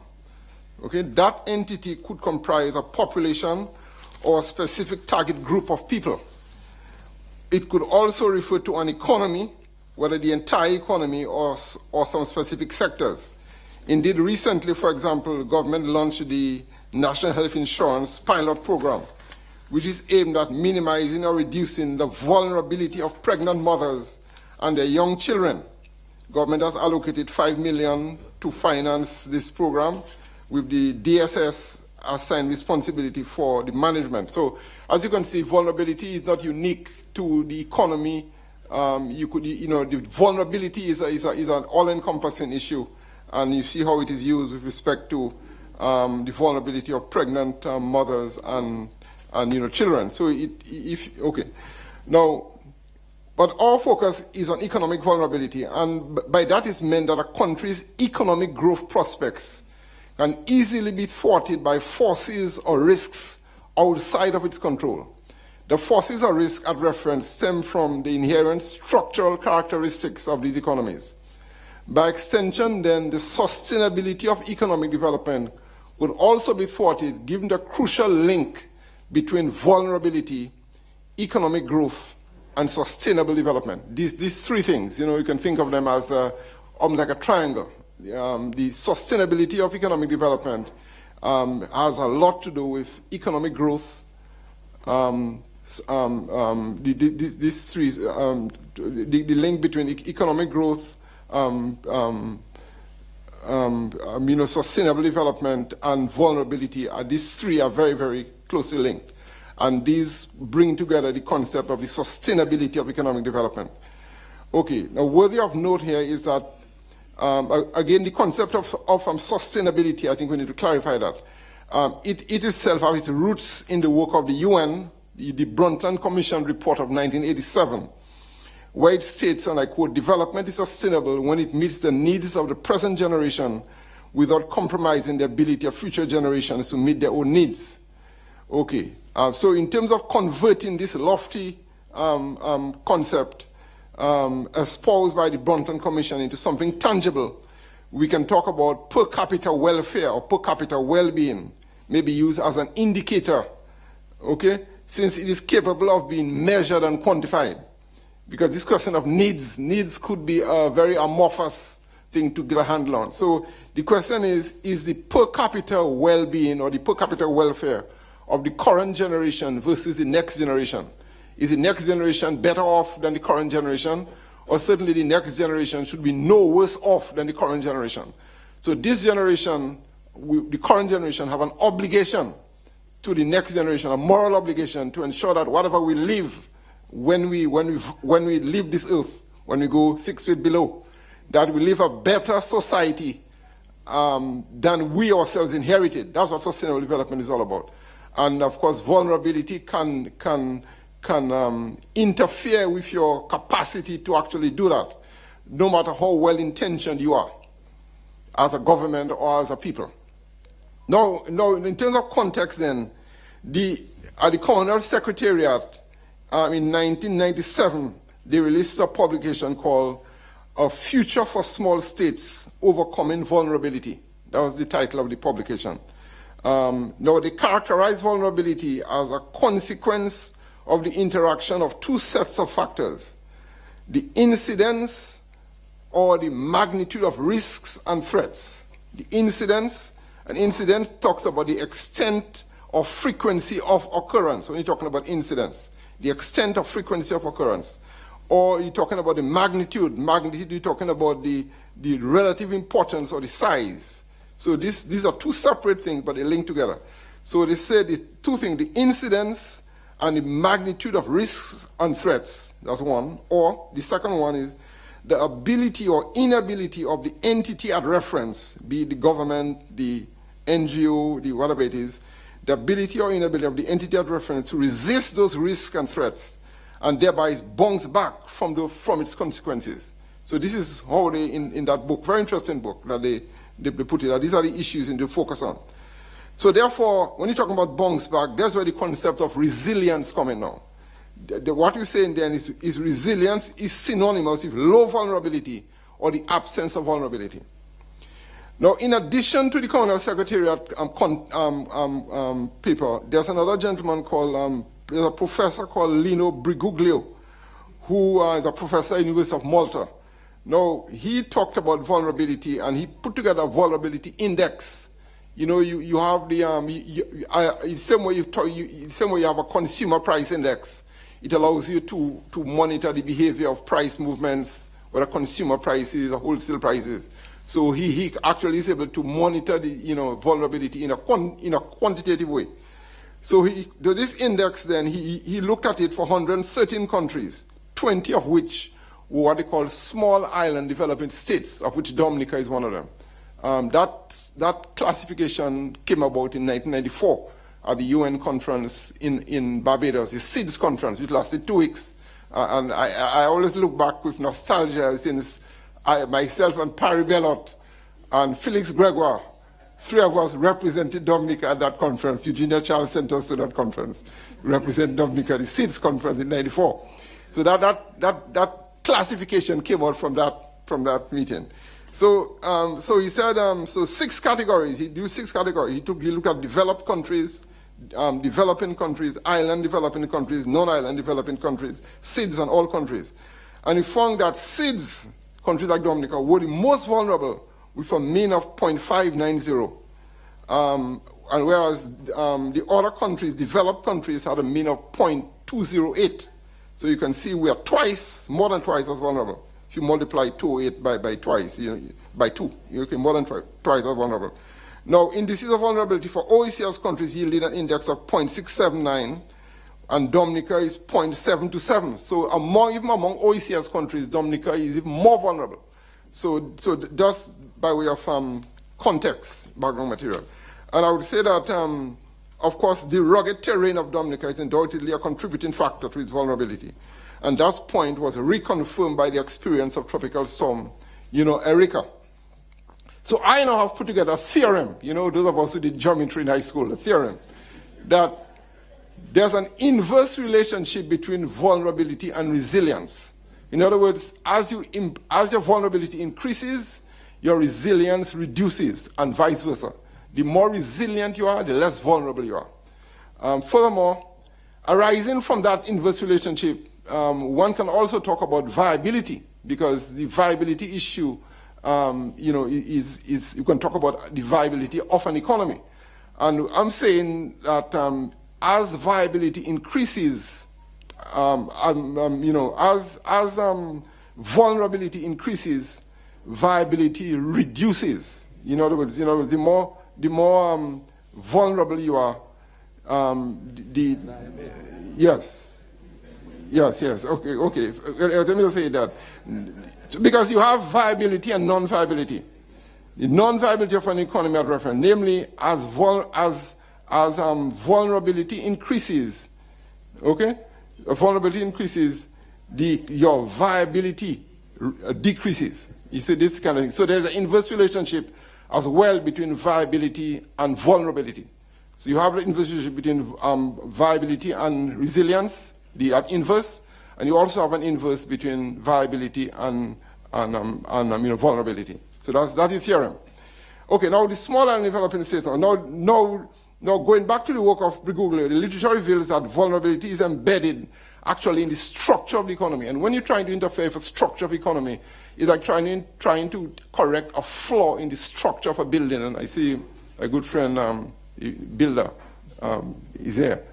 Okay, that entity could comprise a population or a specific target group of people. It could also refer to an economy, whether the entire economy or some specific sectors. Indeed, recently, for example, the government launched the National Health Insurance Pilot Program, which is aimed at minimizing or reducing the vulnerability of pregnant mothers and their young children. Government has allocated $5 million to finance this program, with the DSS assigned responsibility for the management. So, as you can see, vulnerability is not unique to the economy. The vulnerability is an all-encompassing issue, and you see how it is used with respect to the vulnerability of pregnant mothers and children. So, now, but our focus is on economic vulnerability, and by that is meant that a country's economic growth prospects can easily be thwarted by forces or risks outside of its control. The forces or risks at reference stem from the inherent structural characteristics of these economies. By extension, then, the sustainability of economic development would also be thwarted given the crucial link between vulnerability, economic growth, and sustainable development. These 3 things, you can think of them as almost like a triangle. The sustainability of economic development has a lot to do with economic growth. The link between economic growth, sustainable development, and vulnerability. These 3 are very, very closely linked. And these bring together the concept of the sustainability of economic development. Okay, now worthy of note here is that again, the concept of sustainability, I think we need to clarify that. It itself has its roots in the work of the UN, the Brundtland Commission report of 1987, where it states, and I quote, "Development is sustainable when it meets the needs of the present generation without compromising the ability of future generations to meet their own needs." Okay. So in terms of converting this lofty concept espoused by the Brunton Commission into something tangible, we can talk about per capita welfare or per capita well-being, maybe used as an indicator, okay, since it is capable of being measured and quantified. Because this question of needs could be a very amorphous thing to get a handle on. So the question is the per capita well-being or the per capita welfare of the current generation versus the next generation? Is the next generation better off than the current generation? Or certainly the next generation should be no worse off than the current generation? So this generation, the current generation, have an obligation to the next generation, a moral obligation to ensure that whatever we live when we leave this earth, when we go 6 feet below, that we live a better society than we ourselves inherited. That's what sustainable development is all about. And of course, vulnerability can interfere with your capacity to actually do that, no matter how well-intentioned you are as a government or as a people. Now, in terms of context then, at the Colonial Secretariat in 1997, they released a publication called A Future for Small States, Overcoming Vulnerability. That was the title of the publication. Now, they characterize vulnerability as a consequence of the interaction of two sets of factors: the incidence or the magnitude of risks and threats. The incidence, an incident talks about the extent or frequency of occurrence. When you're talking about incidents, the extent of frequency of occurrence. Or you're talking about the magnitude. Magnitude, you're talking about the relative importance or the size. So these are two separate things, but they link together. So they said the two things: the incidence and the magnitude of risks and threats. That's one. Or the second one is the ability or inability of the entity at reference, be it the government, the NGO, the whatever it is, the ability or inability of the entity at reference to resist those risks and threats, and thereby bounce back from its consequences. So this is how they, in that book, very interesting book, that they put it out. These are the issues they focus on. So therefore, when you're talking about bounce back, that's where the concept of resilience comes in now. What you're saying then is resilience is synonymous with low vulnerability or the absence of vulnerability. Now, in addition to the Colonial Secretariat paper, there's another gentleman called, there's a professor called Lino Briguglio, who is a professor at the University of Malta. Now, he talked about vulnerability, and he put together a vulnerability index. You know, you have the same way you have a consumer price index. It allows you to monitor the behavior of price movements, whether consumer prices or wholesale prices. So he actually is able to monitor the vulnerability in a quantitative way. So this index then, he looked at it for 113 countries, 20 of which were what they call small island developing states, of which Dominica is one of them. That classification came about in 1994 at the UN conference in Barbados, the SIDS conference, which lasted 2 weeks. And I always look back with nostalgia, since myself and Parry Bellot and Felix Gregoire, 3 of us represented Dominica at that conference. Eugenia Charles sent us to that conference, represent Dominica at the SIDS conference in '94. So that classification came out from that meeting. So he said, so 6 categories. He do 6 categories. He looked at developed countries, developing countries, island developing countries, non-island developing countries, SIDS and all countries. And he found that SIDS, countries like Dominica, were the most vulnerable with a mean of 0.590. And whereas the other countries, developed countries, had a mean of 0.208. So you can see we are more than twice as vulnerable. If you multiply 208 by twice, by 2, you can more than twice as vulnerable. Now, indices of vulnerability for OECS countries yielded an index of 0.679, and Dominica is 0.727. So even among OECS countries, Dominica is even more vulnerable. So just by way of context, background material. And I would say that, of course, the rugged terrain of Dominica is undoubtedly a contributing factor to its vulnerability. And that point was reconfirmed by the experience of Tropical Storm, Erika. So I now have put together a theorem, those of us who did geometry in high school, a theorem, that there's an inverse relationship between vulnerability and resilience. In other words, as your vulnerability increases, your resilience reduces, and vice versa. The more resilient you are, the less vulnerable you are. Furthermore, arising from that inverse relationship, one can also talk about viability, because the viability issue, you can talk about the viability of an economy. And I'm saying that as viability increases, as vulnerability increases, viability reduces. In other words, the more vulnerable you are, yes. Okay. Let me just say that, because you have viability and non-viability. The non-viability of an economy at reference, namely, as vulnerability increases, okay, vulnerability increases, your viability decreases. You see this kind of thing. So there's an inverse relationship as well between viability and vulnerability. So you have the inverse relationship between viability and resilience, the inverse, and you also have an inverse between viability and vulnerability. So that's the theorem. Okay, now the small and developing states. Now going back to the work of Briguglio, the literature reveals that vulnerability is embedded actually in the structure of the economy. And when you're trying to interfere with the structure of the economy, it's like trying to correct a flaw in the structure of a building. And I see a good friend, builder, is here.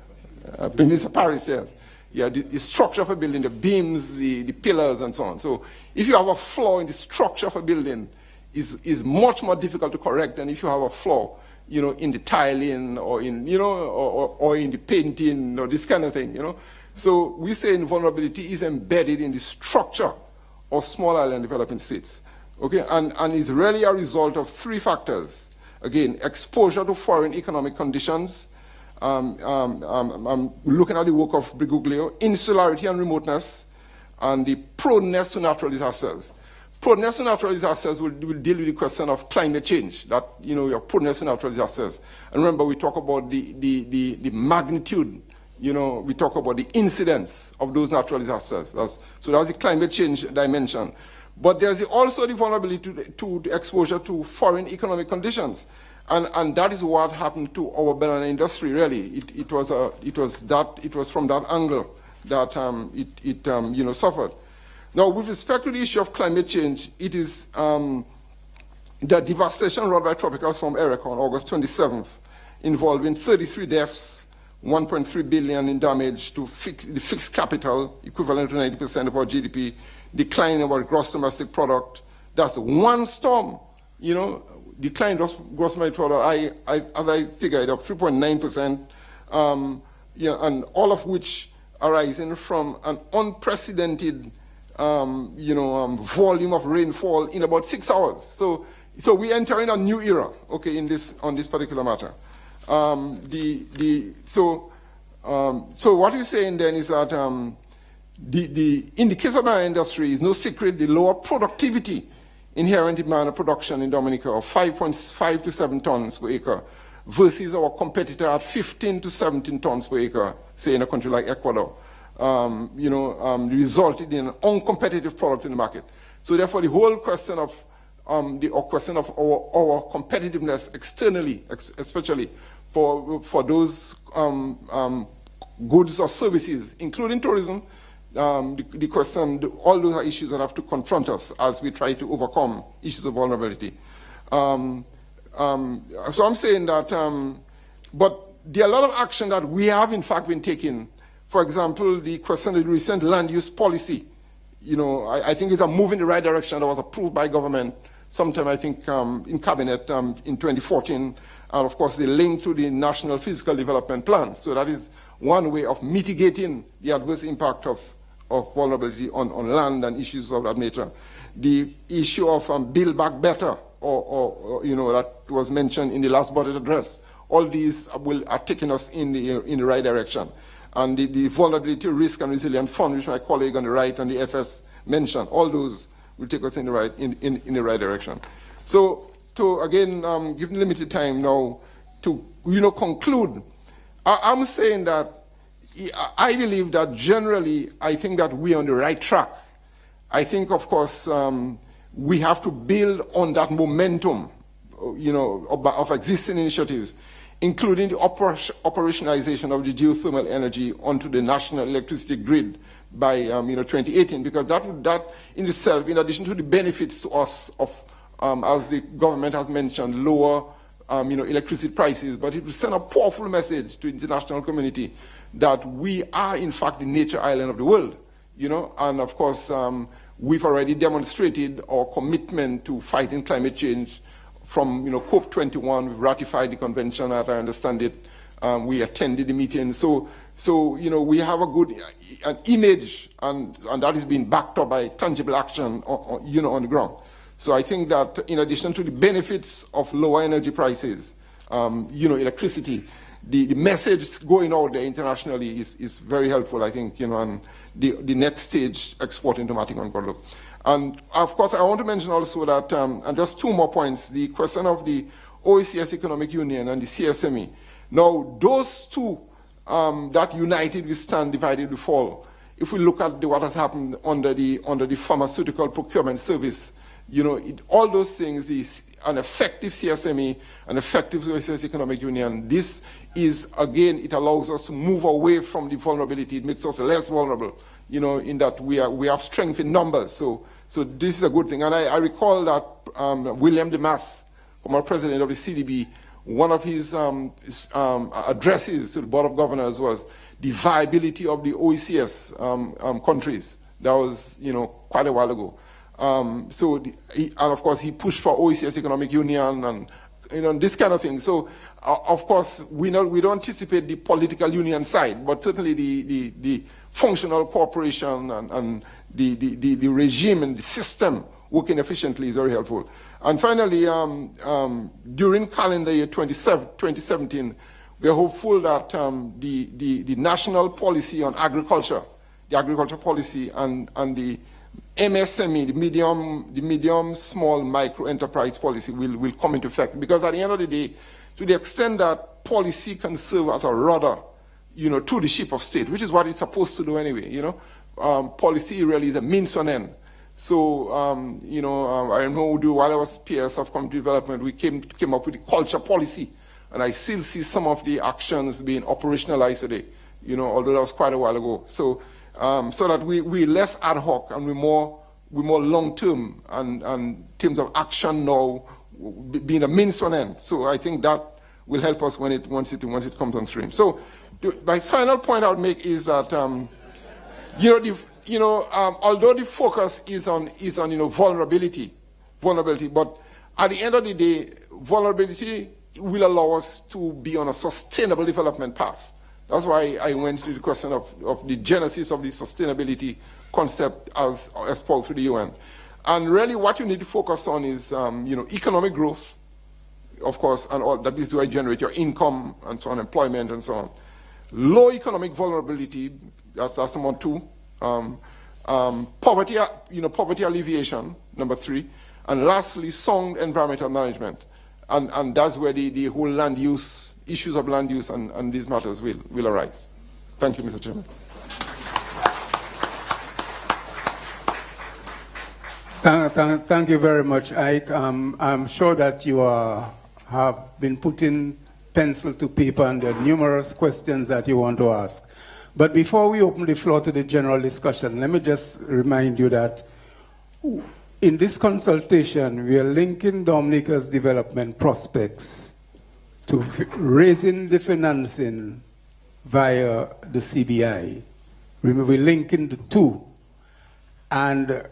Mr. Paris says, yeah, the structure of a building, the beams, the pillars, and so on. So if you have a flaw in the structure of a building, is much more difficult to correct than if you have a flaw, in the tiling or in, or in the painting or this kind of thing, So we say vulnerability is embedded in the structure of small island developing states, okay? And is really a result of three factors. Again, exposure to foreign economic conditions. I'm looking at the work of Briguglio, insularity and remoteness, and the proneness to natural disasters. Proneness to natural disasters will deal with the question of climate change, that, your proneness to natural disasters. And remember, we talk about the magnitude, we talk about the incidence of those natural disasters. So that's the climate change dimension. But there's also the vulnerability to exposure to foreign economic conditions. And that is what happened to our banana industry, really. It was from that angle that it suffered. Now, with respect to the issue of climate change, it is the devastation wrought by tropical storm Erica on August 27th, involving 33 deaths, 1.3 billion in damage to the fixed capital, equivalent to 90% of our GDP, decline of our gross domestic product. That's one storm, decline of gross domestic product. As I figured up, 3.9%, and all of which arising from an unprecedented volume of rainfall in about 6 hours. So we enter in a new era, okay, on this particular matter. So what we're saying then is that in the case of our industry, is no secret the lower productivity inherent in banana production in Dominica of 5.5 to 7 tons per acre versus our competitor at 15 to 17 tons per acre, say in a country like Ecuador. Resulted in an uncompetitive product in the market. So therefore, the whole question of our competitiveness externally, especially for those goods or services, including tourism, the question, all those are issues that have to confront us as we try to overcome issues of vulnerability. So I'm saying that, but there are a lot of action that we have in fact been taking. For example, the question of the recent land use policy, I think it's a move in the right direction that was approved by government sometime, I think, in cabinet in 2014. And of course, the link to the National Fiscal Development Plan. So that is one way of mitigating the adverse impact of vulnerability on land and issues of that nature. The issue of Build Back Better, or that was mentioned in the last budget address. All these are taking us in the right direction. And the Vulnerability, Risk and Resilience Fund, which my colleague on the right and the FS mentioned, all those will take us in the right direction. So to again, given limited time now, to conclude, I'm saying that I believe that generally, I think that we're on the right track. I think, of course, we have to build on that momentum, of existing initiatives, including the operationalization of the geothermal energy onto the national electricity grid by 2018, because that in itself, in addition to the benefits to us of, as the government has mentioned, lower electricity prices, but it will send a powerful message to the international community that we are, in fact, the nature island of the world, and of course, we've already demonstrated our commitment to fighting climate change from, COP21. We've ratified the convention, as I understand it. We attended the meeting. So we have a good an image, and that is being backed up by tangible action, on the ground. So I think that in addition to the benefits of lower energy prices, electricity, the message going out there internationally is very helpful, I think, and the next stage, exporting to Martin and Guadeloupe. And of course, I want to mention also that, and just two more points, the question of the OECS Economic Union and the CSME. Now, those two that united we stand, divided we fall. If we look at what has happened under the pharmaceutical procurement service, all those things is an effective CSME, an effective OECS Economic Union. This is, again, it allows us to move away from the vulnerability. It makes us less vulnerable, in that we have strength in numbers. So this is a good thing. And I recall that William Demas, former president of the CDB, one of his addresses to the Board of Governors was the viability of the OECS countries. That was, quite a while ago. And of course, he pushed for OECS Economic Union and, this kind of thing. So, of course, we don't anticipate the political union side, but certainly the functional cooperation and the regime and the system working efficiently is very helpful. And finally, during calendar year 2017, we are hopeful that the national policy on agriculture, the agriculture policy and the MSME, the medium, small, micro enterprise policy will come into effect. Because at the end of the day, to the extent that policy can serve as a rudder, to the ship of state, which is what it's supposed to do anyway, policy really is a means to an end. So, I know while I was PS of community development, we came up with the culture policy, and I still see some of the actions being operationalized today, although that was quite a while ago. So that we're less ad hoc and we're more long-term and in terms of action now being a means to an end. So I think that will help us once it comes on stream. So my final point I would make is that although the focus is on vulnerability, but at the end of the day, vulnerability will allow us to be on a sustainable development path. That's why I went to the question of the genesis of the sustainability concept as espoused through the UN. And really what you need to focus on is, economic growth, of course, and all that is where you generate your income and so on, employment and so on. Low economic vulnerability, that's number two. Poverty alleviation, number three. And lastly, sound environmental management. And that's where the whole land use, issues of land use and these matters will arise. Thank you, Mr. Chairman. Thank you very much, Ike. I'm sure that you have been putting pencil to paper and there are numerous questions that you want to ask. But before we open the floor to the general discussion, let me just remind you that in this consultation, we are linking Dominica's development prospects to raising the financing via the CBI. We're linking the two. And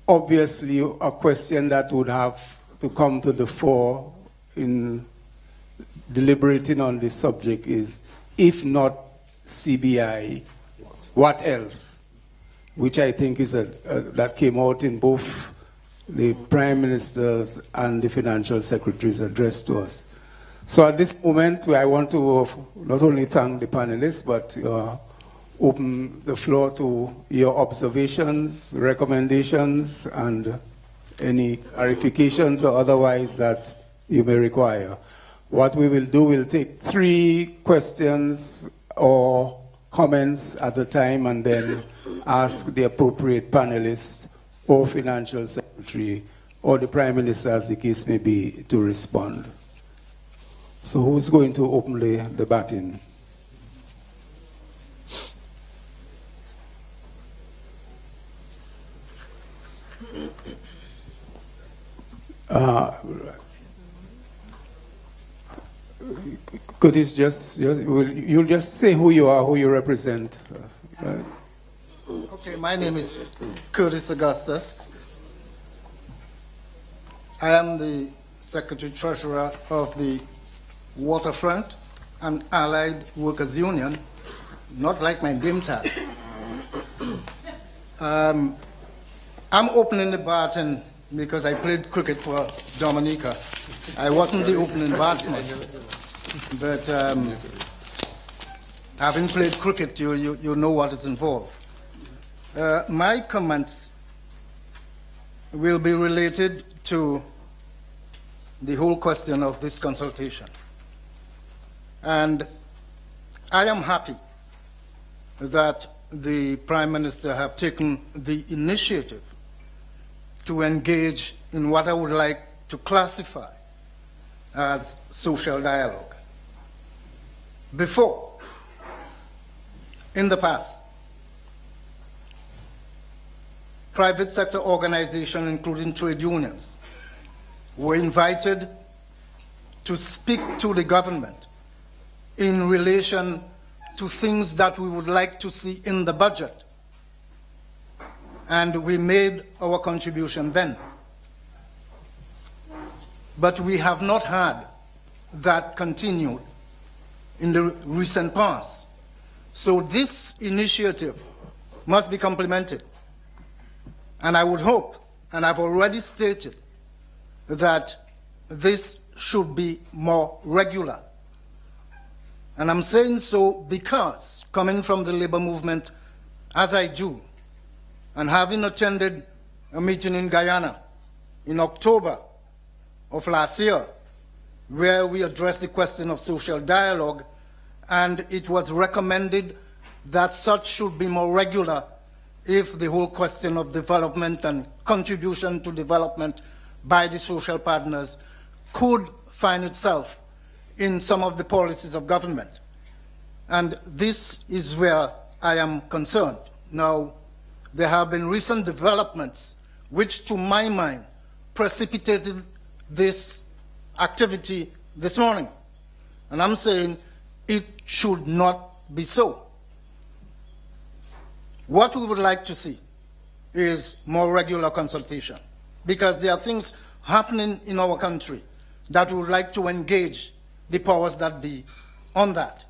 obviously, a question that would have to come to the fore in deliberating on this subject is, if not CBI, what else? Which I think is that came out in both the Prime Minister's and the Financial Secretary's address to us. So at this moment, I want to not only thank the panelists, but open the floor to your observations, recommendations, and any clarifications or otherwise that you may require. What we will do, we'll take 3 questions or comments at a time and then ask the appropriate panelists or financial secretary or the prime minister, as the case may be, to respond. So who's going to open the batting? Could you you'll just say who you are, who you represent, right? Okay, my name is Curtis Augustus. I am the Secretary Treasurer of the Waterfront and Allied Workers Union, not like my name tag. I'm opening the baton because I played cricket for Dominica. I wasn't the opening batsman, but having played cricket, you know what is involved. My comments will be related to the whole question of this consultation. And I am happy that the Prime Minister have taken the initiative to engage in what I would like to classify as social dialogue. Before, in the past, private sector organizations, including trade unions, were invited to speak to the government in relation to things that we would like to see in the budget. And we made our contribution then. But we have not had that continued in the recent past. So this initiative must be complemented. And I would hope, and I've already stated, that this should be more regular. And I'm saying so because, coming from the labor movement, as I do, and having attended a meeting in Guyana in October of last year, where we addressed the question of social dialogue, and it was recommended that such should be more regular if the whole question of development and contribution to development by the social partners could find itself in some of the policies of government. And this is where I am concerned. Now, there have been recent developments which, to my mind, precipitated this activity this morning. And I'm saying it should not be so. What we would like to see is more regular consultation, because there are things happening in our country that we would like to engage the powers that be on that.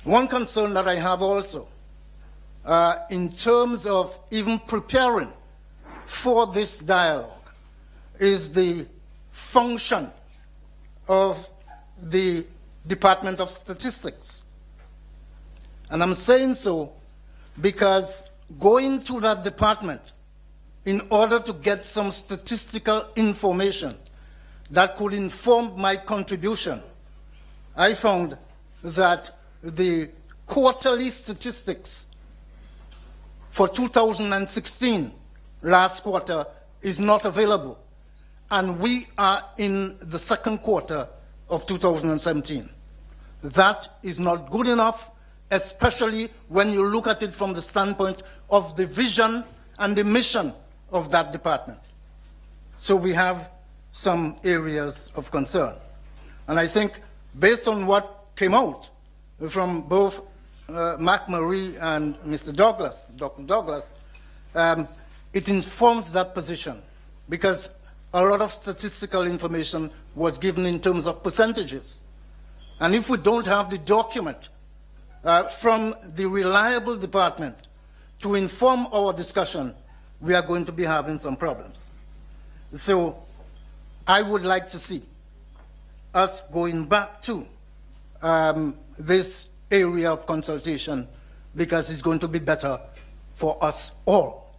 One concern that I have also, in terms of even preparing for this dialogue, is the function of the Department of Statistics. And I'm saying so because going to that department in order to get some statistical information that could inform my contribution, I found that the quarterly statistics for 2016, last quarter, is not available. And we are in the second quarter of 2017. That is not good enough, especially when you look at it from the standpoint of the vision and the mission of that department. So we have some areas of concern. And I think based on what came out from both Mark Marie and Mr. Douglas, Dr. Douglas, it informs that position, because a lot of statistical information was given in terms of percentages. And if we don't have the document from the reliable department to inform our discussion, we are going to be having some problems. So I would like to see us going back to this area of consultation, because it's going to be better for us all.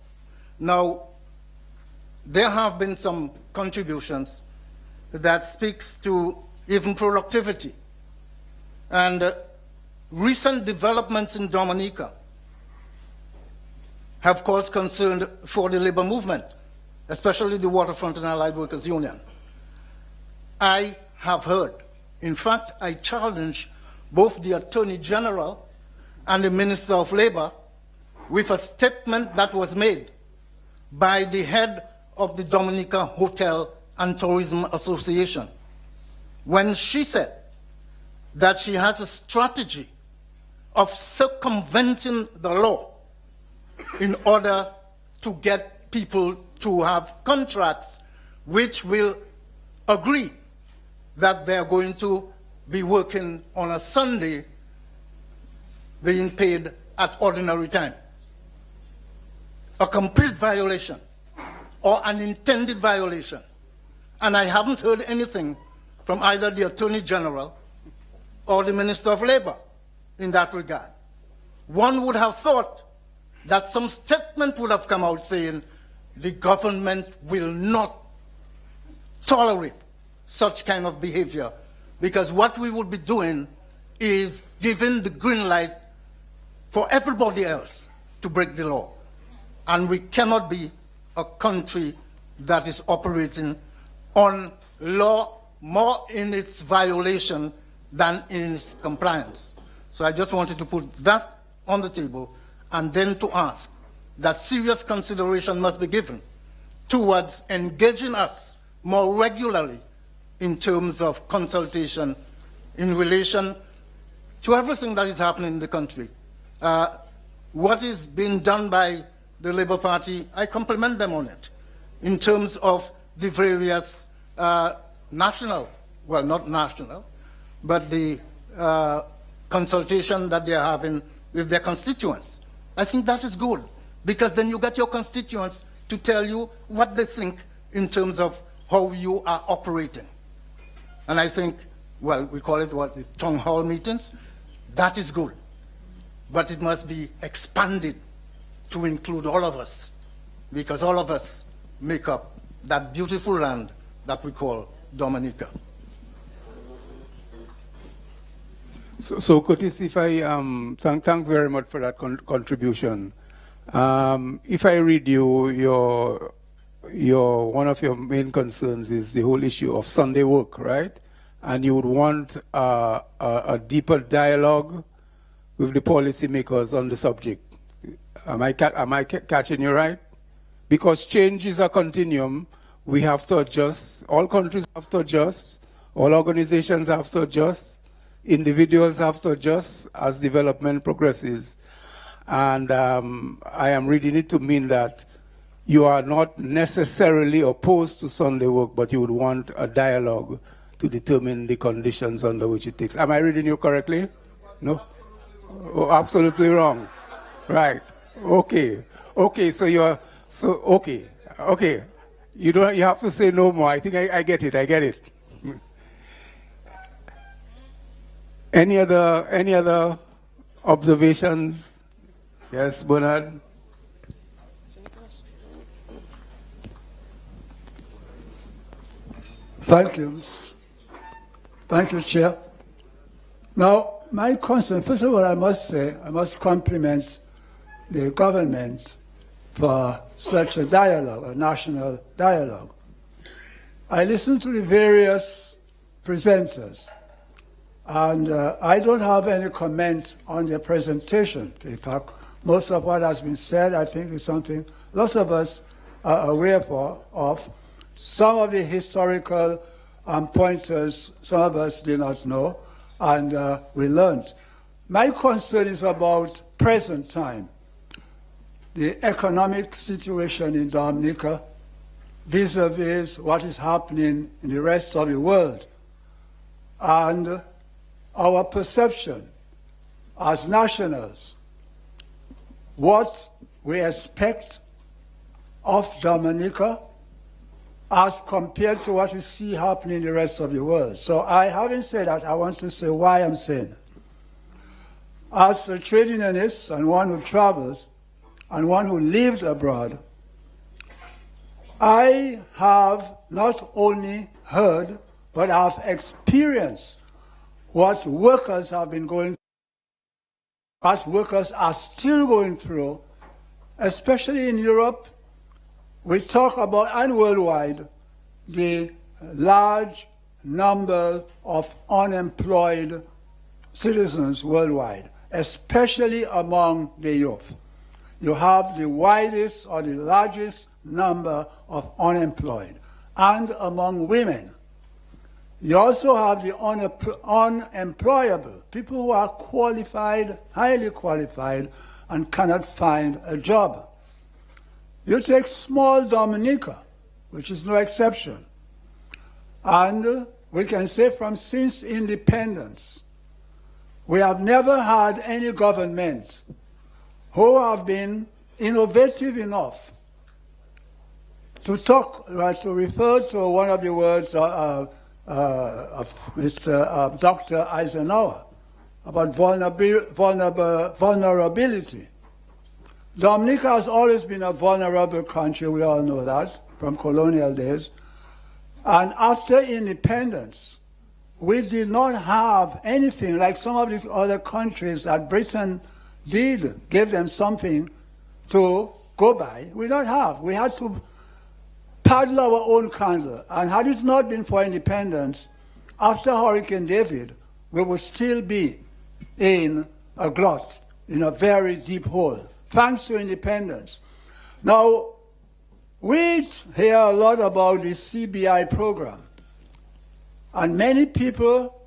Now, there have been some contributions that speaks to even productivity. And recent developments in Dominica have caused concern for the labor movement, especially the Waterfront and Allied Workers Union. I have heard, in fact, I challenge both the Attorney General and the Minister of Labor with a statement that was made by the head of the Dominica Hotel and Tourism Association, when she said that she has a strategy of circumventing the law in order to get people to have contracts which will agree that they're going to be working on a Sunday, being paid at ordinary time. A complete violation or an intended violation. And I haven't heard anything from either the Attorney General or the Minister of Labor in that regard. One would have thought that some statement would have come out saying the government will not tolerate such kind of behavior, because what we would be doing is giving the green light for everybody else to break the law. And we cannot be a country that is operating on law more in its violation than in its compliance. So I just wanted to put that on the table, and then to ask that serious consideration must be given towards engaging us more regularly in terms of consultation in relation to everything that is happening in the country. What is being done by the Labour Party, I compliment them on it, in terms of the various national, well, not national, but the consultation that they are having with their constituents. I think that is good, because then you get your constituents to tell you what they think in terms of how you are operating. And I think, well, we call it what, the town hall meetings. That is good, but it must be expanded to include all of us, because all of us make up that beautiful land that we call Dominica. So Curtis, if I thanks very much for that contribution. If I read you, one of your main concerns is the whole issue of Sunday work, right? And you would want a deeper dialogue with the policymakers on the subject. Am I catching you right? Because change is a continuum. We have to adjust. All countries have to adjust. All organizations have to adjust. Individuals have to adjust as development progresses. And I am reading it to mean that you are not necessarily opposed to Sunday work, but you would want a dialogue to determine the conditions under which it takes. Am I reading you correctly? No? Oh, absolutely wrong. Right. Okay. Okay, so you're, so, okay. Okay. You have to say no more. I think I get it. I get it. Any other observations? Yes, Bernard? Thank you. Thank you, Chair. Now, my concern, first of all, I must say, I must compliment the government for such a dialogue, a national dialogue. I listened to the various presenters, and I don't have any comment on their presentation. In fact, most of what has been said, I think, is something lots of us are aware of. Some of the historical pointers, some of us did not know, and we learned. My concern is about present time, the economic situation in Dominica vis-a-vis what is happening in the rest of the world, and our perception as nationals, what we expect of Dominica as compared to what we see happening in the rest of the world. So having said that, I want to say why I'm saying it. As a trade unionist and one who travels and one who lived abroad, I have not only heard, but I've experienced what workers have been going through what workers are still going through, especially in Europe. We talk about, and worldwide, the large number of unemployed citizens worldwide, especially among the youth. You have the widest or the largest number of unemployed, and among women. You also have the unemployable, people who are qualified, highly qualified, and cannot find a job. You take small Dominica, which is no exception, and we can say from since independence, we have never had any government who have been innovative enough to talk, to refer to one of the words of Mr. Dr. Eisenhower about vulnerability. Dominica has always been a vulnerable country, we all know that, from colonial days. And after independence, we did not have anything like some of these other countries that Britain did give them something to go by. We don't have. We had to paddle our own candle. And had it not been for independence, after Hurricane David, we would still be in a glut, in a very deep hole, thanks to independence. Now, we hear a lot about the CBI program. And many people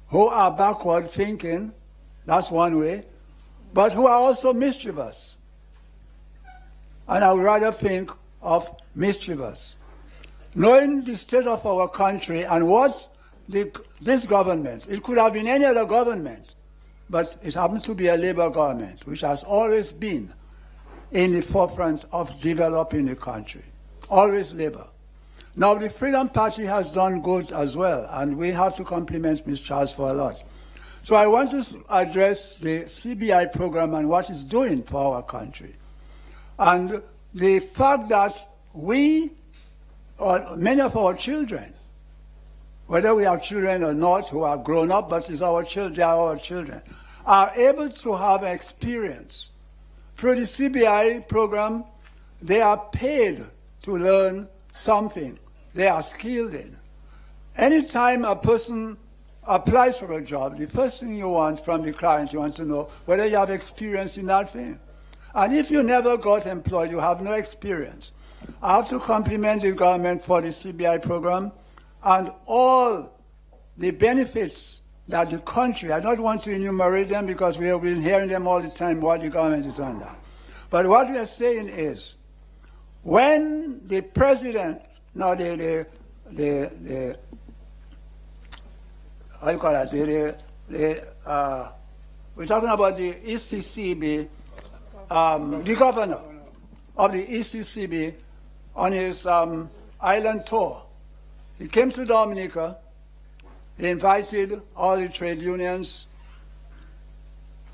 who are backward thinking, that's one way, but who are also mischievous. And I would rather think of mischievous. Knowing the state of our country and what this government, it could have been any other government, but it happened to be a Labour government, which has always been in the forefront of developing the country. Always Labour. Now, the Freedom Party has done good as well, and we have to compliment Ms. Charles for a lot. So I want to address the CBI program and what it's doing for our country. And the fact that we, or many of our children, whether we have children or not who are grown up, but it's our children, they are our children, are able to have experience. Through the CBI program, they are paid to learn something they are skilled in. Anytime a person applies for a job, the first thing you want from the client, you want to know whether you have experience in that thing. And if you never got employed, you have no experience. I have to compliment the government for the CBI program and all the benefits that the country, I don't want to enumerate them because we have been hearing them all the time what the government is on that. But what we are saying is, when the president, now how you call it, we're talking about the ECCB, the governor of the ECCB on his island tour. He came to Dominica, he invited all the trade unions.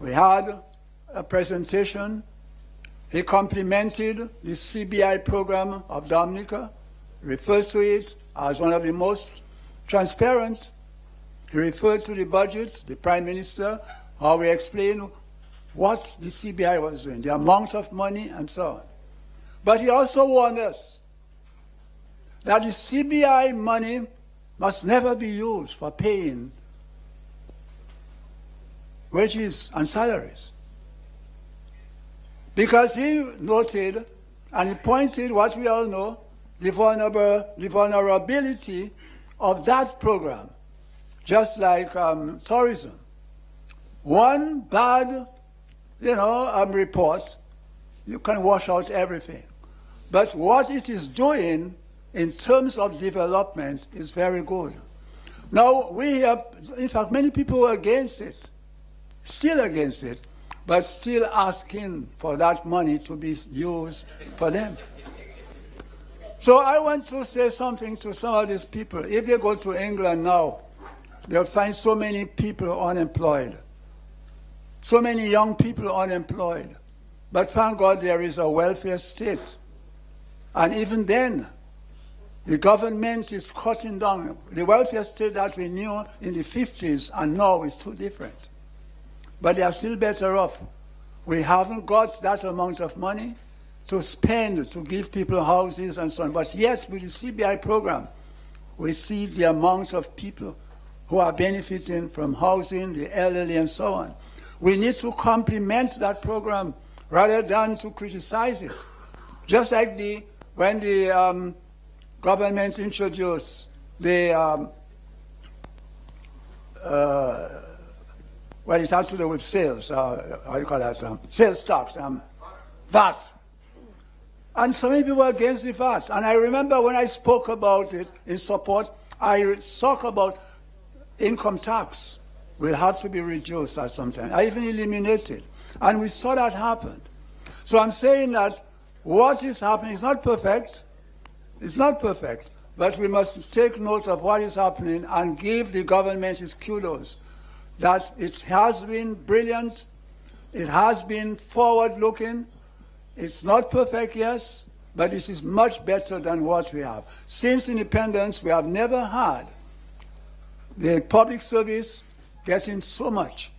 We had a presentation. He complimented the CBI program of Dominica, refers to it as one of the most transparent. He referred to the budget, the Prime Minister, how we explain what the CBI was doing, the amount of money and so on. But he also warned us that the CBI money must never be used for paying wages and salaries. Because he noted and he pointed what we all know, the vulnerability of that program, just like tourism. One bad, report, you can wash out everything. But what it is doing in terms of development is very good. Now, we have, in fact, many people are against it, still against it, but still asking for that money to be used for them. So I want to say something to some of these people. If they go to England now, they'll find so many people unemployed, so many young people unemployed. But thank God there is a welfare state. And even then, the government is cutting down. The welfare state that we knew in the 50s and now is too different. but they are still better off. We haven't got that amount of money to spend to give people houses and so on. But yet, with the CBI program, we see the amount of people who are benefiting from housing, the elderly, and so on. We need to complement that program rather than to criticize it. Just like when the government introduced the well, it has to do with sales, how you call that, sales tax, VAT. And so many people were against the VAT. And I remember when I spoke about it in support, I talked about income tax will have to be reduced at some time. I even eliminated. And we saw that happen. So I'm saying that what is happening is not perfect. It's not perfect. But we must take note of what is happening and give the government its kudos. That it has been brilliant. It has been forward-looking. It's not perfect, yes, but this is much better than what we have. Since independence, we have never had the public service getting so much.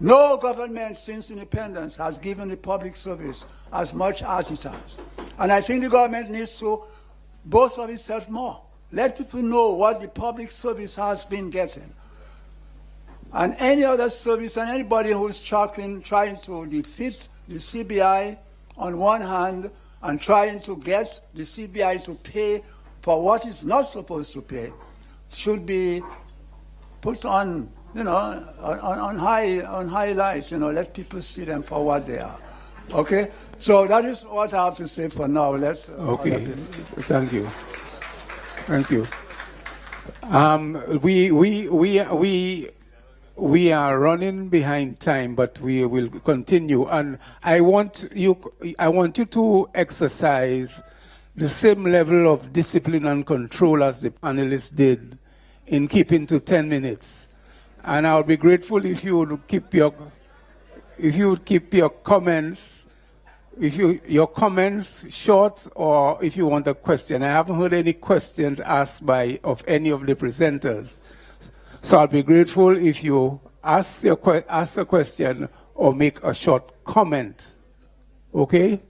No government since independence has given the public service as much as it has. And I think the government needs to boast of itself more. Let people know what the public service has been getting. And any other service and anybody who's trying to defeat the CBI on one hand and trying to get the CBI to pay for what it's not supposed to pay should be put on, on highlights, let people see them for what they are. Okay? So that is what I have to say for now. Okay. Thank you. Thank you. We are running behind time, but we will continue. And I want you to exercise the same level of discipline and control as the panelists did in keeping to 10 minutes. And I would be grateful if you would keep your comments, your comments short, or if you want a question. I haven't heard any questions asked of any of the presenters. So I'll be grateful if you ask a question or make a short comment. Okay?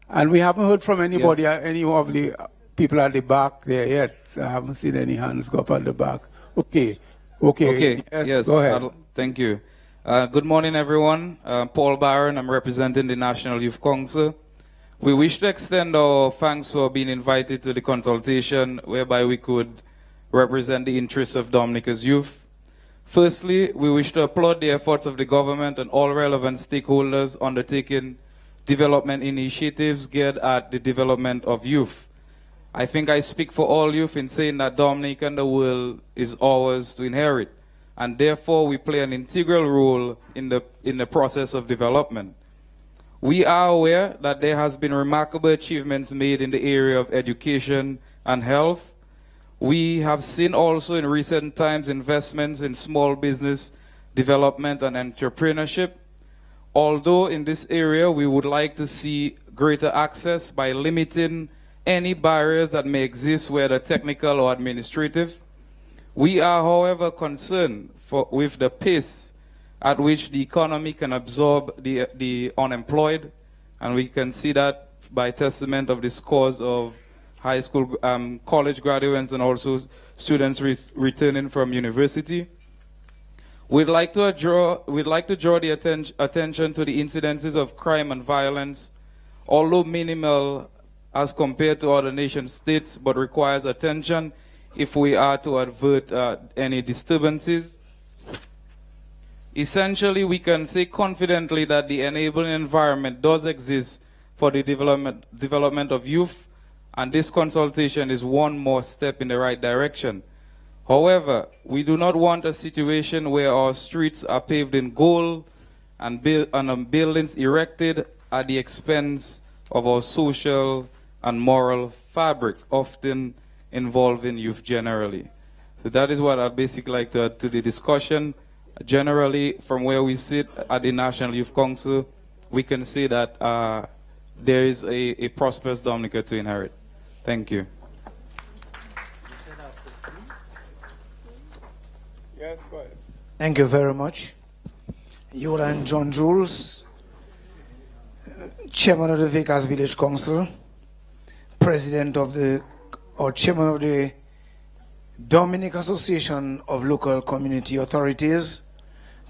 And we haven't heard from anybody, any of the people at the back there yet. I haven't seen any hands go up at the back. Okay. Yes, go ahead. Thank you. Good morning, everyone. Paul Barron, I'm representing the National Youth Council. We wish to extend our thanks for being invited to the consultation whereby we could represent the interests of Dominica's youth. Firstly, we wish to applaud the efforts of the government and all relevant stakeholders undertaking development initiatives geared at the development of youth. I think I speak for all youth in saying that Dominica and the world is ours to inherit, and therefore we play an integral role in the process of development. We are aware that there has been remarkable achievements made in the area of education and health. We have seen also in recent times investments in small business development and entrepreneurship. Although in this area we would like to see greater access by limiting any barriers that may exist, whether technical or administrative. We are, however, concerned with the pace at which the economy can absorb the unemployed, and we can see that by testament of the scores of high school, college graduates and also students returning from university. We'd like to draw the attention to the incidences of crime and violence, although minimal as compared to other nation states, but requires attention if we are to avert any disturbances. Essentially, we can say confidently that the enabling environment does exist for the development of youth, and this consultation is one more step in the right direction. However, we do not want a situation where our streets are paved in gold and buildings erected at the expense of our social and moral fabric, often involving youth generally. So that is what I'd basically like to add to the discussion. Generally, from where we sit at the National Youth Council, we can say that there is a prosperous Dominica to inherit. Thank you. Yes, go ahead. Thank you very much. Yola and John Jules, Chairman of the Vegas Village Council, President of the, or Chairman of the Dominica Association of Local Community Authorities,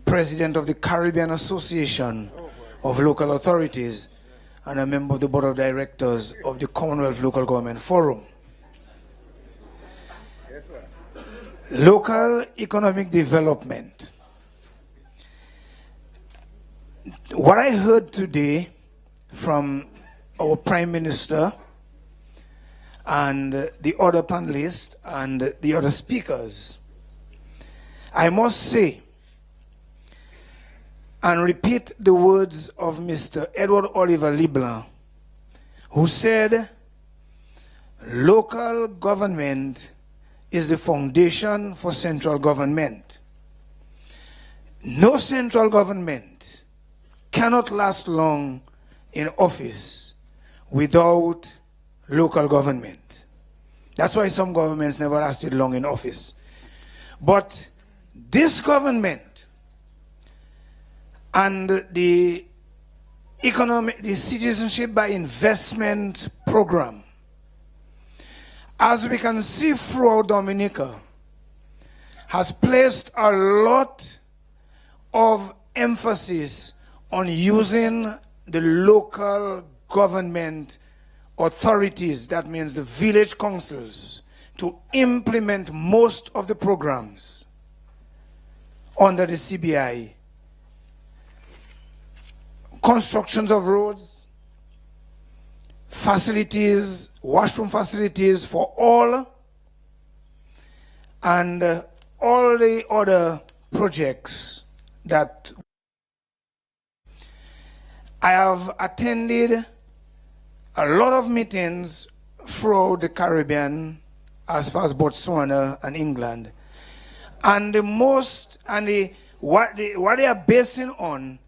President of the Caribbean Association of Local Authorities, and a member of the Board of Directors of the Commonwealth Local Government Forum. Local economic development. What I heard today from our Prime Minister and the other panelists and the other speakers, I must say and repeat the words of Mr. Edward Oliver Leblanc, who said, local government is the foundation for central government. No central government cannot last long in office without local government. That's why some governments never lasted long in office. But this government and the citizenship by investment program, as we can see throughout Dominica, has placed a lot of emphasis on using the local government authorities, that means the village councils, to implement most of the programs under the CBI. Constructions of roads, facilities, washroom facilities for all, and all the other projects that I have attended a lot of meetings throughout the Caribbean, as far as Botswana and England, and what they are basing on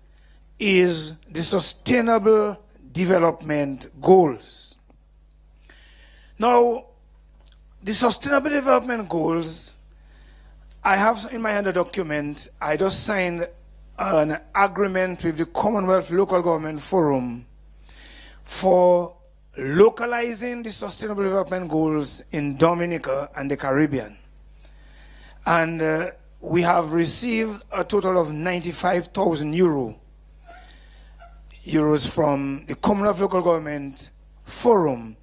is the sustainable development goals. Now, the sustainable development goals, I have in my hand a document. I just signed an agreement with the Commonwealth Local Government Forum for localizing the sustainable development goals in Dominica and the Caribbean. And we have received a total of 95,000 euros from the Commonwealth Local Government Forum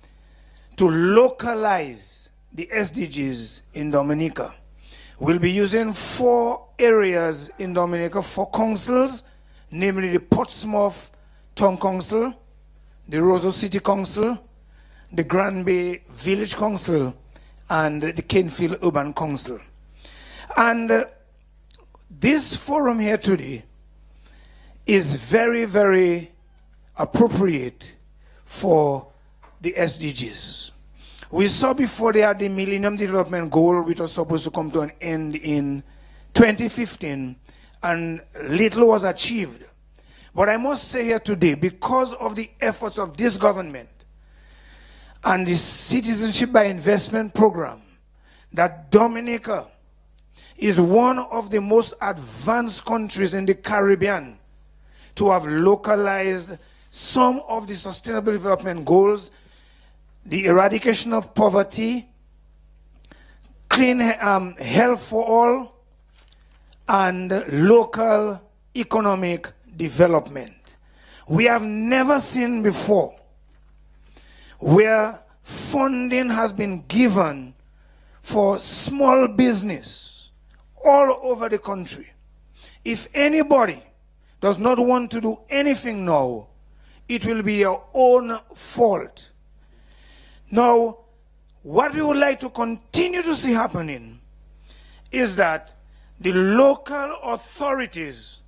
to localize the SDGs in Dominica. We'll be using 4 areas in Dominica, 4 councils, namely the Portsmouth Town Council, the Roseau City Council, the Grand Bay Village Council, and the Canefield Urban Council. And this forum here today is very, very appropriate for the SDGs. We saw before they had the Millennium Development Goal, which was supposed to come to an end in 2015, and little was achieved. But I must say here today, because of the efforts of this government and the Citizenship by Investment program, that Dominica is one of the most advanced countries in the Caribbean to have localized some of the sustainable development goals, the eradication of poverty, clean health for all, and local economic development. We have never seen before where funding has been given for small business all over the country. If anybody does not want to do anything now, it will be your own fault. Now, what we would like to continue to see happening is that the local authorities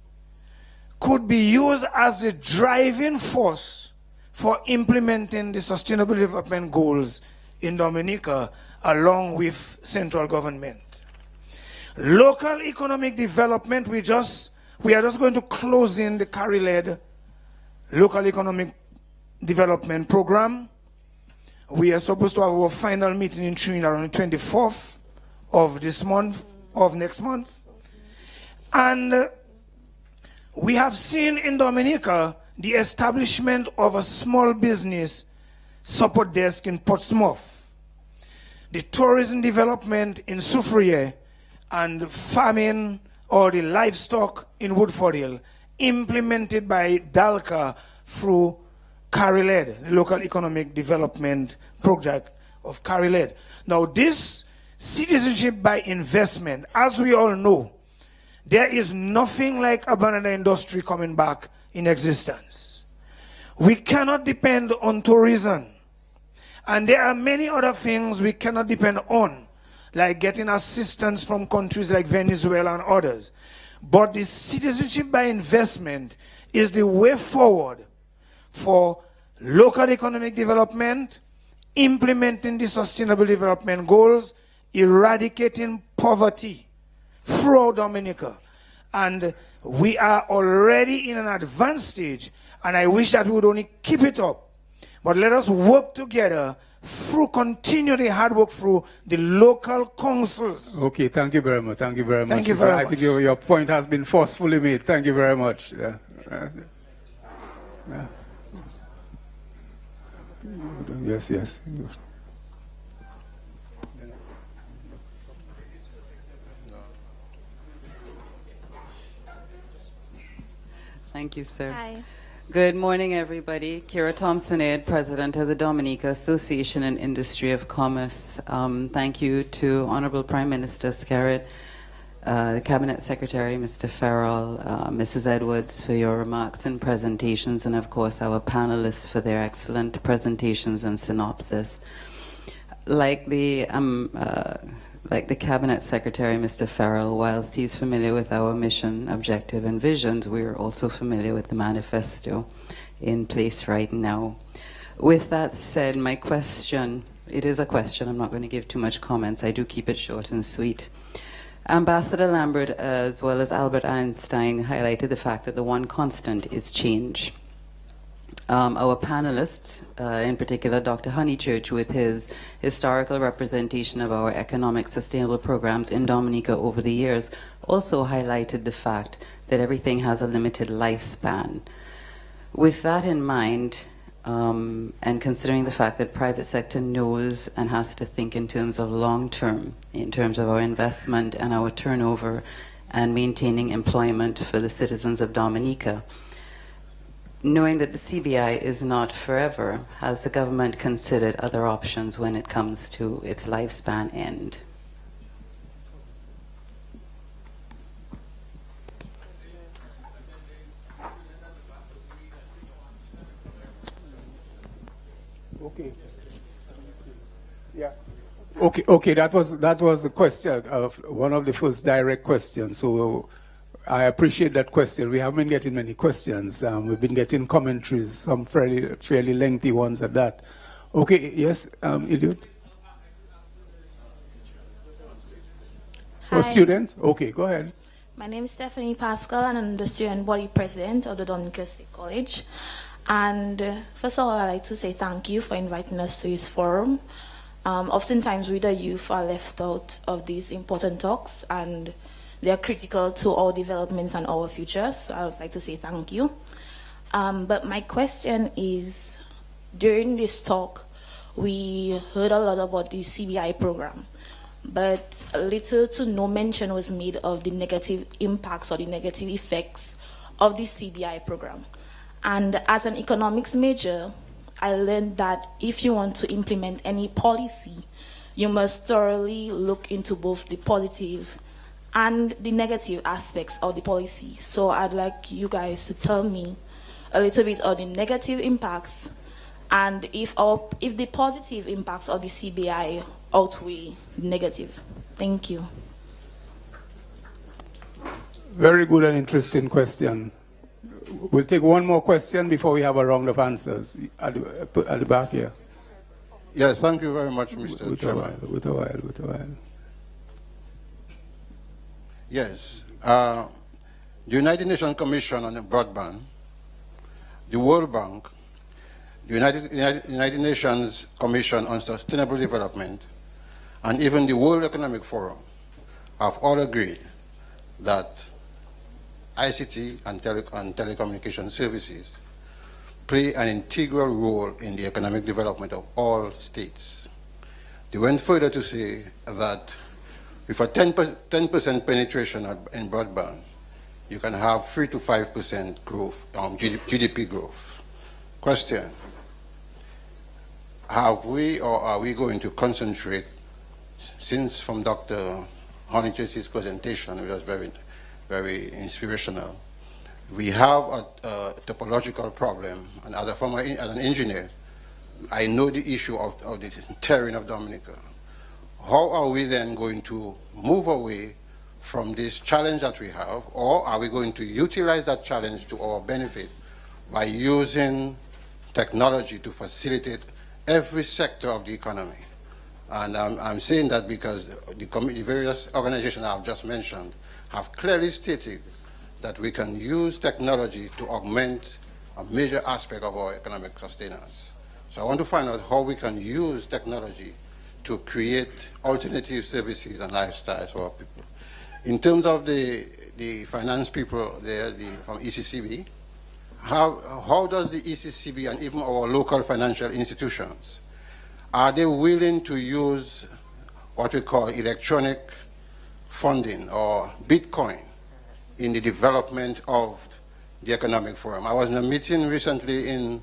could be used as the driving force for implementing the sustainable development goals in Dominica along with central government. Local economic development, we are just going to close in the Cari-led local economic development program. We are supposed to have our final meeting in Trinidad on the 24th of this month, of next month. And we have seen in Dominica the establishment of a small business support desk in Portsmouth, the tourism development in Soufriere, and farming or the livestock in Woodford Hill, implemented by DALCA through CARILED, the Local Economic Development Project of CARILED. Now, this citizenship by investment, as we all know, there is nothing like a banana industry coming back in existence. We cannot depend on tourism. And there are many other things we cannot depend on, like getting assistance from countries like Venezuela and others. But the citizenship by investment is the way forward for local economic development, implementing the Sustainable Development Goals, eradicating poverty throughout Dominica. And we are already in an advanced stage, and I wish that we would only keep it up. But let us work together continue the hard work through the local councils. Okay, thank you very much. Thank you very much. Thank you very much. I think your point has been forcefully made. Thank you very much. Yeah. Yes, yes. Thank you, sir. Hi. Good morning, everybody. Kira Thompson-Ed, President of the Dominica Association and Industry of Commerce. Thank you to Honorable Prime Minister Skerrit, the Cabinet Secretary, Mr. Farrell, Mrs. Edwards, for your remarks and presentations, and of course our panelists for their excellent presentations and synopsis. Like the Cabinet Secretary, Mr. Farrell, whilst he's familiar with our mission, objective, and visions, we're also familiar with the manifesto in place right now. With that said, my question, it is a question, I'm not going to give too much comments, I do keep it short and sweet. Ambassador Lambert, as well as Albert Einstein, highlighted the fact that the one constant is change. Our panelists, in particular Dr. Honeychurch, with his historical representation of our economic sustainable programs in Dominica over the years, also highlighted the fact that everything has a limited lifespan. With that in mind, and considering the fact that private sector knows and has to think in terms of long term, in terms of our investment and our turnover and maintaining employment for the citizens of Dominica, knowing that the CBI is not forever, has the government considered other options when it comes to its lifespan end? Okay. Yeah. Okay. That was the question of one of the first direct questions. So I appreciate that question. We haven't been getting many questions. We've been getting commentaries, some fairly lengthy ones at that. Okay, yes, Eliud? Hi. A student? Okay, go ahead. My name is Stephanie Pascal, and I'm the student body president of the Dominica State College. And first of all, I'd like to say thank you for inviting us to this forum. Oftentimes, we the youth are left out of these important talks, and they are critical to our development and our future, so I would like to say thank you. But my question is, during this talk, we heard a lot about the CBI program, but little to no mention was made of the negative impacts or the negative effects of the CBI program. And as an economics major, I learned that if you want to implement any policy, you must thoroughly look into both the positive and the negative aspects of the policy. So I'd like you guys to tell me a little bit of the negative impacts, and if the positive impacts of the CBI outweigh the negative. Thank you. Very good and interesting question. We'll take one more question before we have a round of answers at the back here. Yes, thank you very much, Mr. Chairman. With a while. Yes. The United Nations Commission on Broadband, the World Bank, the United Nations Commission on Sustainable Development, and even the World Economic Forum have all agreed that ICT and telecommunication services play an integral role in the economic development of all states. They went further to say that with a 10% penetration in broadband, you can have 3 to 5% growth, GDP growth. Question, have we or are we going to concentrate, since from Dr. Honeychurch's presentation, it was very, very inspirational, we have a topological problem, and as an engineer, I know the issue of the terrain of Dominica. How are we then going to move away from this challenge that we have, or are we going to utilize that challenge to our benefit by using technology to facilitate every sector of the economy? And I'm saying that because the various organizations I've just mentioned have clearly stated that we can use technology to augment a major aspect of our economic sustenance. So I want to find out how we can use technology to create alternative services and lifestyles for our people. In terms of the finance people there from ECCB, how does the ECCB and even our local financial institutions, are they willing to use what we call electronic funding or Bitcoin in the development of the economic forum? I was in a meeting recently in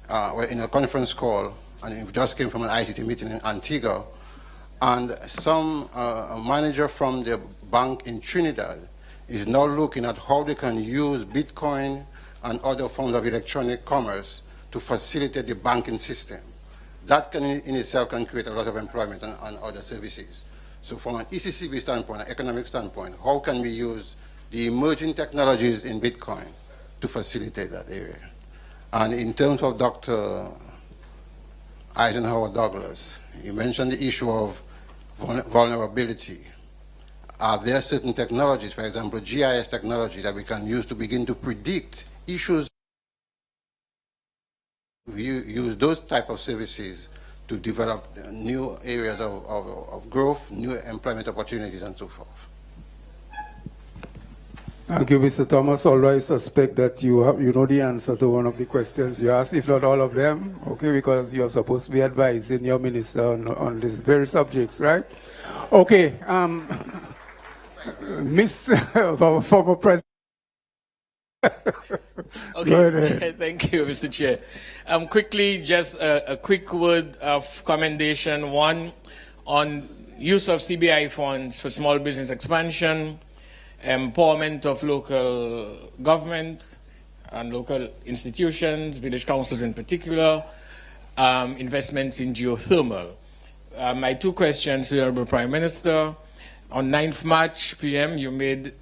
a conference call, and we just came from an ICT meeting in Antigua, and some manager from the bank in Trinidad is now looking at how they can use Bitcoin and other forms of electronic commerce to facilitate the banking system. That can in itself can create a lot of employment and other services. So from an ECCB standpoint, an economic standpoint, how can we use the emerging technologies in Bitcoin to facilitate that area? And in terms of Dr. Eisenhower Douglas, you mentioned the issue of vulnerability. Are there certain technologies, for example, GIS technology, that we can use to begin to predict issues? We use those type of services to develop new areas of growth, new employment opportunities, and so forth. Thank you, Mr. Thomas. Although I suspect that you know the answer to one of the questions you asked, if not all of them, okay, because you're supposed to be advising your minister on these very subjects, right? Okay, Mr. former President. Okay, thank you, Mr. Chair. Quickly, just a quick word of commendation. One, on use of CBI funds for small business expansion, empowerment of local government and local institutions, village councils in particular, investments in geothermal. My two questions to the Honorable Prime Minister. On 9th March PM, you made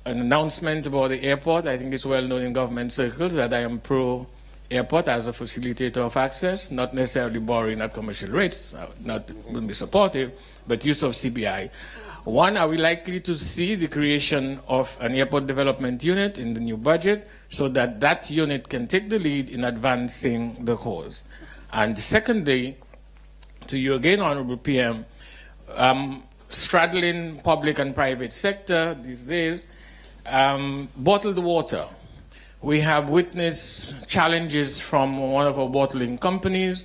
an announcement about the airport. I think it's well known in government circles that I am pro-airport as a facilitator of access, not necessarily borrowing at commercial rates, not will be supportive, but use of CBI. One, are we likely to see the creation of an airport development unit in the new budget so that that unit can take the lead in advancing the cause? And secondly, to you again, Honorable PM, straddling public and private sector these days, bottled water. We have witnessed challenges from one of our bottling companies.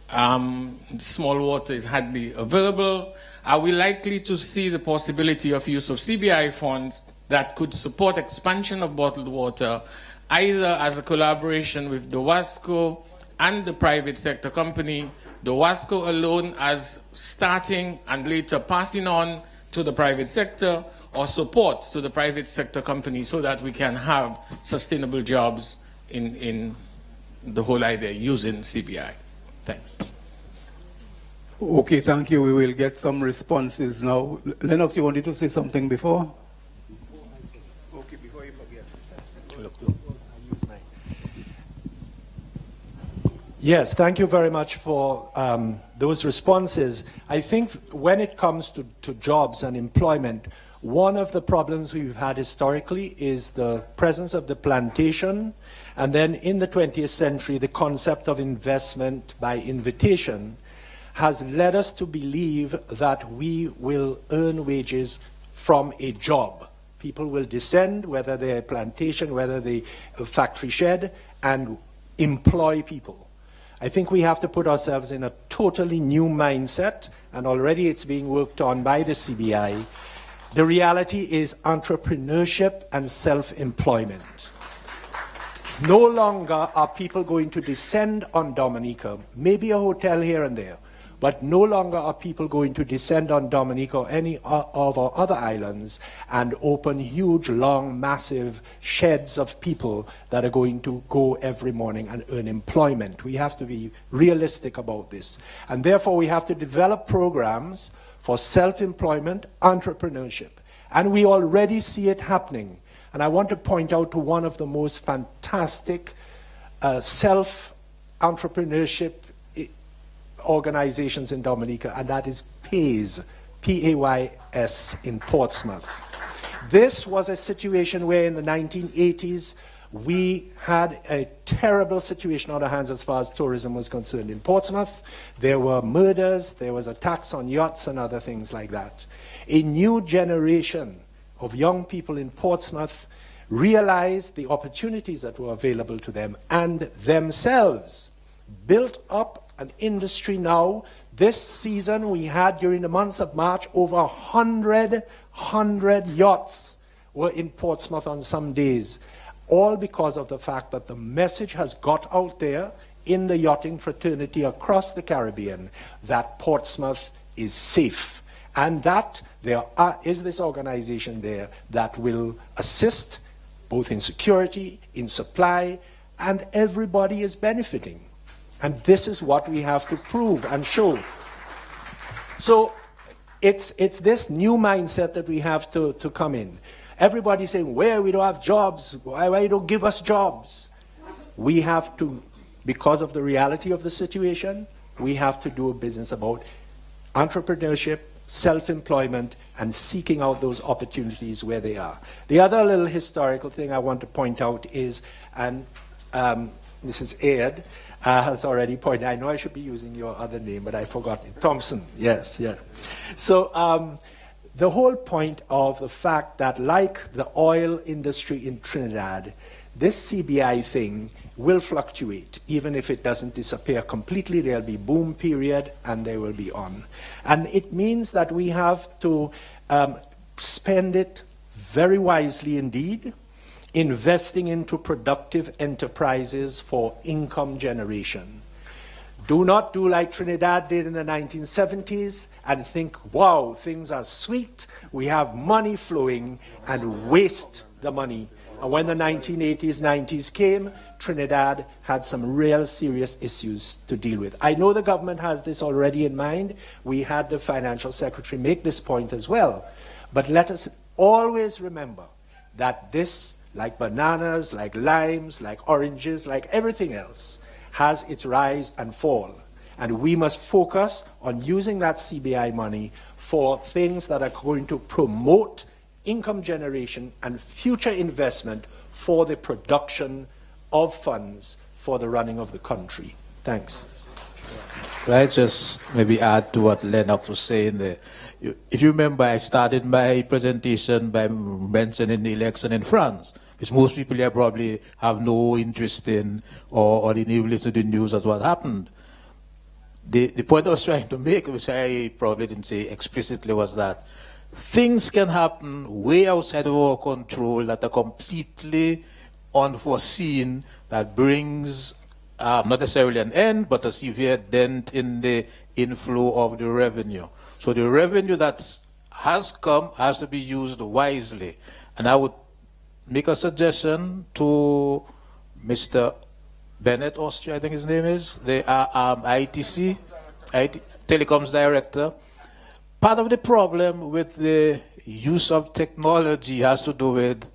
Small water is hardly available. Are we likely to see the possibility of use of CBI funds that could support expansion of bottled water, either as a collaboration with the WASCO and the private sector company, the WASCO alone as starting and later passing on to the private sector, or support to the private sector company so that we can have sustainable jobs in the whole idea using CBI? Thanks. Okay, thank you. We will get some responses now. Lennox, you wanted to say something before? Okay, before you forget. Yes, thank you very much for those responses. I think when it comes to jobs and employment, one of the problems we've had historically is the presence of the plantation, and then in the 20th century, the concept of investment by invitation has led us to believe that we will earn wages from a job People will descend, whether they're a plantation, whether they're a factory shed, and employ people. I think we have to put ourselves in a totally new mindset, and already it's being worked on by the CBI. The reality is entrepreneurship and self-employment. No longer are people going to descend on Dominica, maybe a hotel here and there, but no longer are people going to descend on Dominica or any of our other islands and open huge, long, massive sheds of people that are going to go every morning and earn employment. We have to be realistic about this. And therefore, we have to develop programs for self-employment, entrepreneurship. And we already see it happening. And I want to point out to one of the most fantastic self-entrepreneurship organizations in Dominica, and that is PAYS, P-A-Y-S, in Portsmouth. This was a situation where in the 1980s, we had a terrible situation on our hands as far as tourism was concerned. In Portsmouth, there were murders, there was attacks on yachts and other things like that. A new generation of young people in Portsmouth realized the opportunities that were available to them and themselves built up an industry now. This season we had, during the months of March, over 100 yachts were in Portsmouth on some days, all because of the fact that the message has got out there in the yachting fraternity across the Caribbean that Portsmouth is safe, and that there is this organization there that will assist both in security, in supply, and everybody is benefiting. And this is what we have to prove and show. So it's this new mindset that we have to come in. Everybody's saying, where we don't have jobs, why you don't give us jobs? We have to, because of the reality of the situation, we have to do a business about entrepreneurship, self-employment, and seeking out those opportunities where they are. The other little historical thing I want to point out is, and Mrs. Aird has already pointed, I know I should be using your other name, but I forgot it. Thompson, yes, yeah. So the whole point of the fact that, like the oil industry in Trinidad, this CBI thing will fluctuate. Even if it doesn't disappear completely, there'll be boom period and they will be on. And it means that we have to spend it very wisely indeed, investing into productive enterprises for income generation. Do not do like Trinidad did in the 1970s and think, wow, things are sweet, we have money flowing, and waste the money. And when the 1980s, 90s came, Trinidad had some real serious issues to deal with. I know the government has this already in mind. We had the financial secretary make this point as well. But let us always remember that this, like bananas, like limes, like oranges, like everything else, has its rise and fall. And we must focus on using that CBI money for things that are going to promote income generation and future investment for the production of funds for the running of the country. Thanks. Could I just maybe add to what Lennox was saying there? If you remember, I started my presentation by mentioning the election in France, which most people here probably have no interest in, or didn't even listen to the news as what happened. The point I was trying to make, which I probably didn't say explicitly, was that things can happen way outside of our control that are completely unforeseen, that brings not necessarily an end, but a severe dent in the inflow of the revenue. So the revenue that has come has to be used wisely. And I would make a suggestion to Mr. Bennett Austria, I think his name is, the ITC, Telecoms Director. Part of the problem with the use of technology has to do with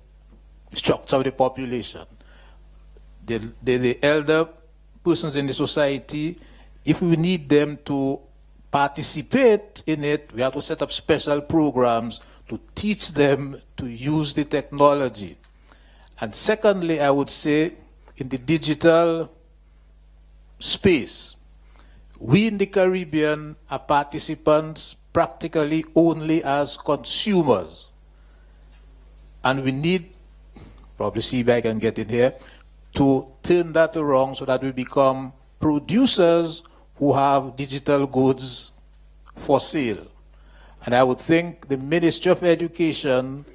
structure of the population. The elder persons in the society, if we need them to participate in it, we have to set up special programs to teach them to use the technology. And secondly, I would say, in the digital space, we in the Caribbean are participants practically only as consumers. And we need, probably CBI can get in here, to turn that around so that we become producers who have digital goods for sale. And I would think the Ministry of Education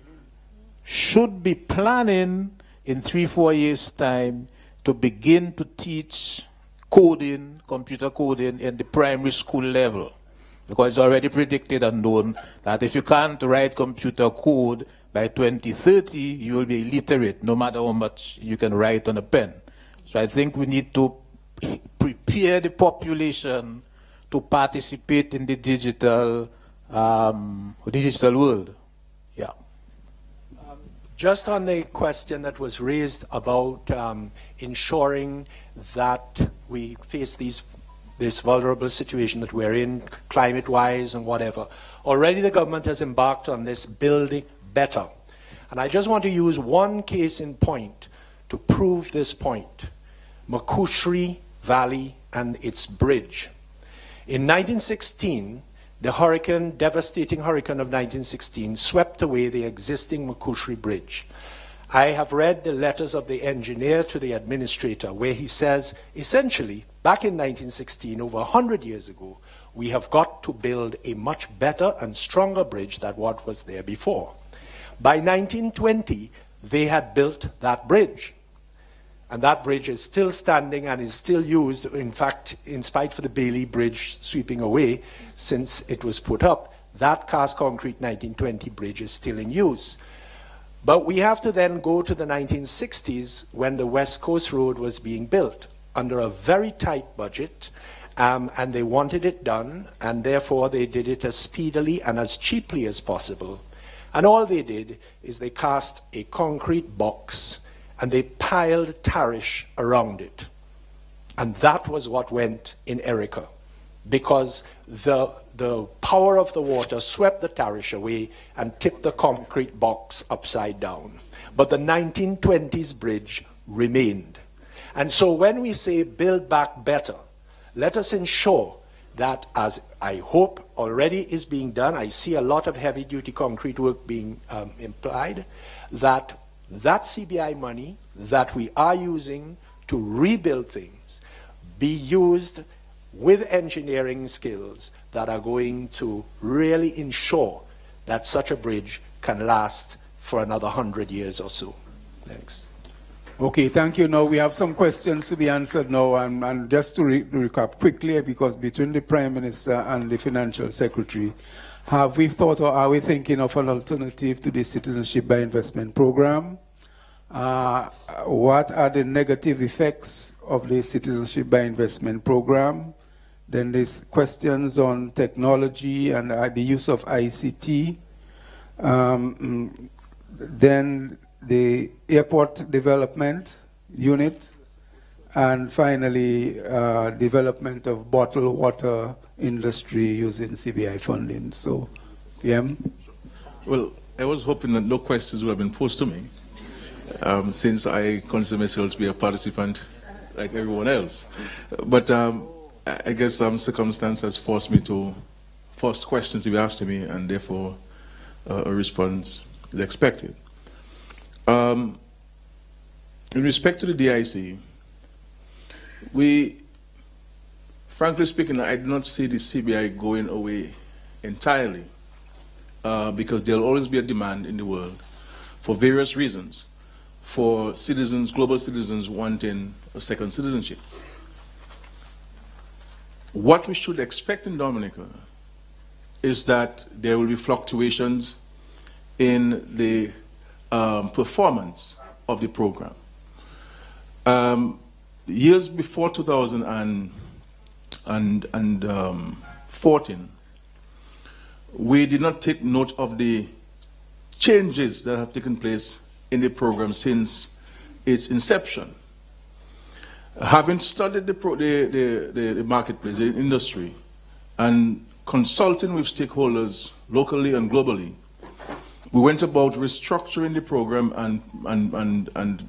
should be planning in 3-4 years' time to begin to teach coding, computer coding, in the primary school level. Because it's already predicted and known that if you can't write computer code by 2030, you will be illiterate, no matter how much you can write on a pen. So I think we need to prepare the population to participate in the digital world. Yeah. Just on the question that was raised about ensuring that we face this vulnerable situation that we're in, climate-wise and whatever. Already the government has embarked on this building better. And I just want to use one case in point to prove this point. Makushri Valley and its bridge. In 1916, the devastating hurricane of 1916 swept away the existing Makushri Bridge. I have read the letters of the engineer to the administrator where he says, essentially, back in 1916, over 100 years ago, we have got to build a much better and stronger bridge than what was there before. By 1920, they had built that bridge. And that bridge is still standing and is still used. In fact, in spite of the Bailey Bridge sweeping away since it was put up, that cast concrete 1920 bridge is still in use. But we have to then go to the 1960s when the West Coast Road was being built under a very tight budget, and they wanted it done, and therefore they did it as speedily and as cheaply as possible. And all they did is they cast a concrete box and they piled tarish around it. And that was what went in Erica, because the power of the water swept the tarish away and tipped the concrete box upside down. But the 1920s bridge remained. And so when we say build back better, let us ensure that, as I hope already is being done, I see a lot of heavy-duty concrete work being implied, that CBI money that we are using to rebuild things be used with engineering skills that are going to really ensure that such a bridge can last for another 100 years or so. Thanks. Okay, thank you. Now we have some questions to be answered now, and just to recap quickly, because between the Prime Minister and the Financial Secretary, have we thought or are we thinking of an alternative to the Citizenship by Investment Program? What are the negative effects of the Citizenship by Investment Program? Then there's questions on technology and the use of ICT. Then the airport development unit. And finally, development of bottled water industry using CBI funding. So, yeah. Well, I was hoping that no questions would have been posed to me, since I consider myself to be a participant like everyone else. But I guess circumstance has forced me to force questions to be asked to me, and therefore a response is expected. In respect to the DIC, frankly speaking, I do not see the CBI going away entirely, because there will always be a demand in the world for various reasons for citizens, global citizens wanting a second citizenship. What we should expect in Dominica is that there will be fluctuations in the performance of the program. Years before 2014, we did not take note of the changes that have taken place in the program since its inception. Having studied the marketplace, the industry, and consulting with stakeholders locally and globally, we went about restructuring the program and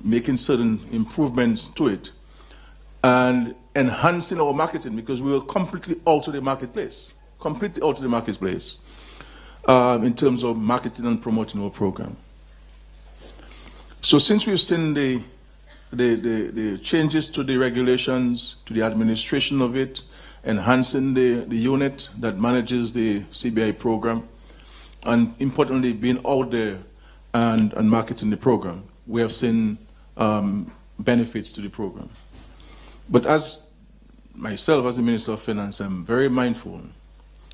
making certain improvements to it and enhancing our marketing, because we were completely out of the marketplace, in terms of marketing and promoting our program. So since we've seen the changes to the regulations, to the administration of it, enhancing the unit that manages the CBI program, and importantly being out there and marketing the program, we have seen benefits to the program. But as myself, as the Minister of Finance, I'm very mindful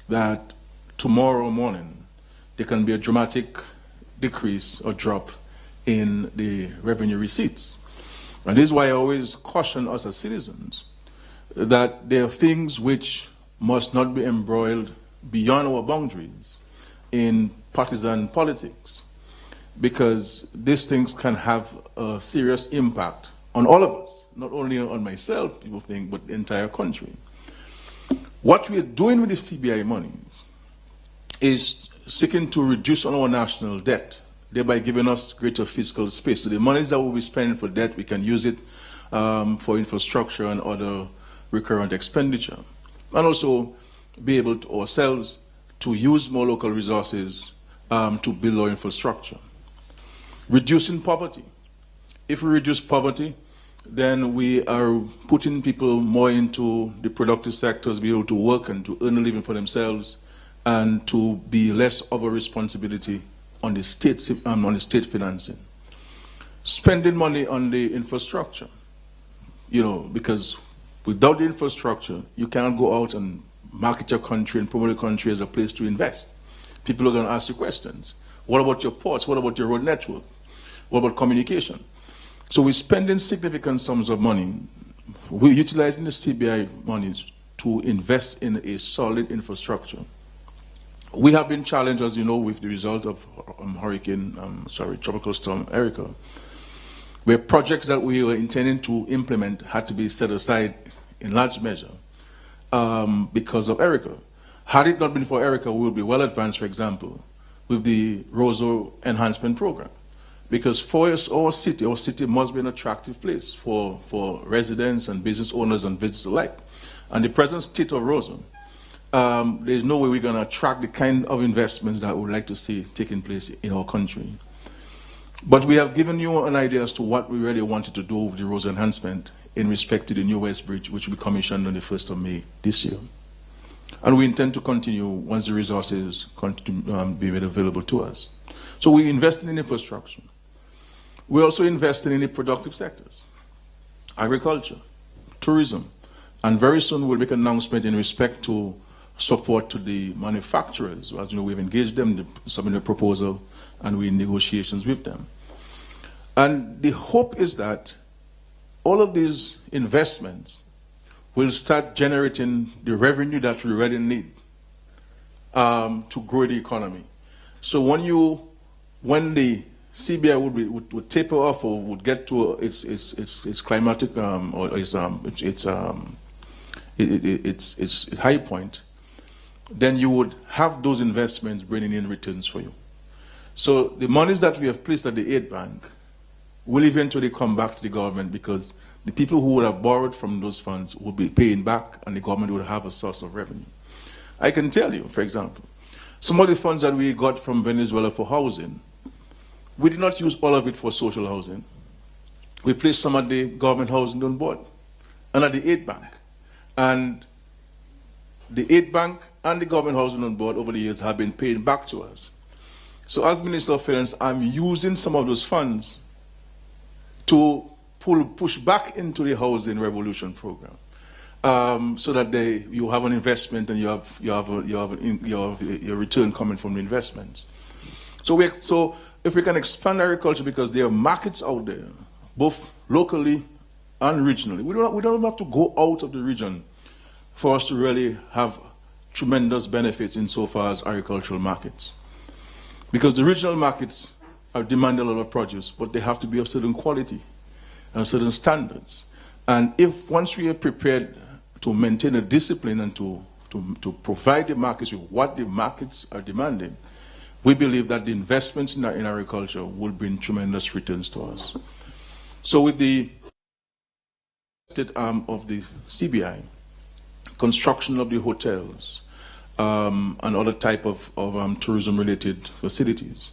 that tomorrow morning there can be a dramatic decrease or drop in the revenue receipts. And this is why I always caution us as citizens that there are things which must not be embroiled beyond our boundaries in partisan politics, because these things can have a serious impact on all of us, not only on myself, people think, but the entire country. What we're doing with the CBI monies is seeking to reduce on our national debt, thereby giving us greater fiscal space. So the monies that we'll be spending for debt, we can use it for infrastructure and other recurrent expenditure. And also be able to ourselves to use more local resources to build our infrastructure. Reducing poverty. If we reduce poverty, then we are putting people more into the productive sectors, be able to work and to earn a living for themselves, and to be less of a responsibility on the state financing. Spending money on the infrastructure, because without the infrastructure, you cannot go out and market your country and promote your country as a place to invest. People are going to ask you questions. What about your ports? What about your road network? What about communication? So we're spending significant sums of money. We're utilizing the CBI monies to invest in a solid infrastructure. We have been challenged, as you know, with the result of Tropical Storm Erica, where projects that we were intending to implement had to be set aside in large measure because of Erica. Had it not been for Erica, we would be well advanced, for example, with the Roseau enhancement program. Because for us, our city must be an attractive place for residents and business owners and visitors alike. And the present state of Roseau, there's no way we're going to attract the kind of investments that we would like to see taking place in our country. But we have given you an idea as to what we really wanted to do with the Roseau enhancement in respect to the new West Bridge, which will be commissioned on the 1st of May this year. And we intend to continue once the resources continue to be made available to us. So we're investing in infrastructure. We're also investing in the productive sectors, agriculture, tourism, and very soon we'll make an announcement in respect to support to the manufacturers. As you know, we've engaged them, submitted a proposal, and we're in negotiations with them. And the hope is that all of these investments will start generating the revenue that we already need to grow the economy. So when the CBI would taper off or would get to its climatic or its high point, then you would have those investments bringing in returns for you. So the monies that we have placed at the aid bank will eventually come back to the government, because the people who would have borrowed from those funds will be paying back and the government will have a source of revenue. I can tell you, for example, some of the funds that we got from Venezuela for housing, we did not use all of it for social housing. We placed some at the government housing on board and at the aid bank. And the aid bank and the government housing on board over the years have been paying back to us. So as Minister of Finance, I'm using some of those funds to push back into the housing revolution program, so that you have an investment and you have your return coming from the investments. So if we can expand agriculture, because there are markets out there, both locally and regionally. We don't have to go out of the region for us to really have tremendous benefits insofar as agricultural markets. Because the regional markets are demanding a lot of produce, but they have to be of certain quality and certain standards. And if once we are prepared to maintain a discipline and to provide the markets with what the markets are demanding, we believe that the investments in agriculture will bring tremendous returns to us. So with the arm of the CBI, construction of the hotels, and other type of tourism-related facilities,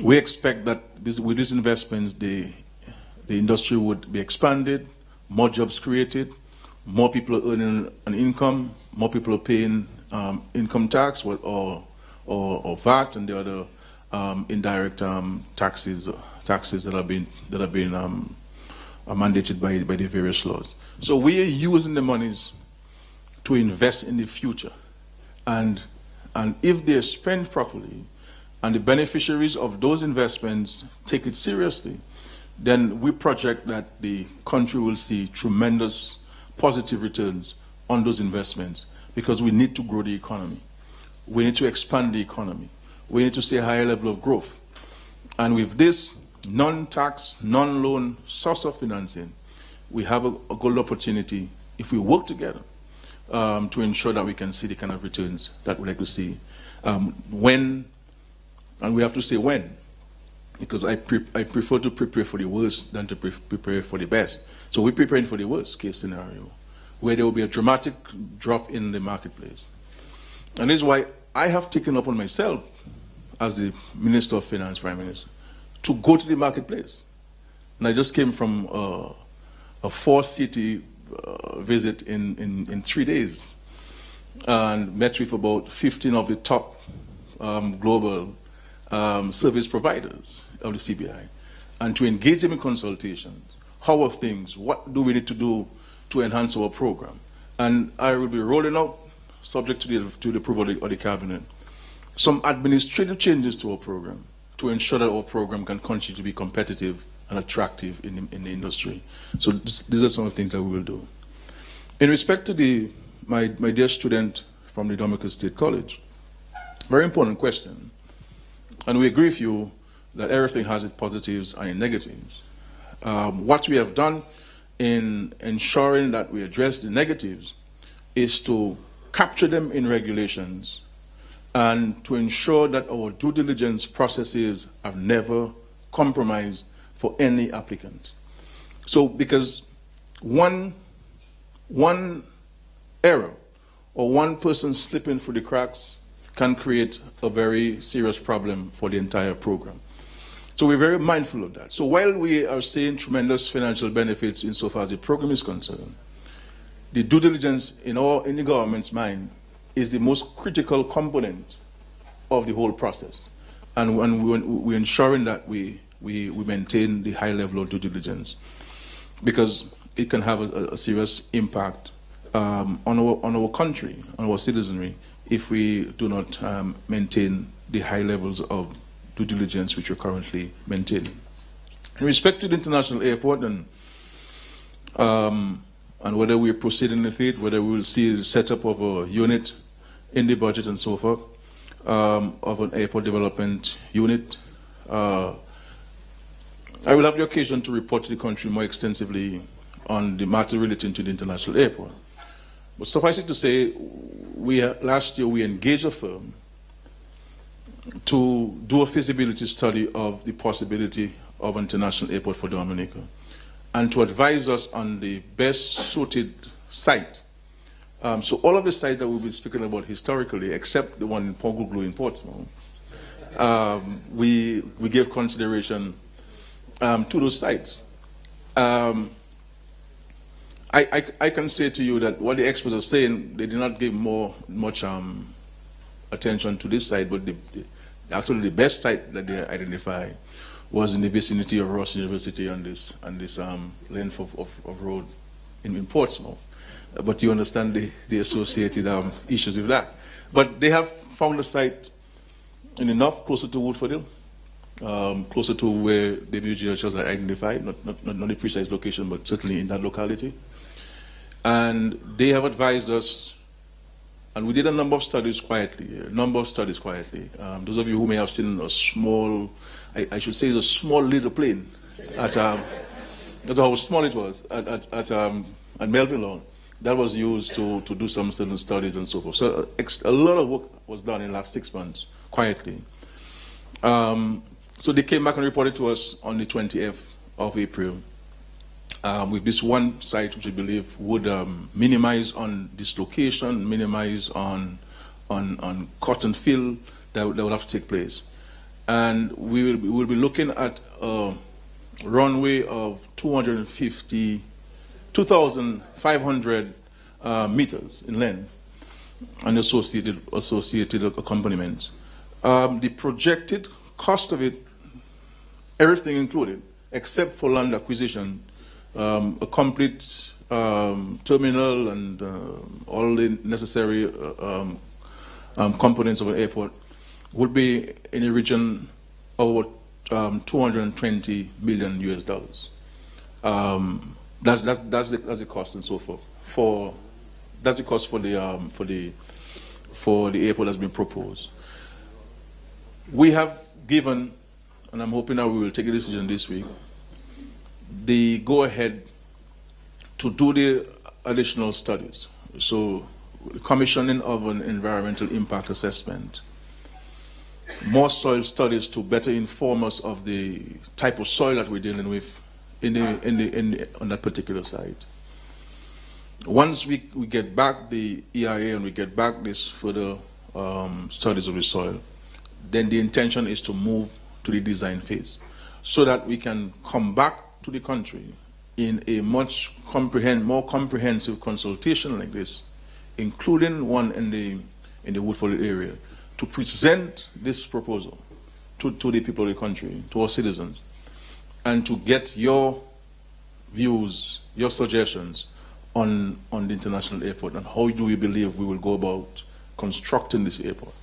We expect that with these investments, the industry would be expanded, more jobs created, more people are earning an income, more people are paying income tax or VAT and the other indirect taxes that have been mandated by the various laws. So we are using the monies to invest in the future, and if they are spent properly, and the beneficiaries of those investments take it seriously, then we project that the country will see tremendous positive returns on those investments, because we need to grow the economy. We need to expand the economy. We need to see a higher level of growth. And with this non-tax, non-loan source of financing, we have a good opportunity, if we work together, to ensure that we can see the kind of returns that we'd like to see. When, and we have to say when, because I prefer to prepare for the worst than to prepare for the best. So we're preparing for the worst case scenario, where there will be a dramatic drop in the marketplace. And this is why I have taken upon myself, as the Minister of Finance, Prime Minister, to go to the marketplace. And I just came from a 4-city visit in 3 days, and met with about 15 of the top global service providers of the CBI, and to engage them in consultations. How are things? What do we need to do to enhance our program? And I will be rolling out, subject to the approval of the Cabinet, some administrative changes to our program to ensure that our program can continue to be competitive and attractive in the industry. So these are some of the things that we will do. In respect to my dear student from the Dominica State College, very important question. And we agree with you that everything has its positives and its negatives. What we have done in ensuring that we address the negatives is to capture them in regulations and to ensure that our due diligence processes are never compromised for any applicant. So because one error or one person slipping through the cracks can create a very serious problem for the entire program. So we're very mindful of that. So while we are seeing tremendous financial benefits insofar as the program is concerned, the due diligence in the government's mind is the most critical component of the whole process. And we're ensuring that we maintain the high level of due diligence, because it can have a serious impact on our country, on our citizenry, if we do not maintain the high levels of due diligence which we're currently maintaining. In respect to the international airport and whether we're proceeding with it, whether we will see the setup of a unit in the budget and so forth, of an airport development unit, I will have the occasion to report to the country more extensively on the matter relating to the international airport. But suffice it to say, last year we engaged a firm to do a feasibility study of the possibility of an international airport for Dominica, and to advise us on the best suited site. So all of the sites that we've been speaking about historically, except the one in Poguglu in Portsmouth, we gave consideration to those sites. I can say to you that what the experts are saying, they did not give much attention to this site, but actually the best site that they identified was in the vicinity of Roseau University on this length of road in Portsmouth. But you understand the associated issues with that. But they have found a site in enough closer to Woodfordville, closer to where the BUGHs are identified, not the precise location, but certainly in that locality. And they have advised us, and we did a number of studies quietly. Those of you who may have seen a small, I should say, it's a small little plane at that's how small it was at Melville Lawn. That was used to do some certain studies and so forth. So a lot of work was done in the last 6 months, quietly. So they came back and reported to us on the 20th of April with this one site which we believe would minimize on dislocation, minimize on cotton fill that would have to take place. And we will be looking at a runway of 2,500 meters in length and associated accompaniments. The projected cost of it, everything included, except for land acquisition, a complete terminal and all the necessary components of an airport, would be in the region of $220 million US. That's the cost and so forth. That's the cost for the airport that's been proposed. We have given, and I'm hoping that we will take a decision this week, the go-ahead to do the additional studies. So, commissioning of an environmental impact assessment, more soil studies to better inform us of the type of soil that we're dealing with on that particular site. Once we get back the EIA and we get back this further studies of the soil, then the intention is to move to the design phase so that we can come back to the country in a much more comprehensive consultation like this, including one in the Woodford area, to present this proposal to the people of the country, to our citizens, and to get your views, your suggestions on the international airport and how do we believe we will go about constructing this airport.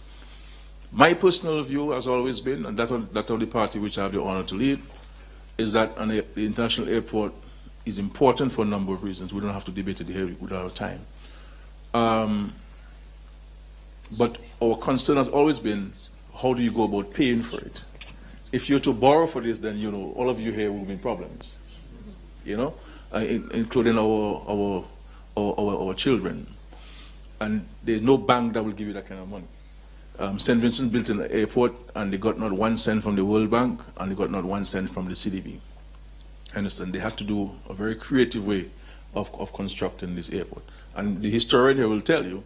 My personal view has always been, and that of the party which I have the honor to lead, is that the international airport is important for a number of reasons. We don't have to debate it here, we don't have time. But our concern has always been, how do you go about paying for it? If you're to borrow for this, then all of you here will be in problems, including our children. And there's no bank that will give you that kind of money. St. Vincent built an airport, and they got not 1 cent from the World Bank, and they got not 1 cent from the CDB. Understand? They had to do a very creative way of constructing this airport. And the historian here will tell you,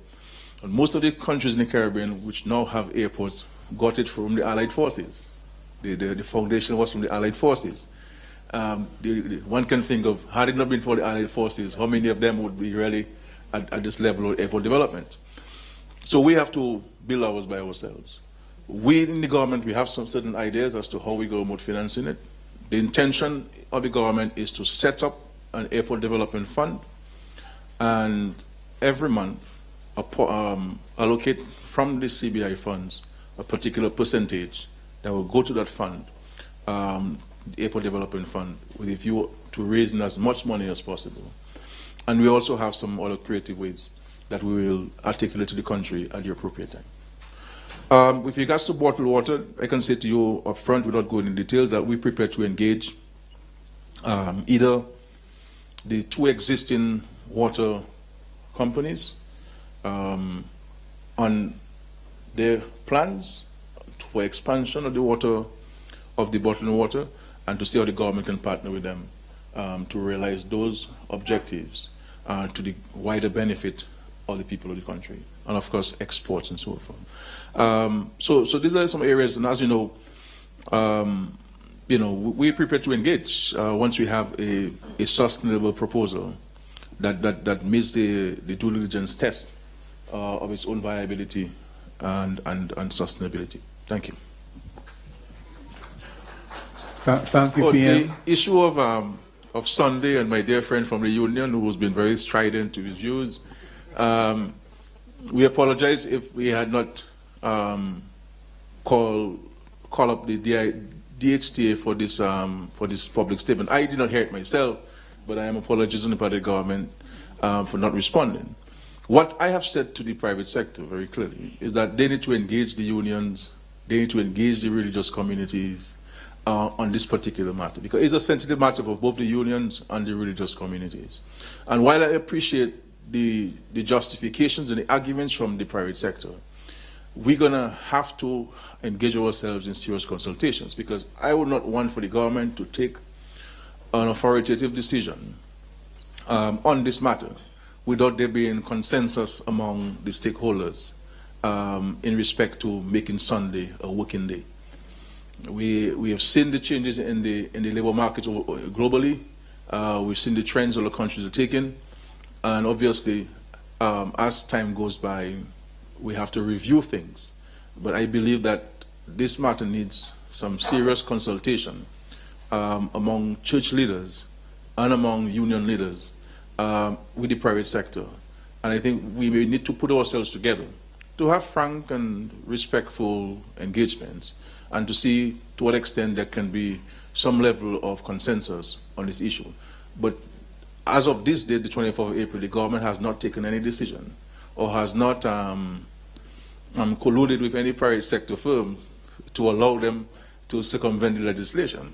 and most of the countries in the Caribbean which now have airports got it from the Allied Forces. The foundation was from the Allied Forces. One can think of, had it not been for the Allied Forces, how many of them would be really at this level of airport development? So we have to build ours by ourselves. We in the government, we have some certain ideas as to how we go about financing it. The intention of the government is to set up an airport development fund, and every month allocate from the CBI funds a particular percentage that will go to that fund, the airport development fund, with a view to raising as much money as possible. And we also have some other creative ways that we will articulate to the country at the appropriate time. With regards to bottled water, I can say to you up front, without going into details, that we're prepared to engage either the 2 existing water companies on their plans for expansion of the water, of the bottled water, and to see how the government can partner with them to realize those objectives to the wider benefit of the people of the country, and of course exports and so forth. So these are some areas, and as you know, we're prepared to engage once we have a sustainable proposal that meets the due diligence test of its own viability and sustainability. Thank you. Thank you, PM. The issue of Sunday, and my dear friend from the union who's been very strident to his views, we apologize if we had not call up the DHTA for this public statement. I did not hear it myself, but I am apologizing on the part of the government for not responding. What I have said to the private sector very clearly is that they need to engage the unions, they need to engage the religious communities on this particular matter, because it's a sensitive matter for both the unions and the religious communities. And while I appreciate the justifications and the arguments from the private sector, we're going to have to engage ourselves in serious consultations, because I would not want for the government to take an authoritative decision on this matter without there being consensus among the stakeholders in respect to making Sunday a working day. We have seen the changes in the labor market globally. We've seen the trends other countries are taking, and obviously, as time goes by, we have to review things. But I believe that this matter needs some serious consultation among church leaders and among union leaders with the private sector. And I think we may need to put ourselves together to have frank and respectful engagements and to see to what extent there can be some level of consensus on this issue. But as of this date, the 24th of April, the government has not taken any decision or has not colluded with any private sector firm to allow them to circumvent the legislation.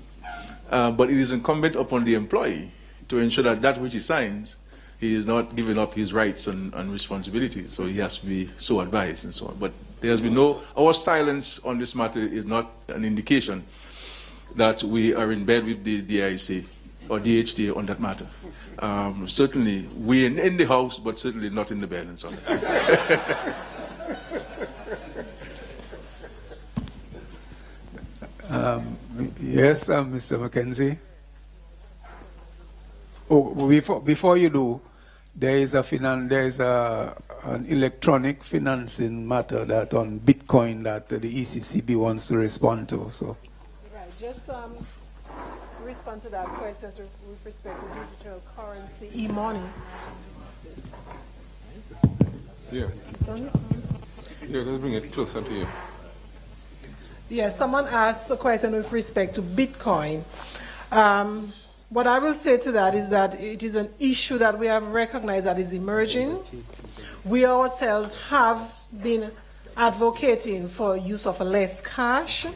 But it is incumbent upon the employee to ensure that that which he signs, he is not giving up his rights and responsibilities, so he has to be so advised and so on. But there has been our silence on this matter is not an indication that we are in bed with the DIC or DHT on that matter. Certainly, we're in the house, but certainly not in the bed and so on. Yes, Mr. Mackenzie. Oh, before you do, there is an electronic financing matter that on Bitcoin that the ECCB wants to respond to. So, right, just respond to that question with respect to digital currency, e-money. Yeah. Yeah, let's bring it closer to you. Yes, someone asked a question with respect to Bitcoin. What I will say to that is that it is an issue that we have recognized that is emerging. We ourselves have been advocating for use of less cash.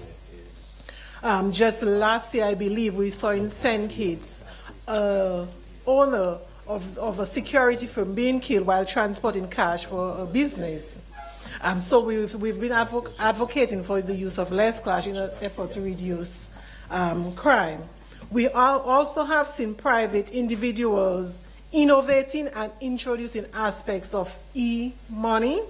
Just last year, I believe, we saw in St. Kitts, owner of a security firm being killed while transporting cash for a business. So we've been advocating for the use of less cash in an effort to reduce crime. We also have seen private individuals innovating and introducing aspects of e-money.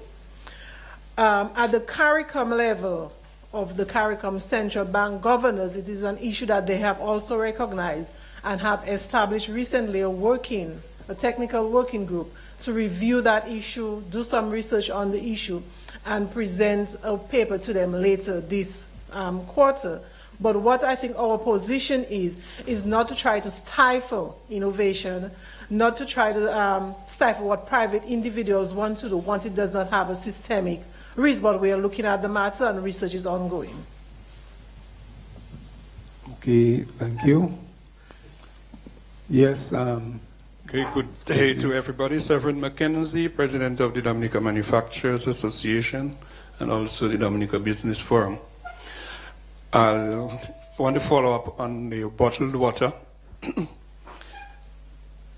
At the CARICOM level of the CARICOM Central Bank governors, it is an issue that they have also recognized and have established recently a technical working group to review that issue, do some research on the issue, and present a paper to them later this quarter. But what I think our position is not to try to stifle innovation, not to try to stifle what private individuals want to do once it does not have a systemic reason, but we are looking at the matter and research is ongoing. Okay, thank you. Yes. Okay, good day to everybody. Severin Mackenzie, President of the Dominica Manufacturers Association and also the Dominica Business Forum. I want to follow up on the bottled water.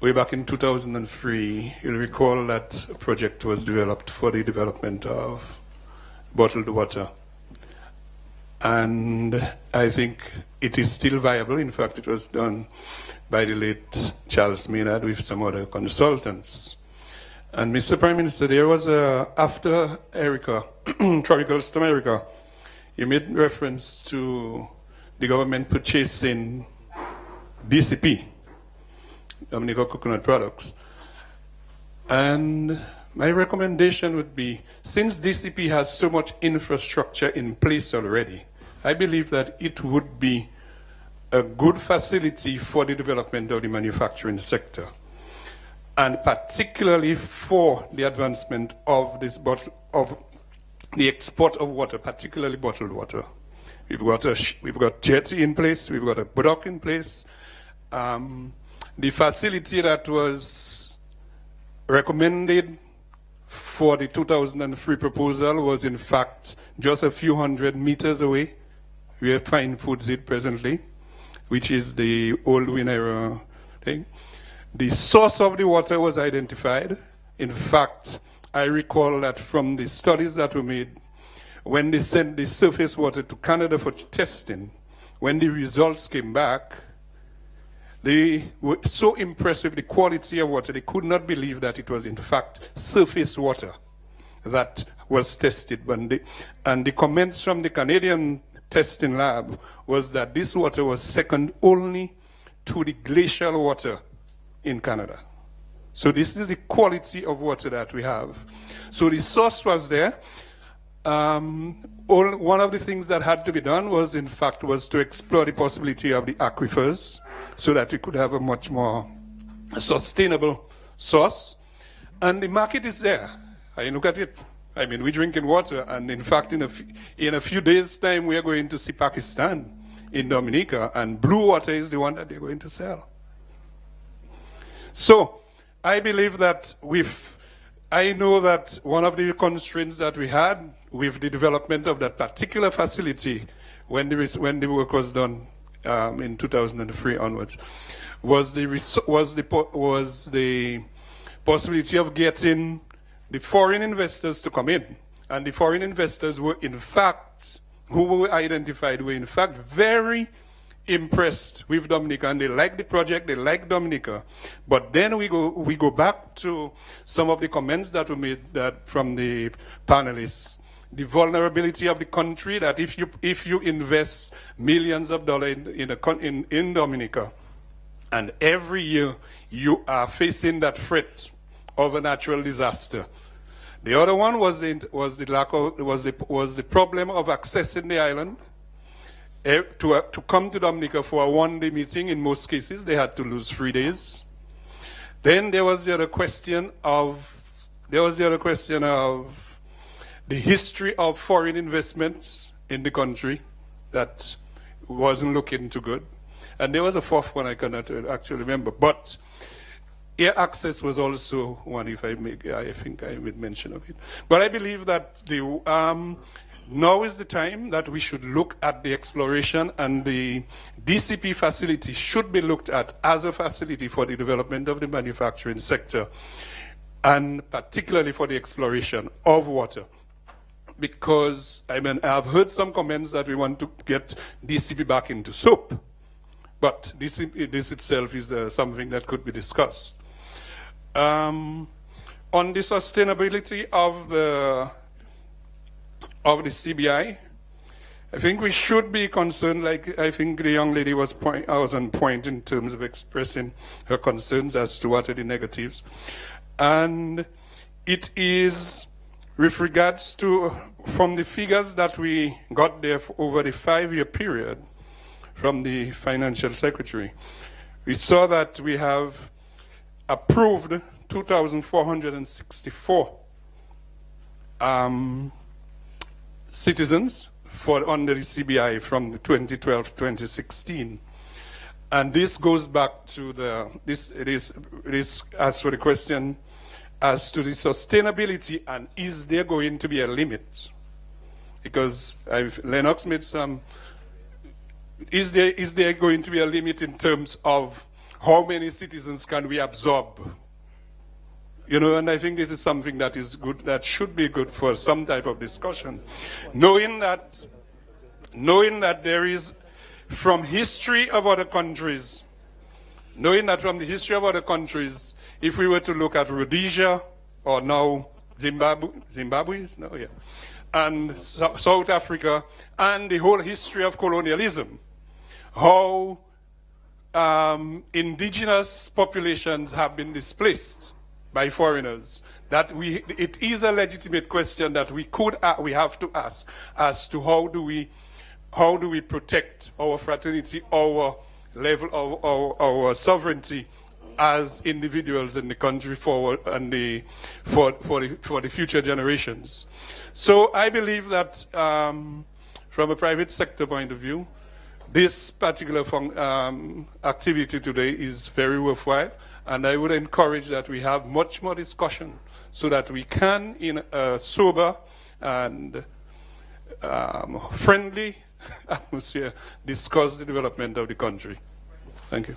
Way back in 2003, you'll recall that a project was developed for the development of bottled water. And I think it is still viable. In fact, it was done by the late Charles Maynard with some other consultants. And Mr. Prime Minister, there was after Erica, Tropical Storm Erica, you made reference to the government purchasing DCP, Dominica Coconut Products. And my recommendation would be, since DCP has so much infrastructure in place already, I believe that it would be a good facility for the development of the manufacturing sector, and particularly for the advancement of this the export of water, particularly bottled water. We've got jetty in place, we've got a dock in place. The facility that was recommended for the 2003 proposal was in fact just a few hundred meters away where Fine Foods is presently, which is the old Winera thing. The source of the water was identified. In fact, I recall that from the studies that were made, when they sent the surface water to Canada for testing, when the results came back, they were so impressed with the quality of water, they could not believe that it was in fact surface water that was tested. And the comments from the Canadian testing lab was that this water was second only to the glacial water in Canada. So this is the quality of water that we have. So the source was there. One of the things that had to be done was, in fact, was to explore the possibility of the aquifers so that we could have a much more sustainable source. And the market is there. I look at it. I mean, we're drinking water, and in fact, in a few days' time, we are going to see Pakistan in Dominica, and blue water is the one that they're going to sell. So I believe that I know that one of the constraints that we had with the development of that particular facility when the work was done in 2003 onwards was the possibility of getting the foreign investors to come in. And the foreign investors were, in fact, who were identified, were in fact very impressed with Dominica, and they like the project, they like Dominica. But then we go back to some of the comments that were made from the panelists. The vulnerability of the country, that if you invest millions of dollars in Dominica, and every year you are facing that threat of a natural disaster. The other one was the problem of accessing the island. To come to Dominica for a one-day meeting, in most cases, they had to lose 3 days. Then there was the other question of the history of foreign investments in the country that wasn't looking too good. And there was a fourth one I cannot actually remember. But air access was also one, I think I made mention of it. But I believe that now is the time that we should look at the exploration, and the DCP facility should be looked at as a facility for the development of the manufacturing sector, and particularly for the exploration of water. Because, I mean, I've heard some comments that we want to get DCP back into soap, but this itself is something that could be discussed. On the sustainability of the CBI, I think we should be concerned, like I think the young lady was on point in terms of expressing her concerns as to what are the negatives. And it is with regards to, from the figures that we got there over the 5-year period from the financial secretary, we saw that we have approved 2,464 citizens under the CBI from 2012 to 2016. And this goes back to it is as for the question as to the sustainability, and is there going to be a limit? Because Lennox made some, is there going to be a limit in terms of how many citizens can we absorb? You know, and I think this is something that is good, that should be good for some type of discussion. Knowing that there is, from history of other countries, if we were to look at Rhodesia, or now Zimbabwe, and South Africa, and the whole history of colonialism, how indigenous populations have been displaced by foreigners, that it is a legitimate question that we have to ask as to how do we protect our fraternity, our level of our sovereignty as individuals in the country forward, and for the future generations. So I believe that from a private sector point of view, this particular activity today is very worthwhile, and I would encourage that we have much more discussion so that we can, in a sober and friendly atmosphere, discuss the development of the country. Thank you.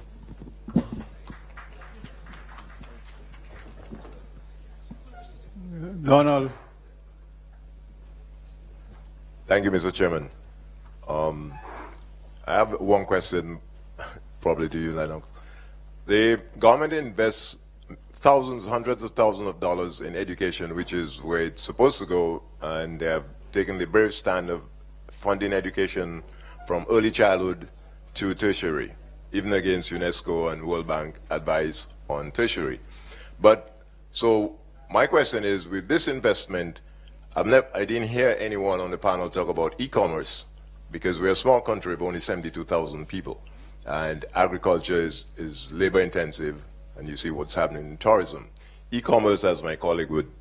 Donald. Thank you, Mr. Chairman. I have one question, probably to you, Lennox. The government invests thousands, hundreds of thousands of dollars in education, which is where it's supposed to go, and they have taken the brave stand of funding education from early childhood to tertiary, even against UNESCO and World Bank advice on tertiary. But so my question is, with this investment, I didn't hear anyone on the panel talk about e-commerce, because we're a small country of only 72,000 people, and agriculture is labor intensive, and you see what's happening in tourism. E-commerce, as my colleague would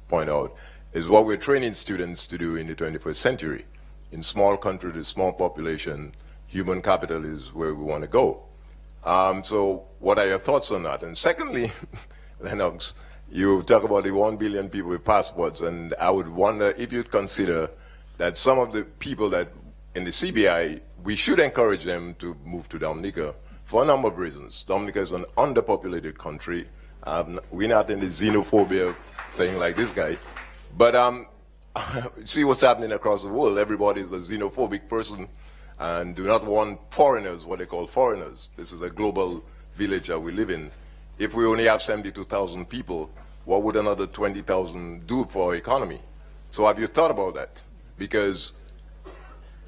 point out, is what we're training students to do in the 21st century. In small countries with small population, human capital is where we want to go. So what are your thoughts on that? And secondly, Lennox, you talk about the 1 billion people with passports, and I would wonder if you'd consider that some of the people that in the CBI, we should encourage them to move to Dominica for a number of reasons. Dominica is an underpopulated country. We're not in the xenophobia thing like this guy. But see what's happening across the world. Everybody's a xenophobic person and do not want foreigners, what they call foreigners. This is a global village that we live in. If we only have 72,000 people, what would another 20,000 do for our economy? So have you thought about that? Because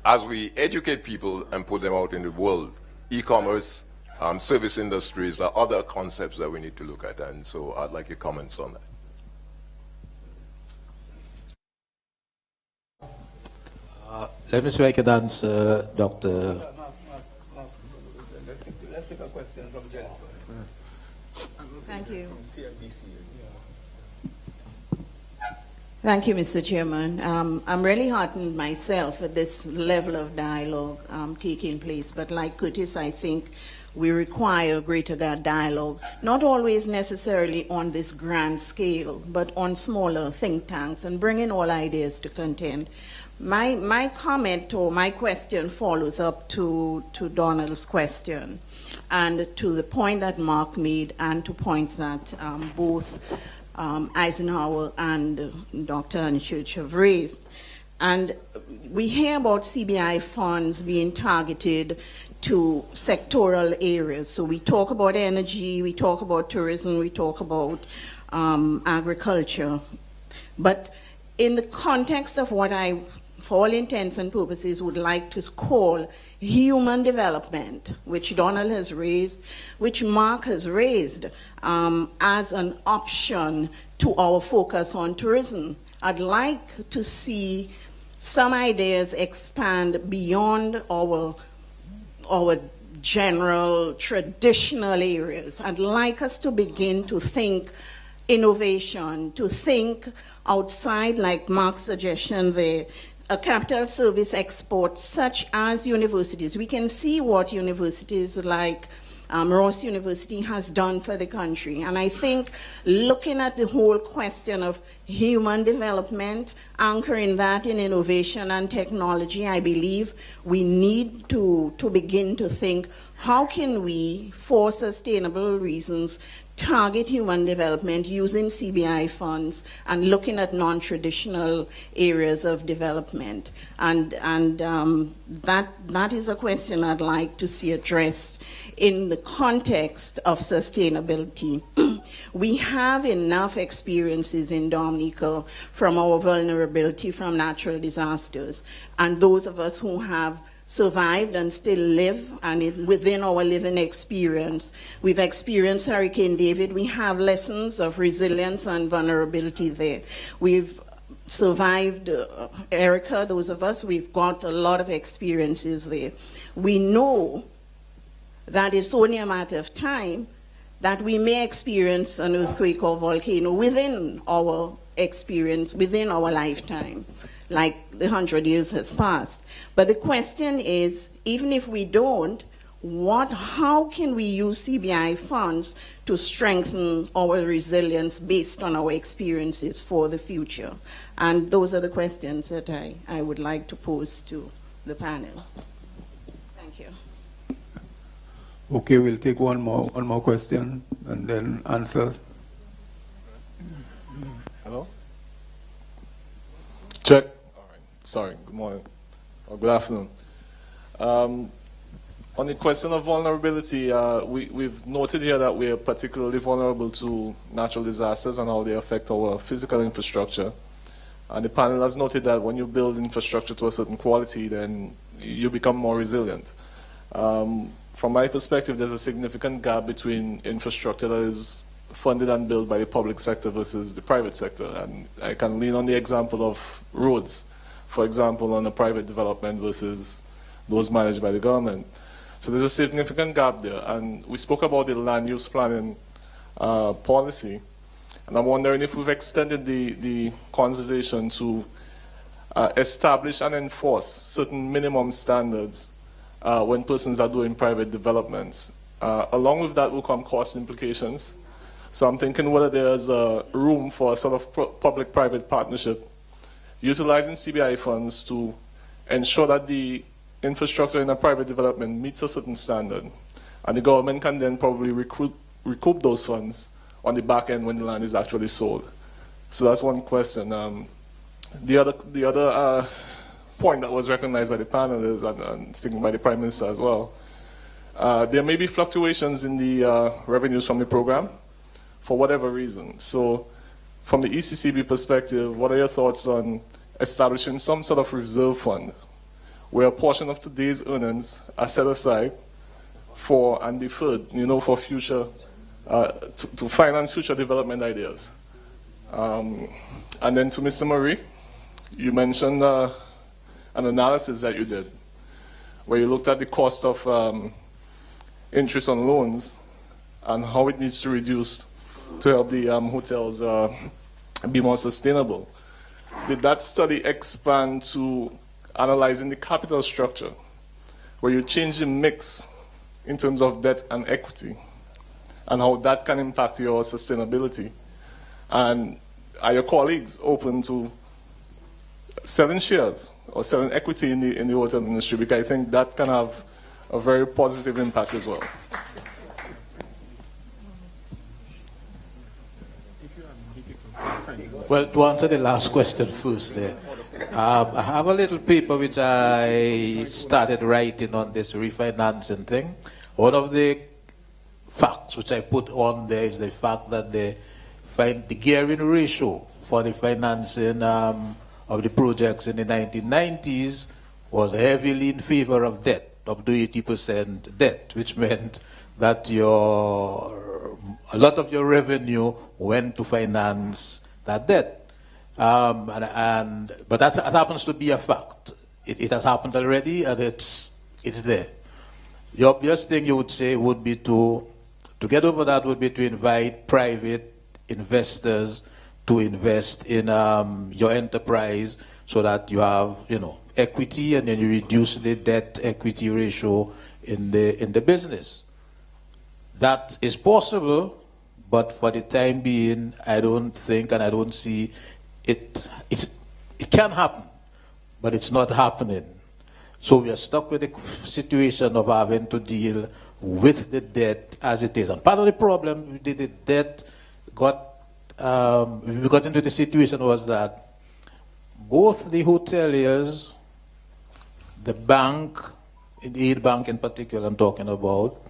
as we educate people and put them out in the world, e-commerce, service industries are other concepts that we need to look at. And so I'd like your comments on that. Let me see if I can answer Dr. Let's take a question from Jennifer. Thank you. Thank you, Mr. Chairman. I'm really heartened myself at this level of dialogue taking place, but like Curtis, I think we require greater dialogue, not always necessarily on this grand scale, but on smaller think tanks and bringing all ideas to contend. My comment or my question follows up to Donald's question and to the point that Mark made and to points that both Eisenhower and Dr. Honeychurch have raised. And we hear about CBI funds being targeted to sectoral areas. So we talk about energy, we talk about tourism, we talk about agriculture. But in the context of what I, for all intents and purposes, would like to call human development, which Donald has raised, which Mark has raised as an option to our focus on tourism. I'd like to see some ideas expand beyond our general traditional areas. I'd like us to begin to think innovation, to think outside, like Mark's suggestion there, a capital service export such as universities. We can see what universities like Roseau University has done for the country. And I think looking at the whole question of human development, anchoring that in innovation and technology, I believe we need to begin to think, how can we, for sustainable reasons, target human development using CBI funds and looking at non-traditional areas of development. And that is a question I'd like to see addressed in the context of sustainability. We have enough experiences in Dominica from our vulnerability from natural disasters, and those of us who have survived and still live, and within our living experience, we've experienced Hurricane David. We have lessons of resilience and vulnerability there. We've survived Erica, those of us, we've got a lot of experiences there. We know that it's only a matter of time that we may experience an earthquake or volcano within our experience, within our lifetime, like the 100 years has passed. But the question is, even if we don't, how can we use CBI funds to strengthen our resilience based on our experiences for the future? And those are the questions that I would like to pose to the panel. Thank you. Okay, we'll take one more question and then answers. Hello? Check. All right. Sorry. Good morning. Or good afternoon. On the question of vulnerability, we've noted here that we are particularly vulnerable to natural disasters and how they affect our physical infrastructure. And the panel has noted that when you build infrastructure to a certain quality, then you become more resilient. From my perspective, there's a significant gap between infrastructure that is funded and built by the public sector versus the private sector. And I can lean on the example of roads, for example, on a private development versus those managed by the government. So there's a significant gap there. And we spoke about the land use planning policy. And I'm wondering if we've extended the conversation to establish and enforce certain minimum standards when persons are doing private developments. Along with that will come cost implications. So I'm thinking whether there's room for a sort of public-private partnership utilizing CBI funds to ensure that the infrastructure in a private development meets a certain standard. And the government can then probably recoup those funds on the back end when the land is actually sold. So that's one question. The other point that was recognized by the panelists and thinking by the Prime Minister as well, there may be fluctuations in the revenues from the program for whatever reason. So from the ECCB perspective, what are your thoughts on establishing some sort of reserve fund where a portion of today's earnings are set aside for and deferred, for future, to finance future development ideas? And then to Mr. Murray, you mentioned an analysis that you did where you looked at the cost of interest on loans and how it needs to reduce to help the hotels be more sustainable. Did that study expand to analyzing the capital structure, where you change the mix in terms of debt and equity, and how that can impact your sustainability? And are your colleagues open to selling shares or selling equity in the hotel industry? Because I think that can have a very positive impact as well. Well, to answer the last question first there, I have a little paper which I started writing on this refinancing thing. One of the facts which I put on there is the fact that the gearing ratio for the financing of the projects in the 1990s was heavily in favor of debt, up to 80% debt, which meant that a lot of your revenue went to finance that debt. But that happens to be a fact. It has happened already, and it's there. The obvious thing you would say would be to get over that would be to invite private investors to invest in your enterprise so that you have, equity, and then you reduce the debt equity ratio in the business. That is possible, but for the time being, I don't think and I don't see it. It can happen, but it's not happening. So we are stuck with the situation of having to deal with the debt as it is. And part of the problem with the debt we got into the situation was that both the hoteliers, the bank, the aid bank in particular I'm talking about,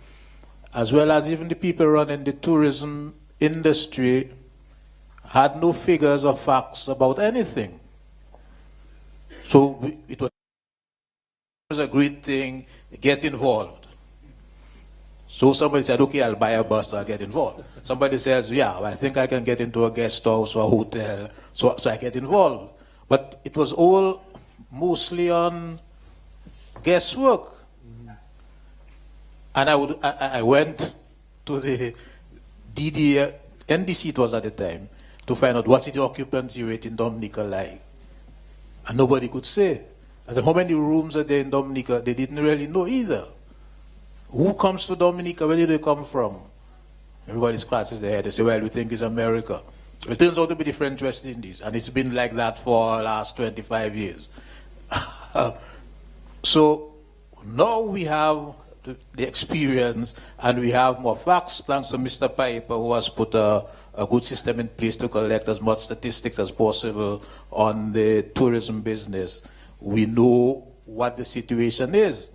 as well as even the people running the tourism industry, had no figures or facts about anything. So it was a great thing, get involved. So somebody said, okay, I'll buy a bus, I'll get involved. Somebody says, yeah, I think I can get into a guest house or a hotel, so I get involved. But it was all mostly on guesswork. And I went to the NDC it was at the time, to find out what's the occupancy rate in Dominica like. And nobody could say. I said, how many rooms are there in Dominica? They didn't really know either. Who comes to Dominica? Where do they come from? Everybody scratches their head. They say, well, we think it's America. It turns out to be the French West Indies. And it's been like that for the last 25 years. So now we have the experience and we have more facts, thanks to Mr. Piper, who has put a good system in place to collect as much statistics as possible on the tourism business. We know what the situation is.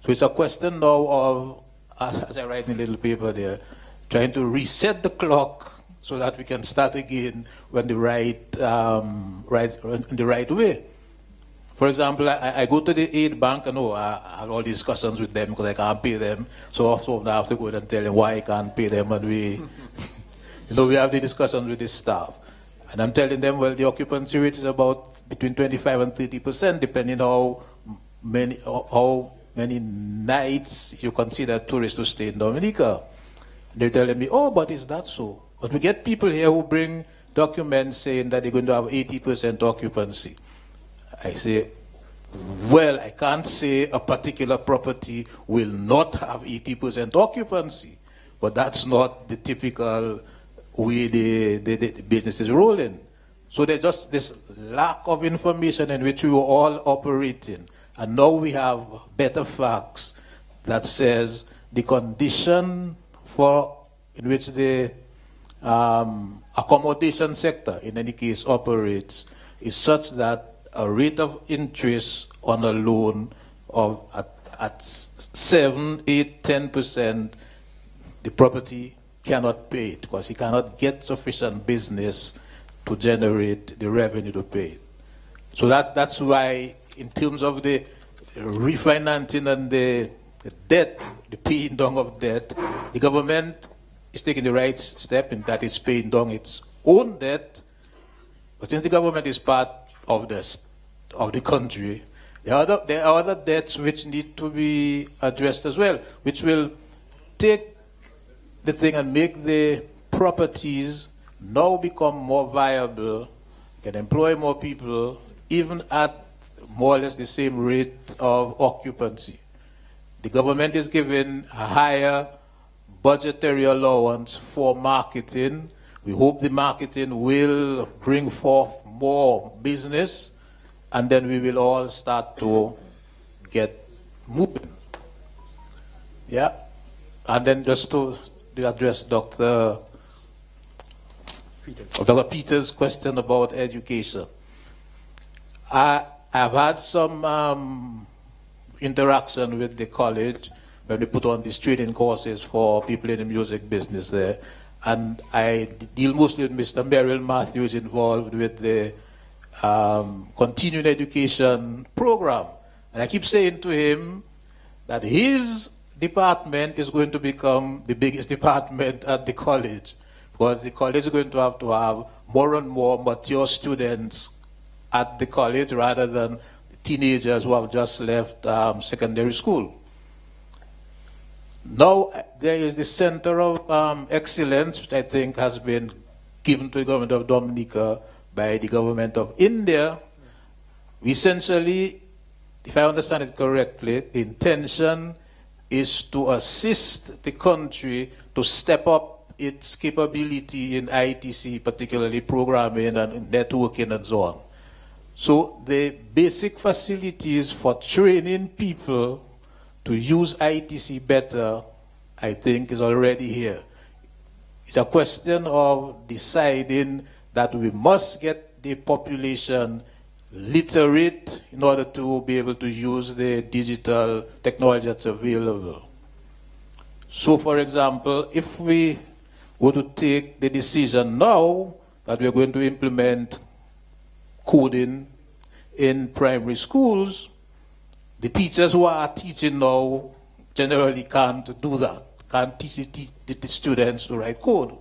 So it's a question now of, as I write in a little paper there, trying to reset the clock so that we can start again when the in the right way. For example, I go to the aid bank, and I have all these discussions with them because I can't pay them. So often I have to go and tell them why I can't pay them, and we have the discussions with the staff. And I'm telling them, well, the occupancy rate is about between 25 and 30%, depending on how many nights you consider tourists to stay in Dominica. They're telling me, oh, but is that so? But we get people here who bring documents saying that they're going to have 80% occupancy. I say, well, I can't say a particular property will not have 80% occupancy, but that's not the typical way the business is rolling. So there's just this lack of information in which we were all operating. And now we have better facts that says the condition in which the accommodation sector, in any case, operates is such that a rate of interest on a loan of at 7, 8, 10%, the property cannot pay it because he cannot get sufficient business to generate the revenue to pay it. So that's why, in terms of the refinancing and the debt, the paying down of debt, the government is taking the right step in that it's paying down its own debt. But since the government is part of the country, there are other debts which need to be addressed as well, which will take the thing and make the properties now become more viable, can employ more people, even at more or less the same rate of occupancy. The government is giving a higher budgetary allowance for marketing. We hope the marketing will bring forth more business, and then we will all start to get moving. Yeah? And then just to address Dr. Peter's question about education. I've had some interaction with the college when we put on these training courses for people in the music business there. And I deal mostly with Mr. Merrill Matthews involved with the continuing education program. And I keep saying to him that his department is going to become the biggest department at the college, because the college is going to have more and more mature students at the college rather than teenagers who have just left secondary school. Now there is the Center of Excellence, which I think has been given to the government of Dominica by the government of India. Essentially, if I understand it correctly, the intention is to assist the country to step up its capability in ITC, particularly programming and networking and so on. So the basic facilities for training people to use ITC better, I think, is already here. It's a question of deciding that we must get the population literate in order to be able to use the digital technology that's available. So, for example, if we were to take the decision now that we're going to implement coding in primary schools, the teachers who are teaching now generally can't do that, can't teach the students to write code.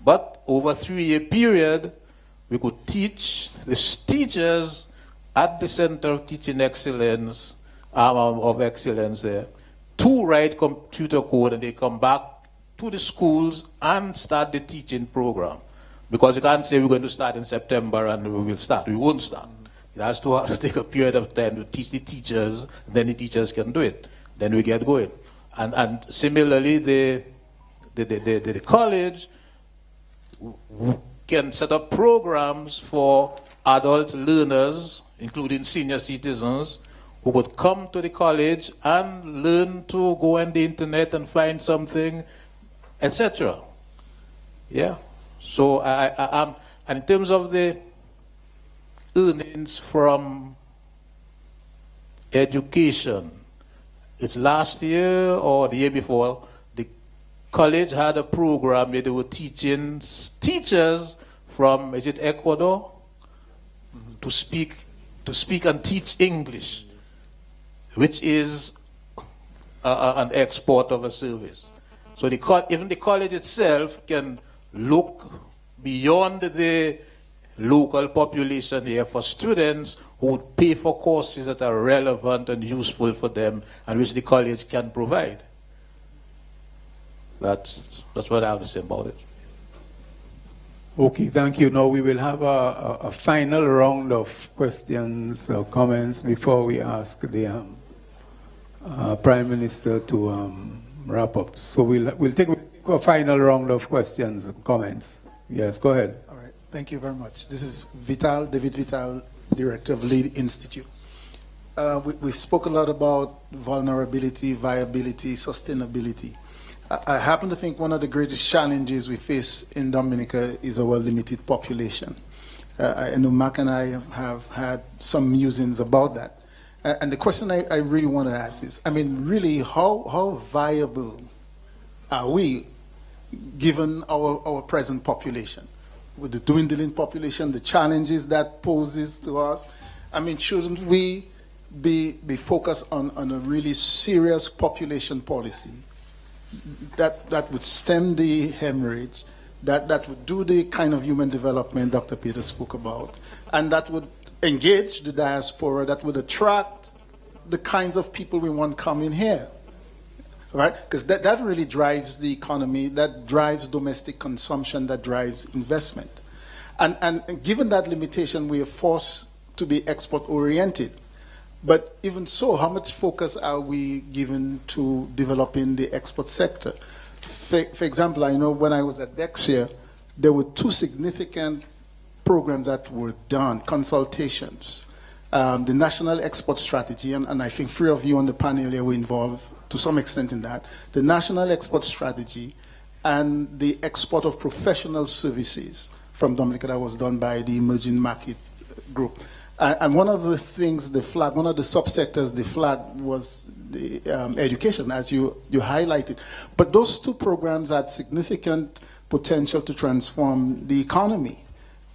But over a 3-year period, we could teach the teachers at the Center of Teaching Excellence, of Excellence there, to write computer code, and they come back to the schools and start the teaching program. Because you can't say we're going to start in September and we will start. We won't start. It has to take a period of time to teach the teachers, and then the teachers can do it. Then we get going. And similarly, the college can set up programs for adult learners, including senior citizens, who would come to the college and learn to go on the internet and find something, etc. Yeah. So and in terms of the earnings from education, it's last year or the year before, the college had a program where they were teaching teachers from, is it Ecuador, to speak and teach English, which is an export of a service. So even the college itself can look beyond the local population here for students who would pay for courses that are relevant and useful for them and which the college can provide. That's what I have to say about it. Okay, thank you. Now we will have a final round of questions or comments before we ask the Prime Minister to wrap up. So we'll take a final round of questions and comments. Yes, go ahead. All right, thank you very much. This is David Vital, Director of Lead Institute. We spoke a lot about vulnerability, viability, sustainability. I happen to think one of the greatest challenges we face in Dominica is our limited population. I know Mark and I have had some musings about that. And the question I really want to ask is, I mean, really, how viable are we given our present population? With the dwindling population, the challenges that poses to us, I mean, shouldn't we be focused on a really serious population policy that would stem the hemorrhage, that would do the kind of human development Dr. Peter spoke about, and that would engage the diaspora, that would attract the kinds of people we want coming here, right? Because that really drives the economy, that drives domestic consumption, that drives investment. And given that limitation, we are forced to be export-oriented. But even so, how much focus are we given to developing the export sector? For example, I know when I was at Dexia, there were two significant programs that were done, consultations. The National Export Strategy, and I think 3 of you on the panel here were involved to some extent in that. The National Export Strategy and the export of professional services from Dominica that was done by the Emerging Market Group. And one of the things, one of the subsectors they flagged was the education, as you highlighted. But those two programs had significant potential to transform the economy.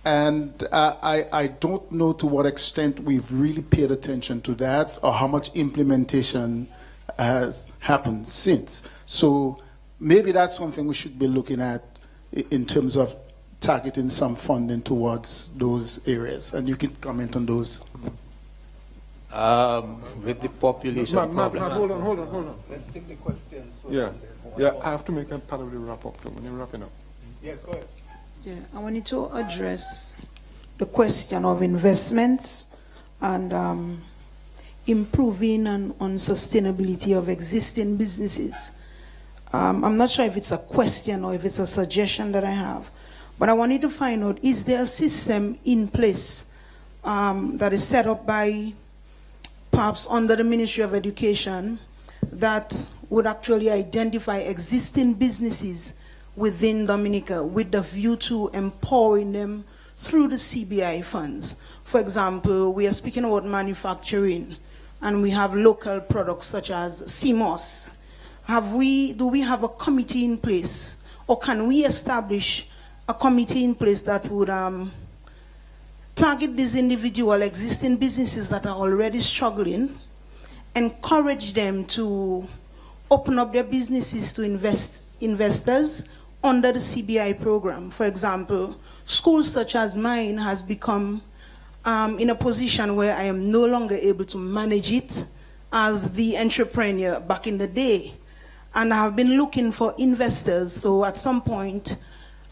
And I don't know to what extent we've really paid attention to that or how much implementation has happened since. So maybe that's something we should be looking at in terms of targeting some funding towards those areas. And you can comment on those. With the population problem. Hold on. Let's take the questions first. Yeah, I have to make a part of the wrap-up when you're wrapping up. Yes, go ahead. Yeah, I wanted to address the question of investments and improving on sustainability of existing businesses. I'm not sure if it's a question or if it's a suggestion that I have, but I wanted to find out, is there a system in place that is set up by perhaps under the Ministry of Education that would actually identify existing businesses within Dominica with the view to empowering them through the CBI funds? For example, we are speaking about manufacturing and we have local products such as CMOS. Do we have a committee in place, or can we establish a committee in place that would target these individual existing businesses that are already struggling, encourage them to open up their businesses to investors under the CBI program? For example, schools such as mine has become in a position where I am no longer able to manage it as the entrepreneur back in the day. And I have been looking for investors. So at some point,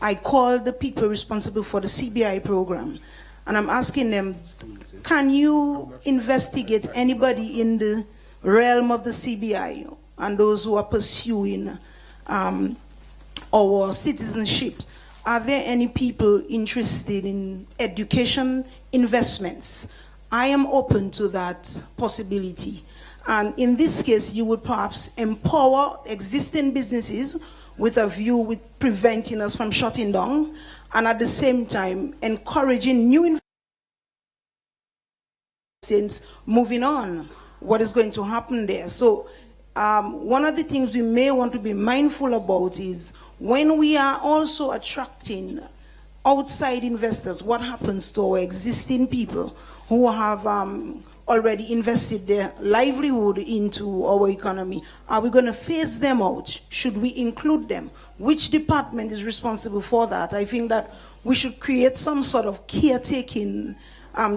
I called the people responsible for the CBI program. And I'm asking them, can you investigate anybody in the realm of the CBI and those who are pursuing our citizenship? Are there any people interested in education investments? I am open to that possibility. And in this case, you would perhaps empower existing businesses with a view with preventing us from shutting down, and at the same time, encouraging new investments moving on. What is going to happen there? So one of the things we may want to be mindful about is when we are also attracting outside investors, what happens to our existing people who have already invested their livelihood into our economy? Are we going to phase them out? Should we include them? Which department is responsible for that? I think that we should create some sort of caretaking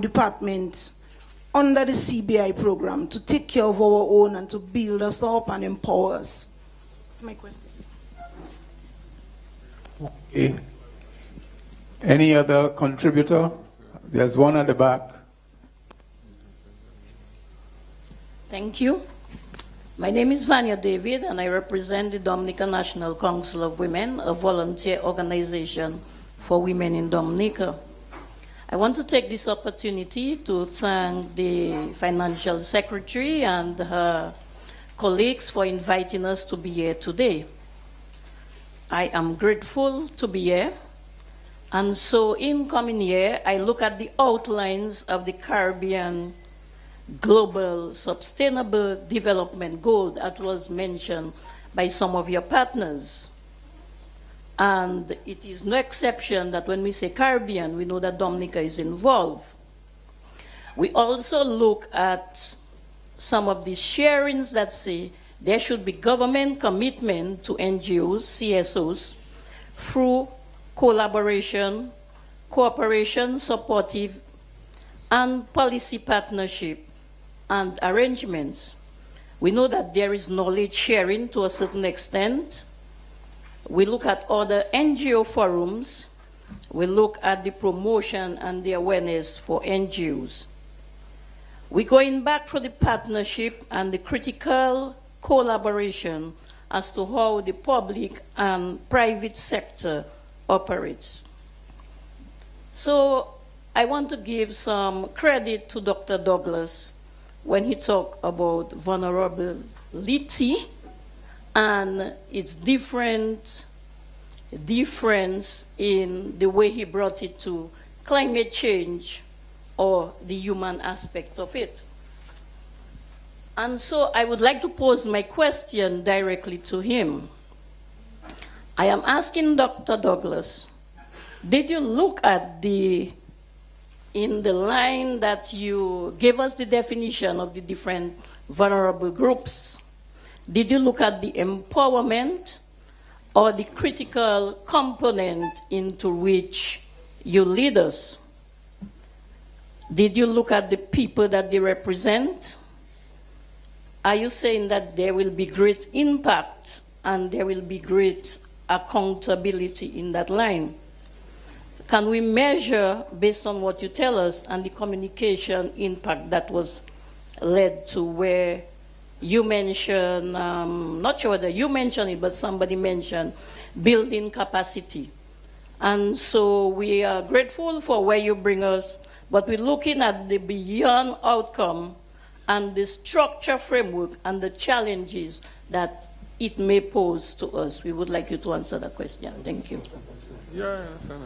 department under the CBI program to take care of our own and to build us up and empower us. That's my question. Okay. Any other contributor? There's one at the back. Thank you. My name is Vanya David, and I represent the Dominica National Council of Women, a volunteer organization for women in Dominica. I want to take this opportunity to thank the Financial Secretary and her colleagues for inviting us to be here today. I am grateful to be here. And so in coming here, I look at the outlines of the Caribbean Global Sustainable Development Goal that was mentioned by some of your partners. And it is no exception that when we say Caribbean, we know that Dominica is involved. We also look at some of the sharings that say there should be government commitment to NGOs, CSOs, through collaboration, cooperation, supportive, and policy partnership and arrangements. We know that there is knowledge sharing to a certain extent. We look at other NGO forums. We look at the promotion and the awareness for NGOs. We're going back for the partnership and the critical collaboration as to how the public and private sector operates. So I want to give some credit to Dr. Douglas when he talked about vulnerability and its difference in the way he brought it to climate change or the human aspect of it. And so I would like to pose my question directly to him. I am asking Dr. Douglas, did you look at in the line that you gave us the definition of the different vulnerable groups, did you look at the empowerment or the critical component into which you lead us? Did you look at the people that they represent? Are you saying that there will be great impact and there will be great accountability in that line? Can we measure, based on what you tell us, and the communication impact that was led to where you mentioned, not sure whether you mentioned it, but somebody mentioned building capacity. And so we are grateful for where you bring us, but we're looking at the beyond outcome and the structure framework and the challenges that it may pose to us. We would like you to answer that question. Thank you. Yeah, I understand.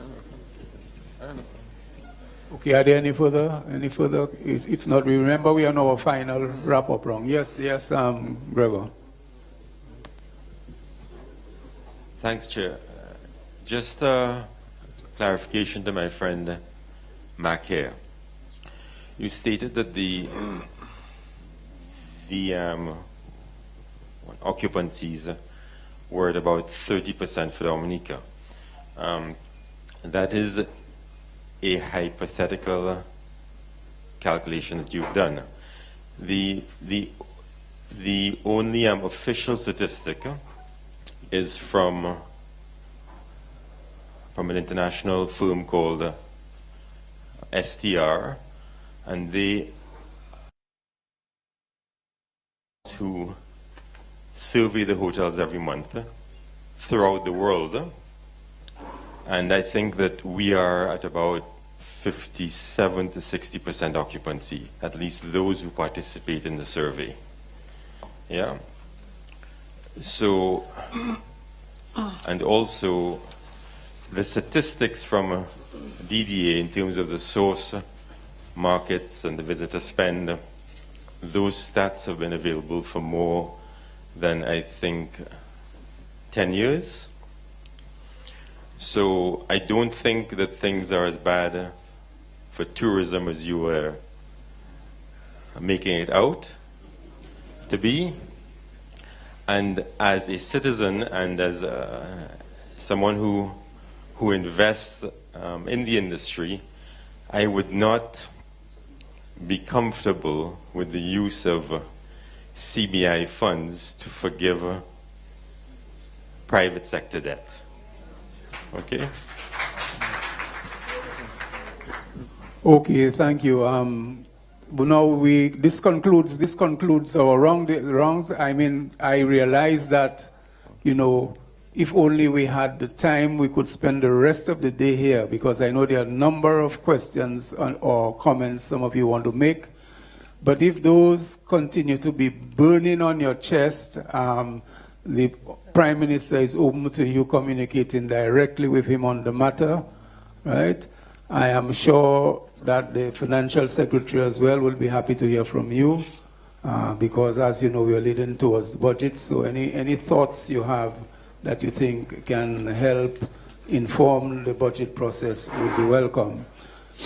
I understand. Okay, are there any further? If not, we remember we are on our final wrap-up round. Yes, Gregor. Thanks, Chair. Just a clarification to my friend Mac here. You stated that the occupancies were at about 30% for Dominica. That is a hypothetical calculation that you've done. The only official statistic is from an international firm called STR, and they who survey the hotels every month throughout the world. And I think that we are at about 57 to 60% occupancy, at least those who participate in the survey. Yeah. So, and also the statistics from DDA in terms of the source markets and the visitor spend, those stats have been available for more than I think 10 years. So I don't think that things are as bad for tourism as you were making it out to be. And as a citizen and as someone who invests in the industry, I would not be comfortable with the use of CBI funds to forgive private sector debt. Okay? Okay, thank you. But now this concludes our rounds. I mean, I realize that, you know, if only we had the time, we could spend the rest of the day here, because I know there are a number of questions or comments some of you want to make. But if those continue to be burning on your chest, the Prime Minister is open to you communicating directly with him on the matter, right? I am sure that the Financial Secretary as well will be happy to hear from you, because as you know, we are leading towards the budget. So any thoughts you have that you think can help inform the budget process would be welcome.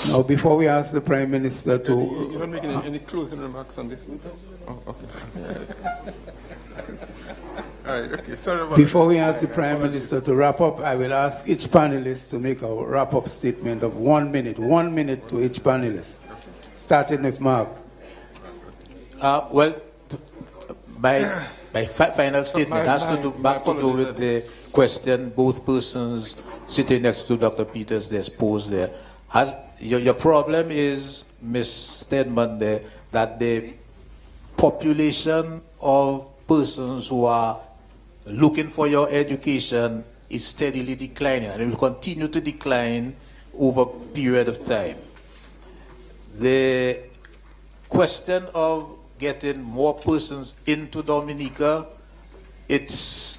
Now, before we ask the Prime Minister to... You don't make any closing remarks on this? Oh, okay. All right, okay. Sorry about Before we ask the Prime Minister to wrap up, I will ask each panelist to make a wrap-up statement of 1 minute. 1 minute to each panelist. Starting with Mark. Well, my final statement has to do with the question both persons sitting next to Dr. Peters they posed there. Your problem is, Ms. Stedman, there, that the population of persons who are looking for your education is steadily declining, and it will continue to decline over a period of time. The question of getting more persons into Dominica, it's,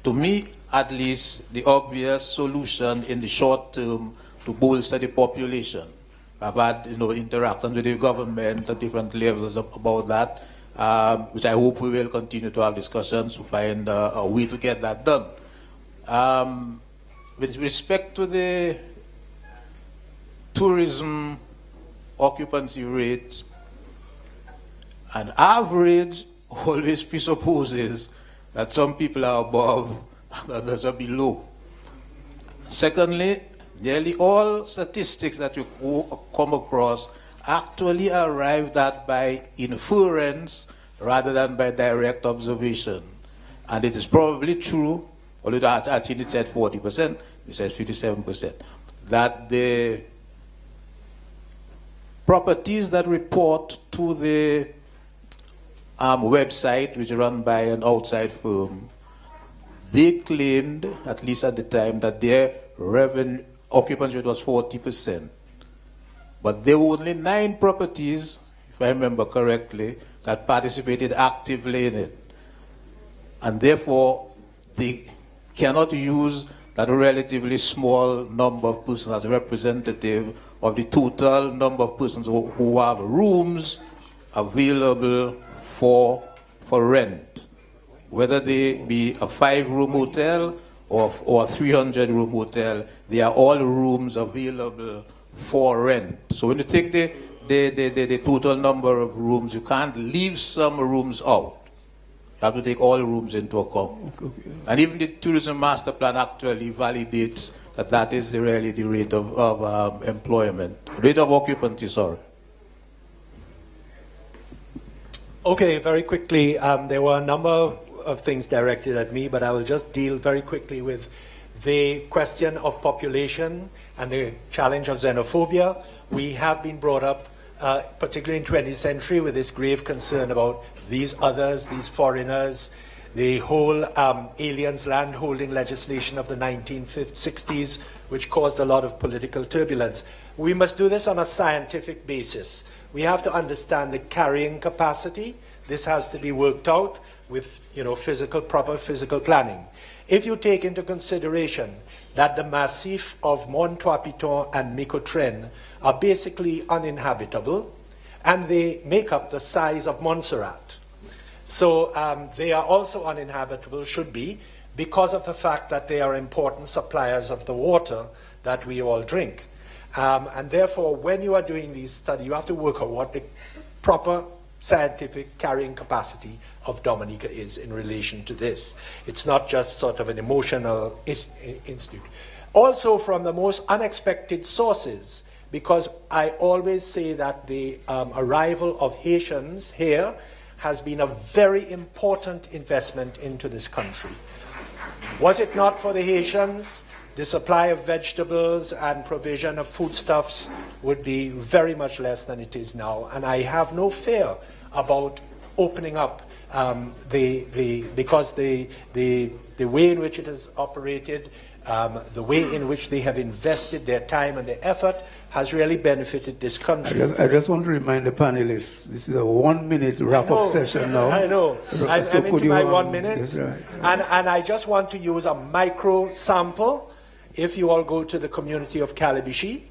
to me at least, the obvious solution in the short term to bolster the population. I've had interactions with the government at different levels about that, which I hope we will continue to have discussions to find a way to get that done. With respect to the tourism occupancy rate, an average always presupposes that some people are above and others are below. Secondly, nearly all statistics that you come across actually arrived at by inference rather than by direct observation. And it is probably true, although I think it said 40%, it said 57%, that the properties that report to the website, which is run by an outside firm, they claimed, at least at the time, that their revenue occupancy rate was 40%. But there were only 9 properties, if I remember correctly, that participated actively in it. And therefore, they cannot use that relatively small number of persons as representative of the total number of persons who have rooms available for rent. Whether they be a 5-room hotel or a 300-room hotel, they are all rooms available for rent. So when you take the total number of rooms, you can't leave some rooms out. You have to take all rooms into account. And even the tourism master plan actually validates that that is really the rate of employment, rate of occupancy, sorry. Okay, very quickly, there were a number of things directed at me, but I will just deal very quickly with the question of population and the challenge of xenophobia. We have been brought up, particularly in 20th century, with this grave concern about these others, these foreigners, the whole aliens land holding legislation of the 1960s, which caused a lot of political turbulence. We must do this on a scientific basis. We have to understand the carrying capacity. This has to be worked out with proper physical planning. If you take into consideration that the massif of Mont Trois-Pitons and Micotren are basically uninhabitable, and they make up the size of Montserrat. So they are also uninhabitable, should be, because of the fact that they are important suppliers of the water that we all drink. And therefore, when you are doing these studies, you have to work out what the proper scientific carrying capacity of Dominica is in relation to this. It's not just sort of an emotional institute. Also from the most unexpected sources, because I always say that the arrival of Haitians here has been a very important investment into this country. Was it not for the Haitians, the supply of vegetables and provision of foodstuffs would be very much less than it is now. And I have no fear about opening up because the way in which it has operated, the way in which they have invested their time and their effort has really benefited this country. I just want to remind the panelists, this is a 1 minute wrap-up session now. I know. I'm into my 1 minute. That's right. And I just want to use a micro sample. If you all go to the community of Calabishi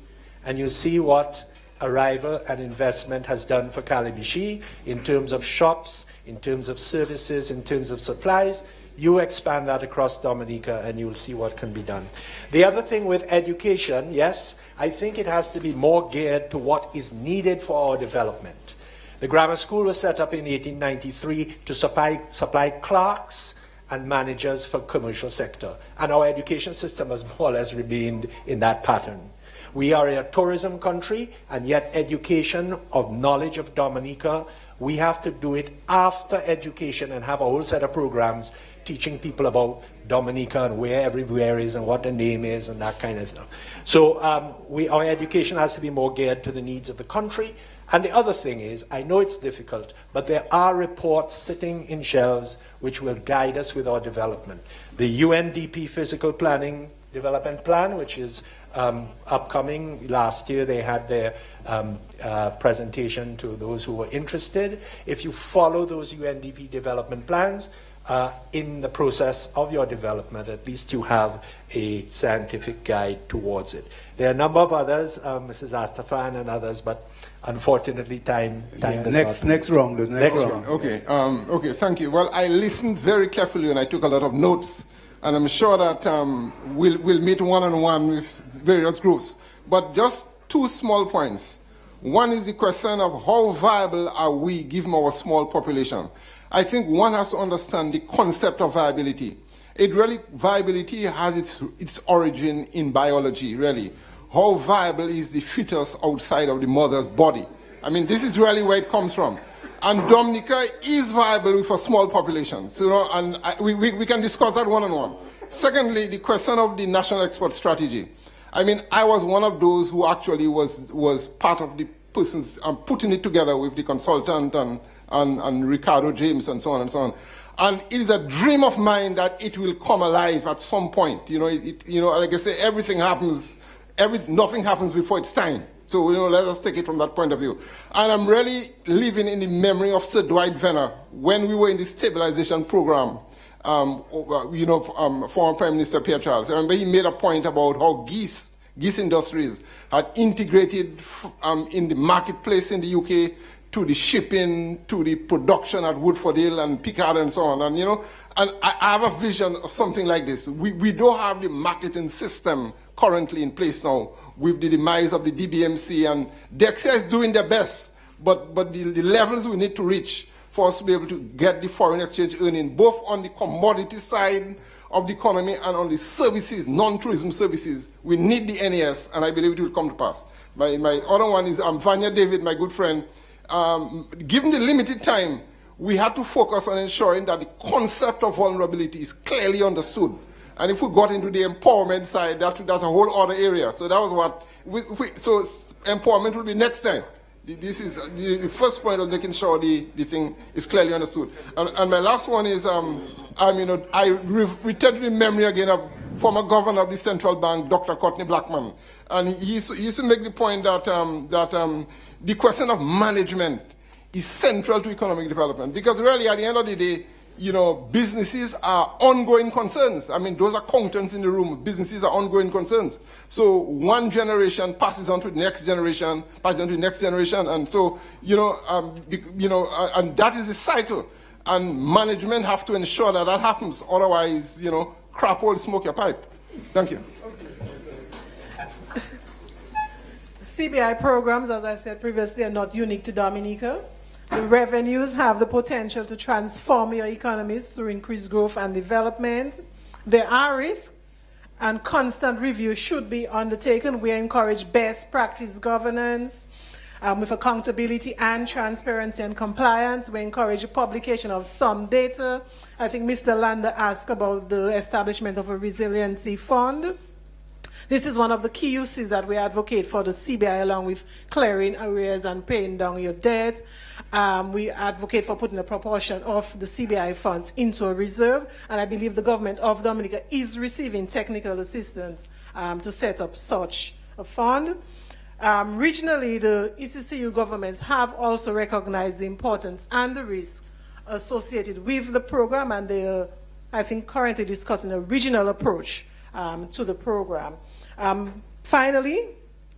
and you see what arrival and investment has done for Calabishi in terms of shops, in terms of services, in terms of supplies, you expand that across Dominica and you'll see what can be done. The other thing with education, yes, I think it has to be more geared to what is needed for our development. The grammar school was set up in 1893 to supply clerks and managers for commercial sector. And our education system has more or less remained in that pattern. We are a tourism country, and yet education of knowledge of Dominica, we have to do it after education and have a whole set of programs teaching people about Dominica and where everywhere is and what the name is and that kind of stuff. So our education has to be more geared to the needs of the country. And the other thing is, I know it's difficult, but there are reports sitting in shelves which will guide us with our development. The UNDP Fiscal Planning Development Plan, which is upcoming. Last year they had their presentation to those who were interested. If you follow those UNDP development plans, in the process of your development, at least you have a scientific guide towards it. There are a number of others, Mrs. Astafan and others, but unfortunately time does next not. round. Okay, okay, thank you. Well, I listened very carefully and I took a lot of notes, and I'm sure that we'll meet one-on-one with various groups. But just two small points. One is the question of how viable are we given our small population. I think one has to understand the concept of viability. Viability has its origin in biology, really. How viable is the fetus outside of the mother's body? I mean, this is really where it comes from. And Dominica is viable with a small population. So, and we can discuss that one-on-one. Secondly, the question of the national export strategy. I mean, I was one of those who actually was part of the persons putting it together with the consultant and Ricardo James and so on and so on. And it is a dream of mine that it will come alive at some point. You know, like I say, nothing happens before it's time. So, let us take it from that point of view. And I'm really living in the memory of Sir Dwight Venner when we were in the stabilization program, former Prime Minister Pierre Charles. I remember he made a point about how Geese Industries had integrated in the marketplace in the UK to the shipping, to the production at Woodford Hill and Picard and so on. And I have a vision of something like this. We don't have the marketing system currently in place now with the demise of the DBMC, and Dexia is doing their best, but the levels we need to reach for us to be able to get the foreign exchange earning, both on the commodity side of the economy and on the services, non-tourism services. We need the NES, and I believe it will come to pass. My other one is Vanya David, my good friend. Given the limited time, we had to focus on ensuring that the concept of vulnerability is clearly understood. And if we got into the empowerment side, that's a whole other area. So that was what, so empowerment will be next time. This is the first point of making sure the thing is clearly understood. And my last one is, I return to the memory again of former governor of the central bank, Dr. Courtney Blackman. And he used to make the point that the question of management is central to economic development. Because really, at the end of the day, businesses are ongoing concerns. I mean, those accountants in the room, businesses are ongoing concerns. So one generation passes on to the next generation, and so, and that is a cycle. and management have to ensure that that happens. Otherwise, you know, crap will smoke your pipe. Thank you. CBI programs, as I said previously, are not unique to Dominica. The revenues have the potential to transform your economies through increased growth and development. There are risks, and constant review should be undertaken. We encourage best practice governance with accountability and transparency and compliance. We encourage the publication of some data. I think Mr. Lander asked about the establishment of a resiliency fund. This is one of the key uses that we advocate for the CBI, along with clearing arrears and paying down your debt. We advocate for putting a proportion of the CBI funds into a reserve, and I believe the government of Dominica is receiving technical assistance to set up such a fund. Regionally, the ECCU governments have also recognized the importance and the risk associated with the program, and they are, I think, currently discussing a regional approach to the program. Finally,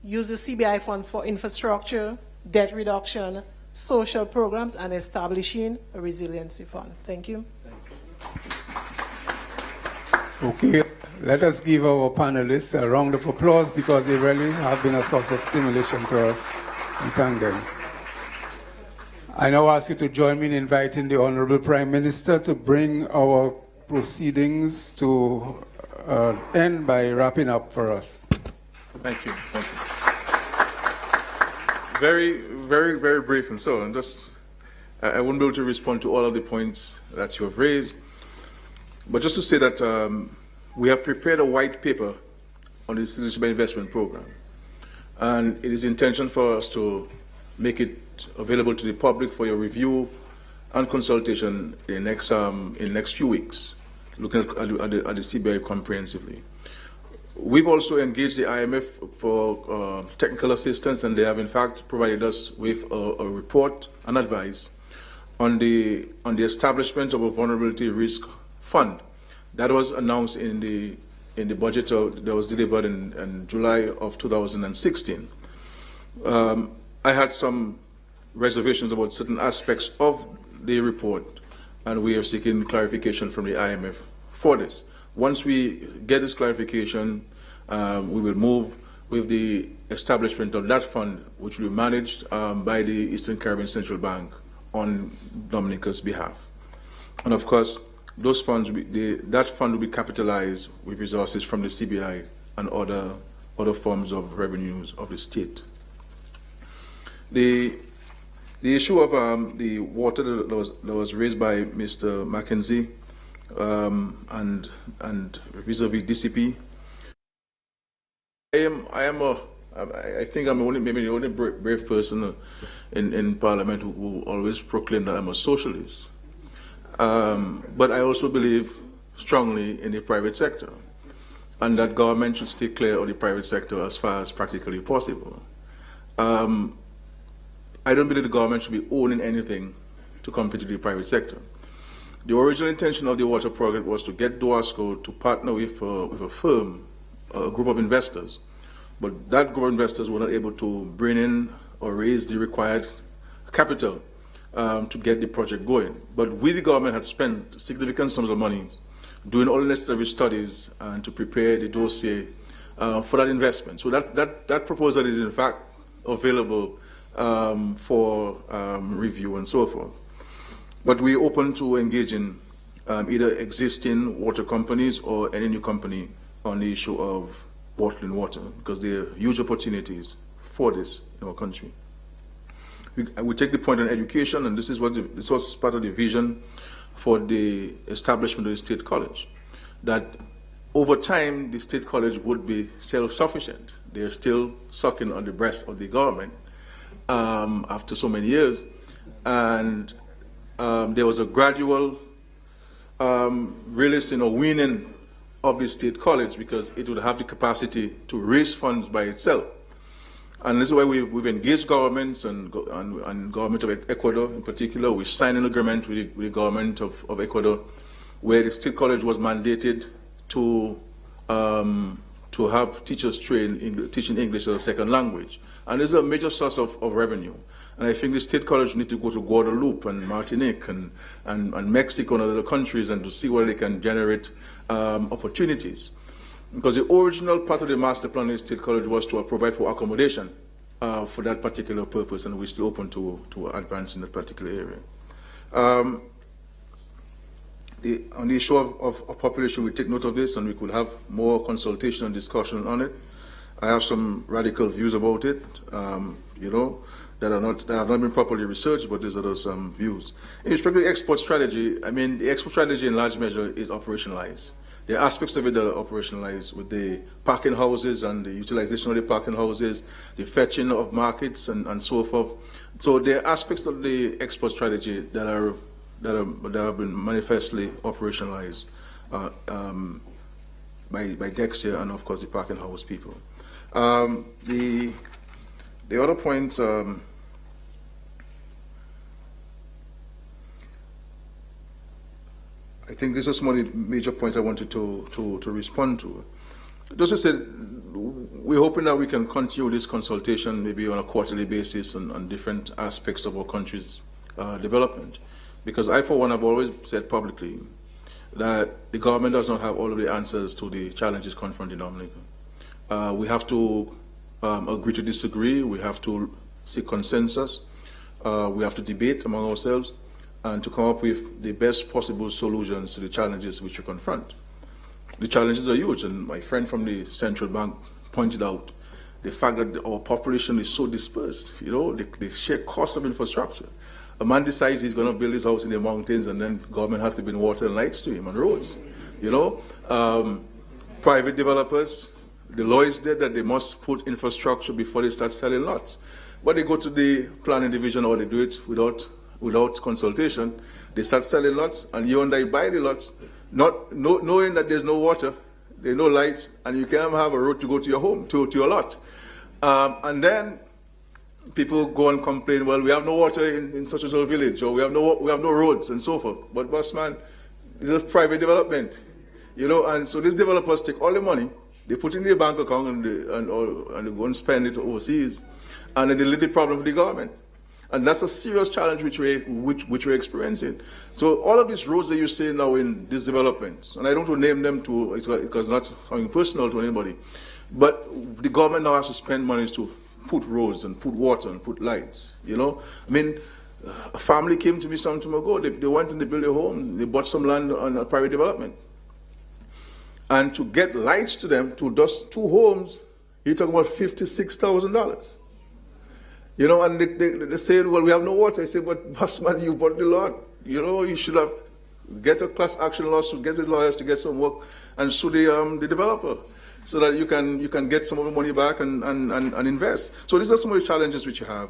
use the CBI funds for infrastructure, debt reduction, social programs, and establishing a resiliency fund. Thank you. Okay, let us give our panelists a round of applause because they really have been a source of stimulation to us. We thank them. I now ask you to join me in inviting the Honorable Prime Minister to bring our proceedings to end by wrapping up for us. Thank you. Thank you. Very, very, very brief and so on. I won't be able to respond to all of the points that you have raised, but just to say that we have prepared a white paper on the Institutional Investment Program, and it is intention for us to make it available to the public for your review and consultation in the next few weeks, looking at the CBI comprehensively. We've also engaged the IMF for technical assistance, and they have in fact provided us with a report and advice on the establishment of a vulnerability risk fund. That was announced in the budget that was delivered in July of 2016. I had some reservations about certain aspects of the report, and we are seeking clarification from the IMF for this. Once we get this clarification, we will move with the establishment of that fund, which will be managed by the Eastern Caribbean Central Bank on Dominica's behalf. And of course, those funds, that fund will be capitalized with resources from the CBI and other forms of revenues of the state. The issue of the water that was raised by Mr. Mackenzie and vis-a-vis DCP, I think I'm maybe the only brave person in Parliament who always proclaim that I'm a socialist. But I also believe strongly in the private sector, and that government should stay clear of the private sector as far as practically possible. I don't believe the government should be owning anything to compete with the private sector. The original intention of the water project was to get DOASCO to partner with a firm, a group of investors, but that group of investors were not able to bring in or raise the required capital to get the project going. But we, the government, had spent significant sums of money doing all the necessary studies and to prepare the dossier for that investment. So that proposal is in fact available for review and so forth. But we're open to engaging either existing water companies or any new company on the issue of bottling water, because there are huge opportunities for this in our country. We take the point on education, and this was part of the vision for the establishment of the State College, that over time the State College would be self-sufficient. They're still sucking on the breast of the government after so many years, and there was a gradual weaning of the State College, because it would have the capacity to raise funds by itself. And this is why we've engaged governments and government of Ecuador in particular. We signed an agreement with the government of Ecuador, where the State College was mandated to have teachers trained in teaching English as a second language. And this is a major source of revenue. And I think the State College need to go to Guadeloupe and Martinique and Mexico and other countries and to see where they can generate opportunities. Because the original part of the master plan of the State College was to provide for accommodation for that particular purpose, and we're still open to advance in that particular area. On the issue of population, we take note of this, and we could have more consultation and discussion on it. I have some radical views about it, that have not been properly researched, but these are some views. In respect to the export strategy, I mean, the export strategy in large measure is operationalized. There are aspects of it that are operationalized with the parking houses and the utilization of the parking houses, the fetching of markets and so forth. So there are aspects of the export strategy that have been manifestly operationalized by Dexia and of course the parking house people. The other point. I think these are some of the major points I wanted to respond to. Just to say, we're hoping that we can continue this consultation maybe on a quarterly basis on different aspects of our country's development. Because I, for one, have always said publicly that the government does not have all of the answers to the challenges confronting Dominica. We have to agree to disagree, we have to seek consensus, we have to debate among ourselves, and to come up with the best possible solutions to the challenges which we confront. The challenges are huge, and my friend from the central bank pointed out the fact that our population is so dispersed, the sheer cost of infrastructure. A man decides he's going to build his house in the mountains, and then government has to bring water and lights to him and roads. Private developers, the law is there that they must put infrastructure before they start selling lots. But they go to the planning division, or they do it without consultation. They start selling lots, and you and I buy the lots, knowing that there's no water, there's no lights, and you can't have a road to go to your home, to your lot. And then people go and complain, well, we have no water in such and such a village, or we have no roads, and so forth. But boss man, this is private development, and so these developers take all the money, they put it in their bank account, and they go and spend it overseas, and then they leave the problem for the government. And that's a serious challenge which we're experiencing. So all of these roads that you see now in these developments, and I don't want to name them because it's not something personal to anybody, but the government now has to spend money to put roads and put water and put lights, I mean, a family came to me some time ago, they went and they built a home, they bought some land on a private development. And to get lights to them, to just 2 homes, you're talking about $56,000. And they say, well, we have no water. I say, but boss man, you bought the lot. You should have get a class action lawsuit, get the lawyers to get some work and sue the developer so that you can get some of the money back and invest. So these are some of the challenges which you have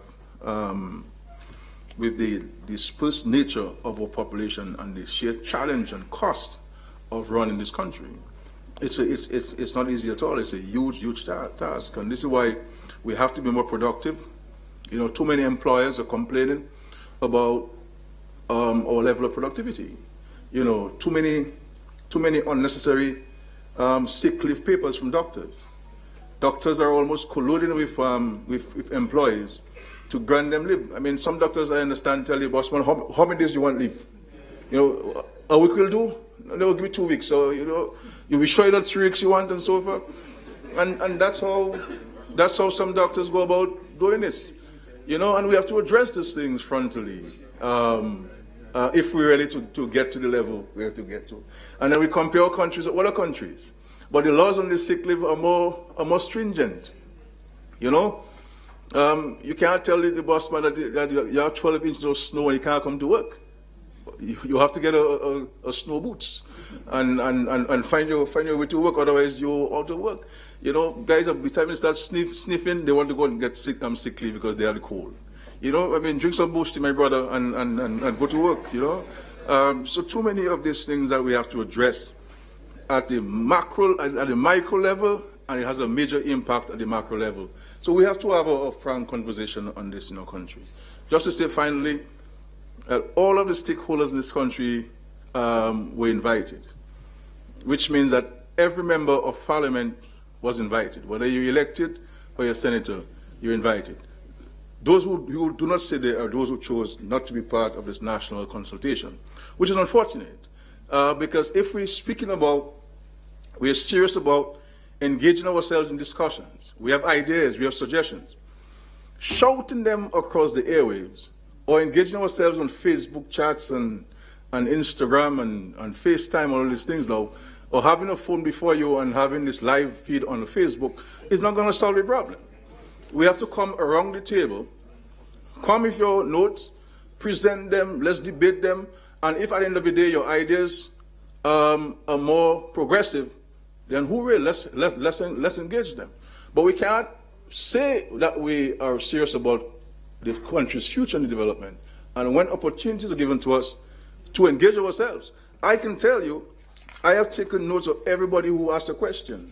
with the dispersed nature of our population and the sheer challenge and cost of running this country. It's not easy at all. It's a huge task. And this is why we have to be more productive. Too many employers are complaining about our level of productivity. Too many unnecessary sick leave papers from doctors. Doctors are almost colluding with employees to grant them leave. I mean, some doctors, I understand, tell you, boss man, how many days you want leave? A week will do? They will give you 2 weeks. So, you'll be sure that 3 weeks you want and so forth. And that's how some doctors go about doing this. And we have to address these things frontally if we're ready to get to the level we have to get to. And then we compare our countries with other countries. But the laws on the sick leave are more stringent. You can't tell the boss man that you have 12 inches of snow and you can't come to work. You have to get a snow boots and find your way to work, otherwise you're out of work. Guys, by the time they start sniffing, they want to go and get sick leave because they have the cold. I mean, drink some Boost, my brother, and go to work, So too many of these things that we have to address at the micro level, and it has a major impact at the macro level. So we have to have a frank conversation on this in our country. Just to say finally, all of the stakeholders in this country were invited, which means that every member of parliament was invited. Whether you're elected or you're a senator, you're invited. Those who do not say they are those who chose not to be part of this national consultation, which is unfortunate, because if we're speaking about, we are serious about engaging ourselves in discussions, we have ideas, we have suggestions, shouting them across the airwaves, or engaging ourselves on Facebook chats and Instagram and FaceTime and all these things now, or having a phone before you and having this live feed on the Facebook is not going to solve the problem. We have to come around the table, come with your notes, present them, let's debate them, and if at the end of the day your ideas are more progressive, then hooray, let's engage them. But we can't say that we are serious about the country's future and development, and when opportunities are given to us to engage ourselves. I can tell you, I have taken notes of everybody who asked a question,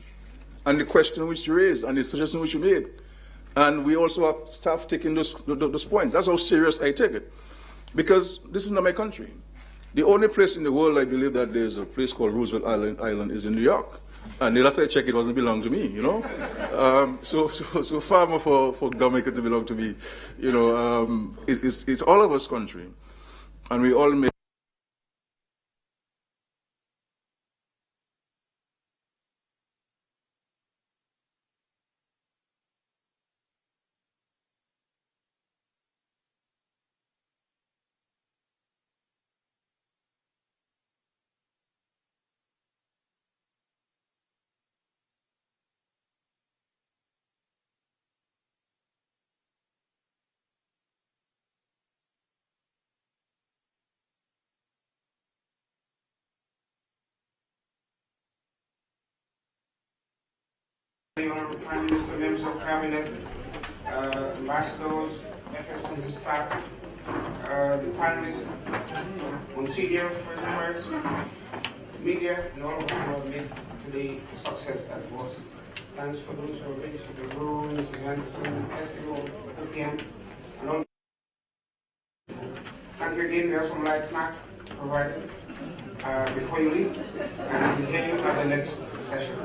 and the question which you raised, and the suggestion which you made. And we also have staff taking those points. That's how serious I take it. Because this is not my country. The only place in the world I believe that there's a place called Roosevelt Island is in New York. And the last I checked, it doesn't belong to me, you know? So far more for Dominica to belong to me. You know, it's all of us country. And we all make Honorable Prime Minister, members of Cabinet, ambassadors, FSC staff, the panelists, conciliars, members, media, and all of us who have made today a success that was. Thanks for those who have visited the room, Mrs. Anderson, Festival, PM, and all. Thank you again. We have some light snacks provided before you leave, and we'll hear you at the next session.